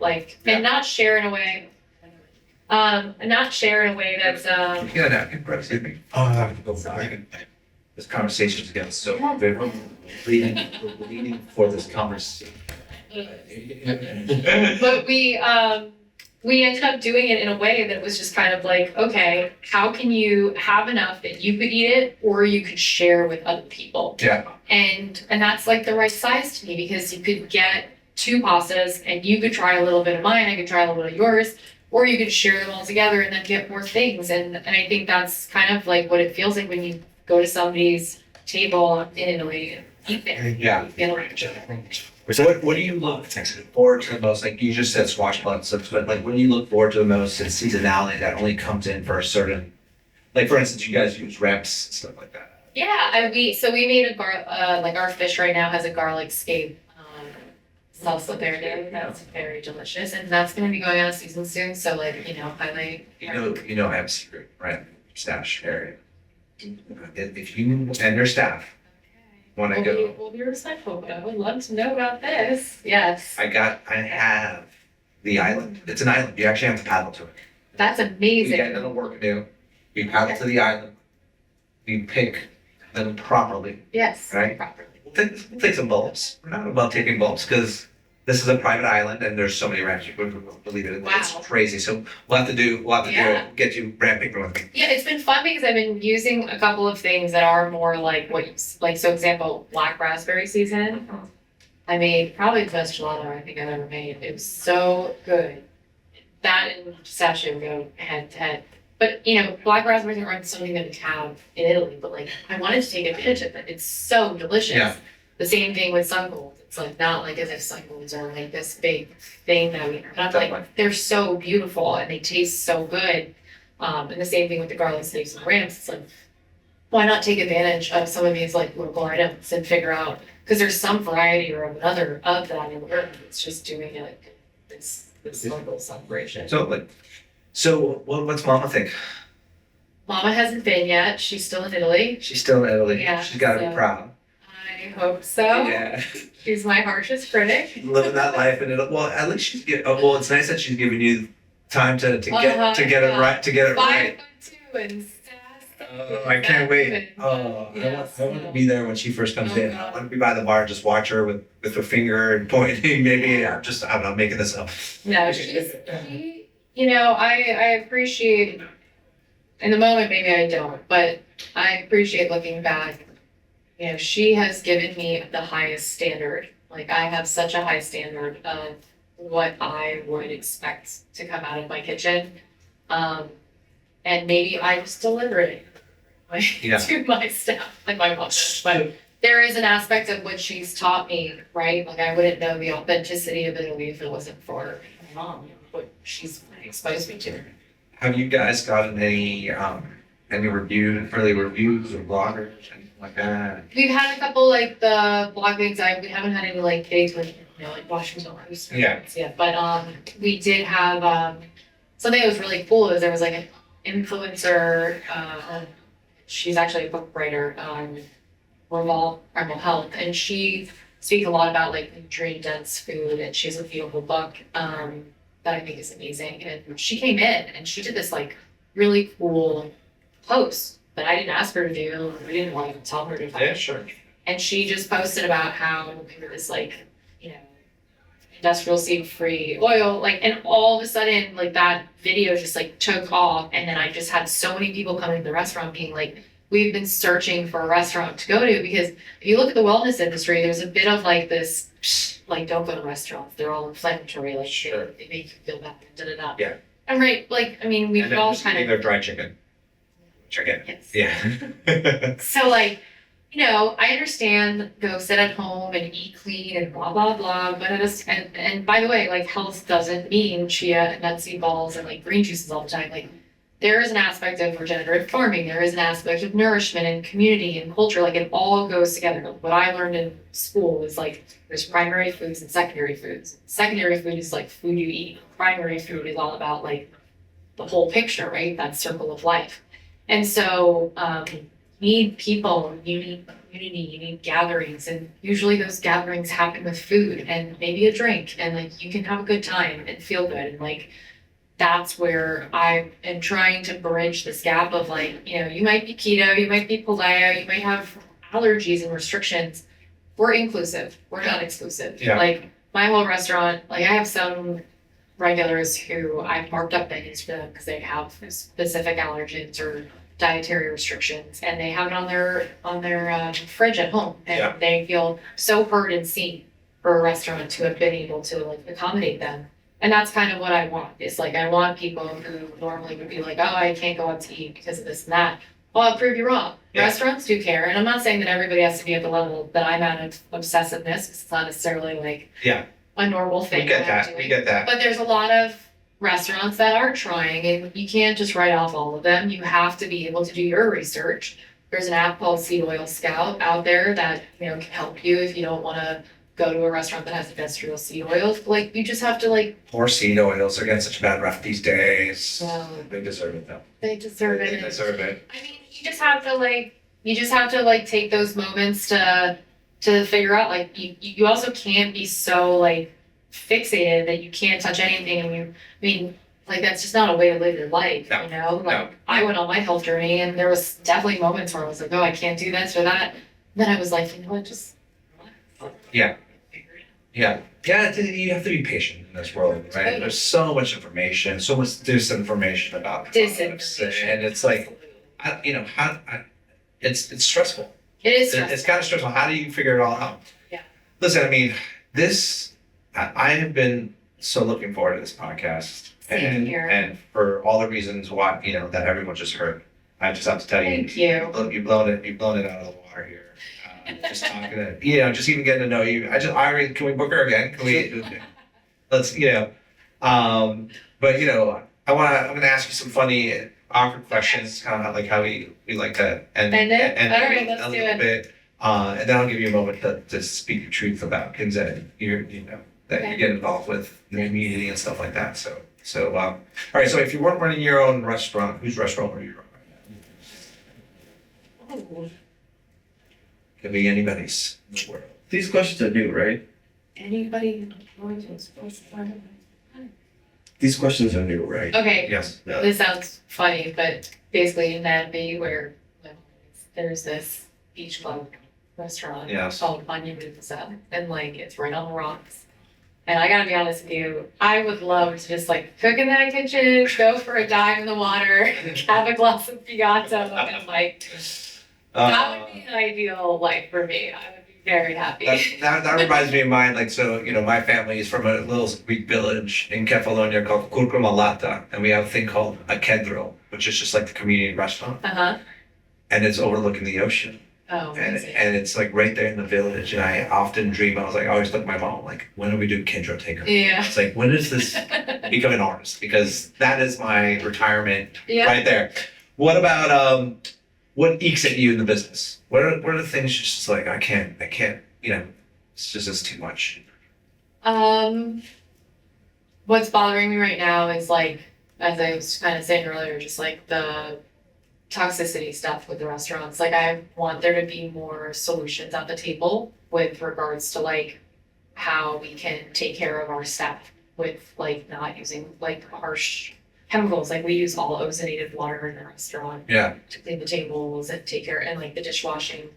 and not share in a way. Not share in a way that's Yeah, napkin, bro. Excuse me. Oh, I have to go back. This conversation's getting so vivid. We're leading for this conversation. but we ended up doing it in a way that was just kind of like, okay, how can you have enough that you could eat it or you could share with other people? Yeah. And that's like the right size to me, because you could get 2 pastas and you could try a little bit of mine, I could try a little bit of yours, or you could share them all together and then get more things. And I think that's kind of like what it feels like when you go to somebody's table in Italy and eat there. Yeah. You feel like, So what do you look forward to the most? Like you just said swashbucklers, but like what do you look forward to the most in seasonality that only comes in for a certain, like for instance, you guys use reps and stuff like that. yeah, we made like our fish right now has a garlic scape salsa verde that's very delicious, and that's going to be going out of season soon. So like highlight. You know I have a secret, right? Stash area. If you and your staff want to go, We'll be respectful, but I would love to know about this. Yes. I have the island. It's an island. You actually have to paddle to it. That's You amazing. get another work to do. You paddle to the island. You pick them properly. Yes. Right? Properly. We'll take some bulbs. We're not about taking bulbs because this is a private island and there's so many ramps. You wouldn't believe it. It's Wow. crazy. So we'll have to do it. Get you ramping with me. Yeah, it's been fun because I've been using a couple of things that are more like so example, black raspberry season. I made probably the best gelato I think I've ever made. It was so good. That and pistachio go head to head. But black raspberries aren't something that we have in Italy, but like I wanted to take advantage of it. It's so delicious. Yeah. The same thing with sun golds. It's like not like as if sun golds are like this big thing that we have. Like they're so beautiful and they taste so good. And the same thing with the garlic steaks and ramps. It's like, why not take advantage of some of these like local items and figure out, because there's some variety or another of that in the world. It's just doing it like this local celebration. So what's Mama think? Mama hasn't been yet. She's still in Italy. She's still in Italy. Yeah, She's got to be so- proud. I hope so. Yeah. She's my harshest critic. Living that life and well, at least she's it's nice that she's giving you time to get it right, to get it right. 5'2" and sass. Oh, I can't wait. Oh, I want to be there when she first comes in. I want to be by the bar and just watch her with her finger and pointing. Maybe I don't know, making this up. No, she, I appreciate, in the moment, maybe I don't, but I appreciate looking back. She has given me the highest standard. Like, I have such a high standard of what I would expect to come out of my kitchen. And maybe I just deliver it to my staff, like my mom does. But there is an aspect of what she's taught me, right? Like, I wouldn't know the authenticity of Italy if it wasn't for my mom, what she's exposed me to. Have you guys gotten any early reviews or bloggers, anything like that? We've had a couple like the blog things. We haven't had any like days with like Washington Post yet. But we did have something that was really cool. Is there was like an influencer. She's actually a book writer. Revolve Health, and she speaks a lot about like nutrient dense food, and she has a beautiful book that I think is amazing. And she came in and she did this like really cool post that I didn't ask her to do. I didn't want to tell her to do. Sure. And she just posted about how we were this like, you know, industrial seed free oil, like, and all of a sudden, like that video just like took off. And then I just had so many people coming to the restaurant being like, we've been searching for a restaurant to go to, because if you look at the wellness industry, there's a bit of like this, like, don't go to restaurants. They're all inflammatory. Like, Sure. they make you feel bad. Da da da. Yeah. And right, like, I mean, we've And then all just kind either of. dry chicken. Yes. Yeah. So like, you know, I understand go sit at home and eat clean and blah blah blah, but it is, and by the way, like health doesn't mean chia and nut seed balls and like green juices all the time. Like there is an aspect of regenerative farming, there is an aspect of nourishment and community and culture. Like it all goes together. What I learned in school is like there's primary foods and secondary foods. Secondary food is like food you eat. Primary food is all about like the whole picture, right? That circle of life. And so you need people, you need community, you need gatherings, and usually those gatherings happen with food and maybe a drink, and like you can have a good time and feel good. And like that's where I am trying to bridge this gap of like, you know, you might be keto, you might be paleo, you might have allergies and restrictions. We're inclusive, we're not exclusive. Yeah. Like my whole restaurant, like I have some regulars who I've marked up menus for them because they have specific allergens or dietary restrictions, and they have it on their fridge at home, and Yeah. they feel so heard and seen for a restaurant to have been able to like accommodate them. And that's kind of what I want. It's like I want people who normally would be like, oh, I can't go out to eat because of this and that. Well, I'll prove you wrong. Yeah. Restaurants do care, and I'm not saying that everybody has to be at the level that I'm at of obsessiveness, because it's not necessarily like Yeah. a normal thing. We get that I'm that. doing. We get that. But there's a lot of restaurants that are trying, and you can't just write off all of them. You have to be able to do your research. There's an app called Seed Oil Scout out there that, you know, can help you if you don't want to go to a restaurant that has industrial seed oils. Like you just have to like, Poor seed oils are getting such a bad rep these days. well, They deserve it though. they deserve They it. deserve it. I mean, you just have to like take those moments to figure out, like you also can't be so like fixated that you can't touch anything. And I mean, like that's just not a way to live your life, No, you know? Like no. I went on my health journey, and there was definitely moments where I was like, oh, I can't do this or that. Then I was like, you know what, just Yeah. Yeah. Yeah, you have to be patient in this world, right? There's so much information, so much disinformation about products, disinformation. and it's like, it's stressful. It is It's kind of stressful. How do you figure it all out? Yeah. Listen, I mean, I have been so looking forward to this podcast, Same and here. and for all the reasons why, you know, that everyone just heard. I just have to tell you, Thank you. you've blown it out of the water here. Just talking to, you know, just even getting to know you. Can we book her again? Can we, let's, you know, but you know, I'm gonna ask you some funny, awkward questions, kind of like how we like to end End it? end All right, let's a do little it. bit. And then I'll give you a moment to speak your truth about things that you Okay. get involved with in the community and stuff like that. So, all right. So if you weren't running your own restaurant, whose restaurant were you running right now? Could be anybody's in the world. These questions are new, right? Anybody? These questions are new, right? Okay, Yes. No. this sounds funny, but basically in Nashville, where there's this beach club restaurant Yes. called Onion Pizza, and like it's right on the rocks. And I gotta be honest with you, I would love to just like cook in that kitchen, go for a dive in the water, have a glass of Piatto, and like that would be an ideal life for me. I would be very happy. That reminds me of mine. Like, so, you know, my family is from a little Greek village in Kefalonia called Kurkumalata, and we have a thing called a kedro, which is just like the community restaurant, Uh-huh. and it's overlooking the ocean, Oh, and amazing. it's like right there in the village. And I often dream. I always look at my mom like, when do we do kedro takeover? Yeah. It's like, when is this become an artist? Because that is my retirement Yeah. right there. What about what ekes at you in the business? What are the things you're just like, I can't, you know, it's too much. What's bothering me right now is like, as I was kind of saying earlier, just like the toxicity stuff with the restaurants. Like I want there to be more solutions at the table with regards to like how we can take care of our staff with like not using like harsh chemicals. Like we use all ozonated water in the restaurant Yeah. to clean the tables and take care and like the dishwashing.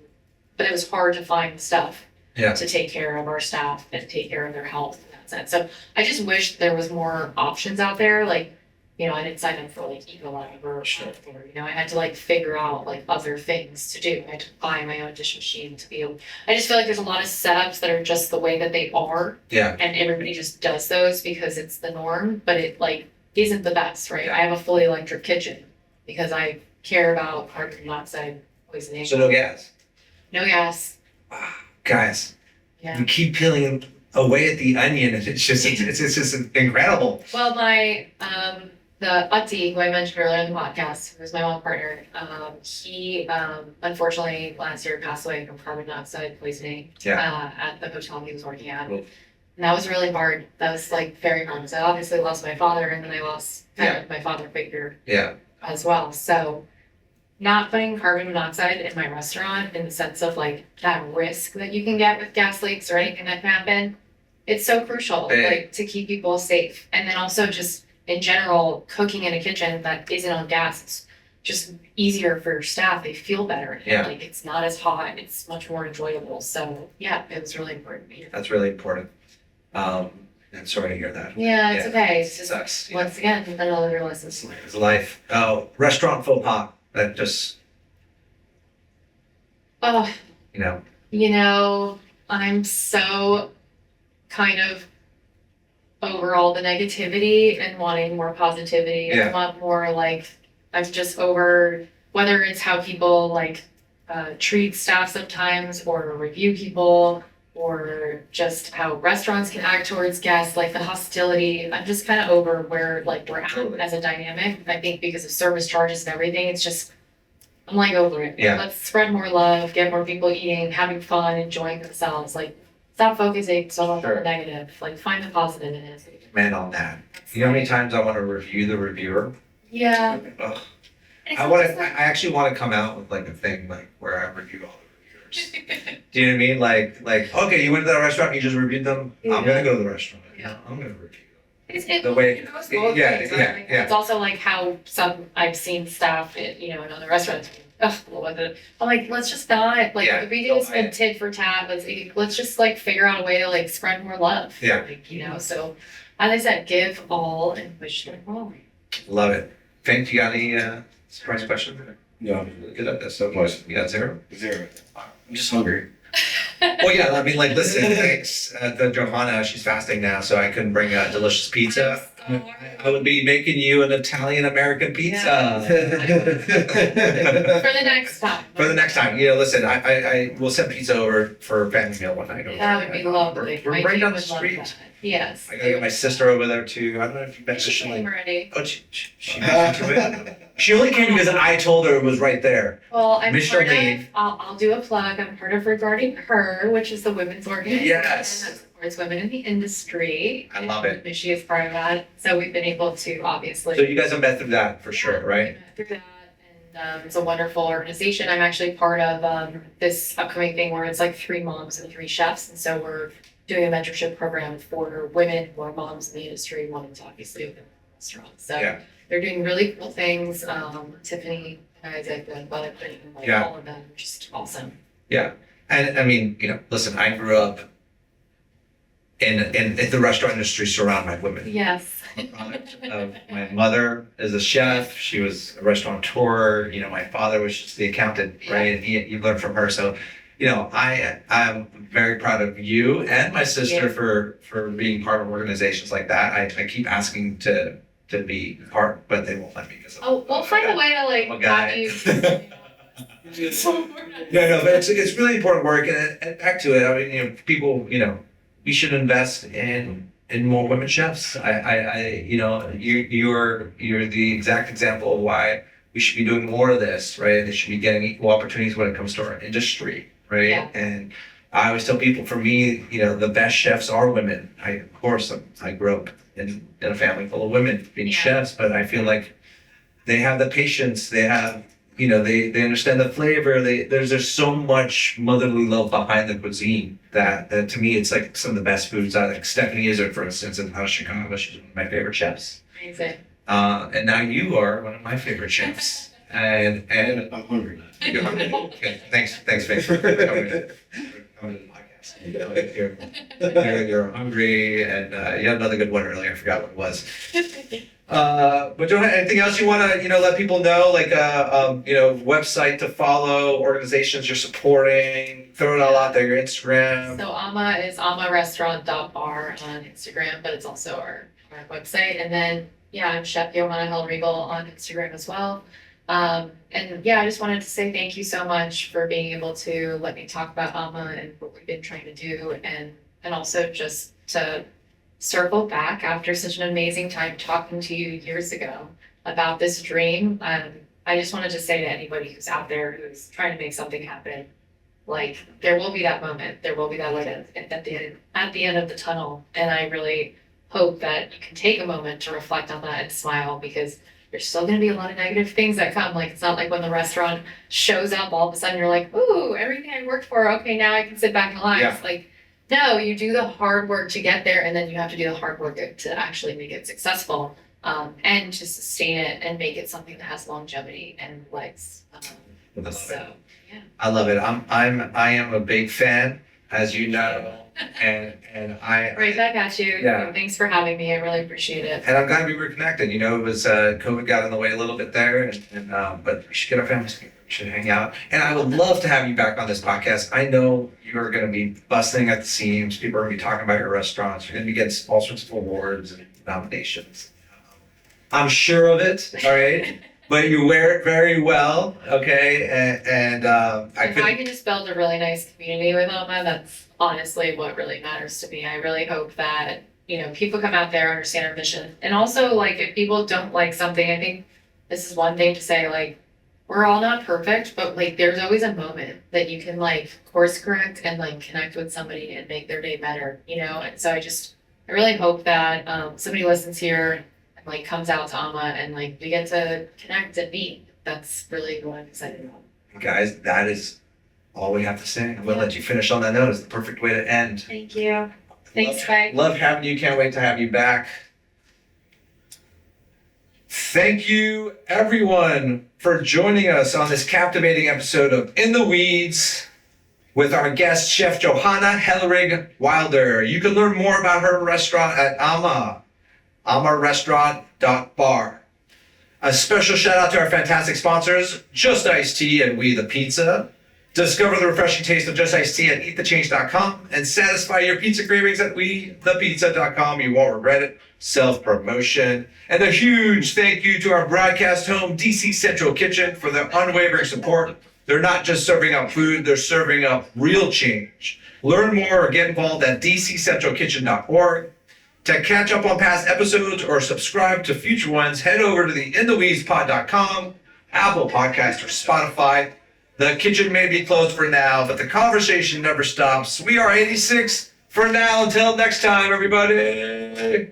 But it was hard to find stuff Yeah. to take care of our staff and take care of their health in that sense. So I just wish there was more options out there. Like, you know, I didn't sign up for like Ecolab or you know, I had to like figure out like other things to do. I had to buy my own dish machine to be able. I just feel like there's a lot of setups that are just the way that they are, Yeah. and everybody just does those because it's the norm. But it like isn't the best, right? I have a fully electric kitchen because I care about carbon monoxide poisoning. So no gas. No gas. Guys, Yeah. we keep peeling away at the onion, and it's just incredible. Well, my the Ati, who I mentioned earlier in the podcast, who's my mom partner, he unfortunately last year passed away from carbon monoxide poisoning at the hotel he was working at. Oof. And that was really hard. That was like very hard. So I obviously lost my father, and then I lost my father figure Yeah. as well. So not putting carbon monoxide in my restaurant in the sense of like that risk that you can get with gas leaks or anything that can happen, it's so crucial, like to keep people safe. And then also just in general, cooking in a kitchen that isn't on gas, it's just easier for your staff. They feel better. Yeah. Like it's not as hot. It's much more enjoyable. So yeah, it was really important. That's really important. I'm sorry to hear that. Yeah, it's okay. It's just Sucks. once again another lesson. It's life. Oh, restaurant faux pas. That just, Oh, you know. you know, I'm so kind of over all the negativity and wanting more positivity. Yeah. I want more like, I'm just over whether it's how people like treat staff sometimes or review people or just how restaurants can act towards guests, like the hostility. I'm just kind of over where like we're at as a dynamic. I think because of service charges and everything, it's just, I'm like over it. Yeah. Let's spread more love, get more people eating, having fun, enjoying themselves. Like stop focusing so much on the negative. Like find the positive in it. Man on that. You know how many times I want to review the reviewer? Yeah. Ugh. It's I just I actually want to come out with like a thing like where I review all the reviewers. Do you know what I mean? Like, okay, you went to that restaurant, you just reviewed them. Yeah. I'm gonna go to the restaurant. Yeah. I'm gonna review It the way- it goes both yeah, ways. yeah, Like, yeah. It's also like how some I've seen staff at, you know, in other restaurants. Ugh, what the, I'm like, let's just not like Yeah, if we don't do this tit for tat. Let's just like figure out a way to like spread more love. Yeah. Like, you know, so as I said, give all and wish them all. it. Love it. Fink, you got any surprise questions? No, I'm Really good at this so far. You got zero? zero. I'm just hungry. Well, yeah, I mean, like, listen, thanks to Johanna, she's fasting now, so I couldn't bring a delicious pizza. I would be making you an Italian-American pizza. For the next time. For the next time, you know, listen, I will send pizza over for a family meal one night. That would be lovely. We're My right team down the would love street. that. Yes. I gotta get my sister over there too. I don't know if you She mentioned came like, already. oh, she mentioned it. She only came because I told her it was right there. Well, I'm part Michelin. of, I'll do a plug. I'm part of Regarding Her, which is the women's organization Yes. that supports women in the industry. I love it. And she is part of that. So we've been able to obviously. So you guys have met through that for sure, right? Through that. And it's a wonderful organization. I'm actually part of this upcoming thing where it's like 3 moms and 3 chefs. And so we're doing a mentorship program for women who are moms in the industry, wanting to obviously open restaurants. So Yeah. they're doing really cool things. Tiffany, Isaac, and like Yeah. all of them, just awesome. Yeah. And I mean, you know, listen, I grew up in the restaurant industry surrounded by women. Yes. My mother is a chef. She was a restaurateur. You know, my father was just the accountant, right? And you learn from her. So, you know, I'm very proud of you and my sister for being part of organizations like that. I keep asking to be part, but they won't let me because We'll find a way to like I'm a guy. have you. No, but it's really important work. And back to it, I mean, you know, people, you know, we should invest in more women chefs. You know, you're the exact example of why we should be doing more of this, right? They should be getting equal opportunities when it comes to our industry, right? Yeah. And I always tell people, for me, you know, the best chefs are women. Of course, I grew up in a family full of women being chefs, but I feel like they have the patience, they have, you know, they understand the flavor. There's so much motherly love behind the cuisine that to me, it's like some of the best foods. Like Stephanie Izzard, for instance, out of Chicago, she's one of my favorite chefs. Amazing. And now you are one of my favorite chefs. And I'm hungry. you're hungry. Okay, thanks, Vic, for coming to the podcast. You're hungry, and you had another good one earlier. I forgot what it was. But Johanna, anything else you want to, let people know, like, website to follow, organizations you're supporting, throw it all out there, your Instagram. So Ama is amarestaurant.bar on Instagram, but it's also our website. And then, I'm Chef Johanna Hellrigl on Instagram as well. I just wanted to say thank you so much for being able to let me talk about Ama and what we've been trying to do, and also just to circle back after such an amazing time talking to you years ago about this dream. I just wanted to say to anybody who's out there who's trying to make something happen, like, there will be that moment, there will be that light at the end of the tunnel, and I really hope that you can take a moment to reflect on that and smile, because there's still going to be a lot of negative things that come. Like, it's not like when the restaurant shows up, all of a sudden you're like, ooh, everything I worked for, okay, now I can sit back and relax. Yeah. Like, no, you do the hard work to get there, and then you have to do the hard work to actually make it successful, and to sustain it and make it something that has longevity and legs. I love it. I am a big fan, as you know, and I Right back at you. Yeah. Thanks for having me. I really appreciate it. and I'm glad we were connected. It was COVID got in the way a little bit there, but we should get our families together. We should hang out, and I would love to have you back on this podcast. I know you're going to be busting at the seams. People are going to be talking about your restaurants. You're going to be getting all sorts of awards and nominations. I'm sure of it. All right. But you wear it very well, okay? And If I can just build a really nice community with Oma, that's honestly what really matters to me. I really hope that, people come out there, understand our mission. And also, like, if people don't like something, I think this is one thing to say, like, we're all not perfect, but, like, there's always a moment that you can, like, course correct and, like, connect with somebody and make their day better, And so I really hope that somebody listens here, like, comes out to Ama, and, like, we get to connect and meet. That's really what I'm excited about. guys, that is all we have to say. I'm going to let you finish on that note. It's the perfect way to end. Thank you. Thanks, Spike. Love having you. Can't wait to have you back. Thank you, everyone, for joining us on this captivating episode of In the Weeds with our guest, Chef Johanna Hellrigl Wilder. You can learn more about her restaurant at amarestaurant.bar. A special shout out to our fantastic sponsors, Just Iced Tea and We the Pizza. Discover the refreshing taste of Just Iced Tea at eatthechange.com and satisfy your pizza cravings at wethepizza.com. You won't regret it. Self-promotion. And a huge thank you to our broadcast home, DC Central Kitchen, for their unwavering support. They're not just serving up food, they're serving up real change. Learn more or get involved at dccentralkitchen.org. To catch up on past episodes or subscribe to future ones, head over to the intheweedspod.com, Apple Podcast, or Spotify. The kitchen may be closed for now, but the conversation never stops. We are 86 for now. Until next time, everybody.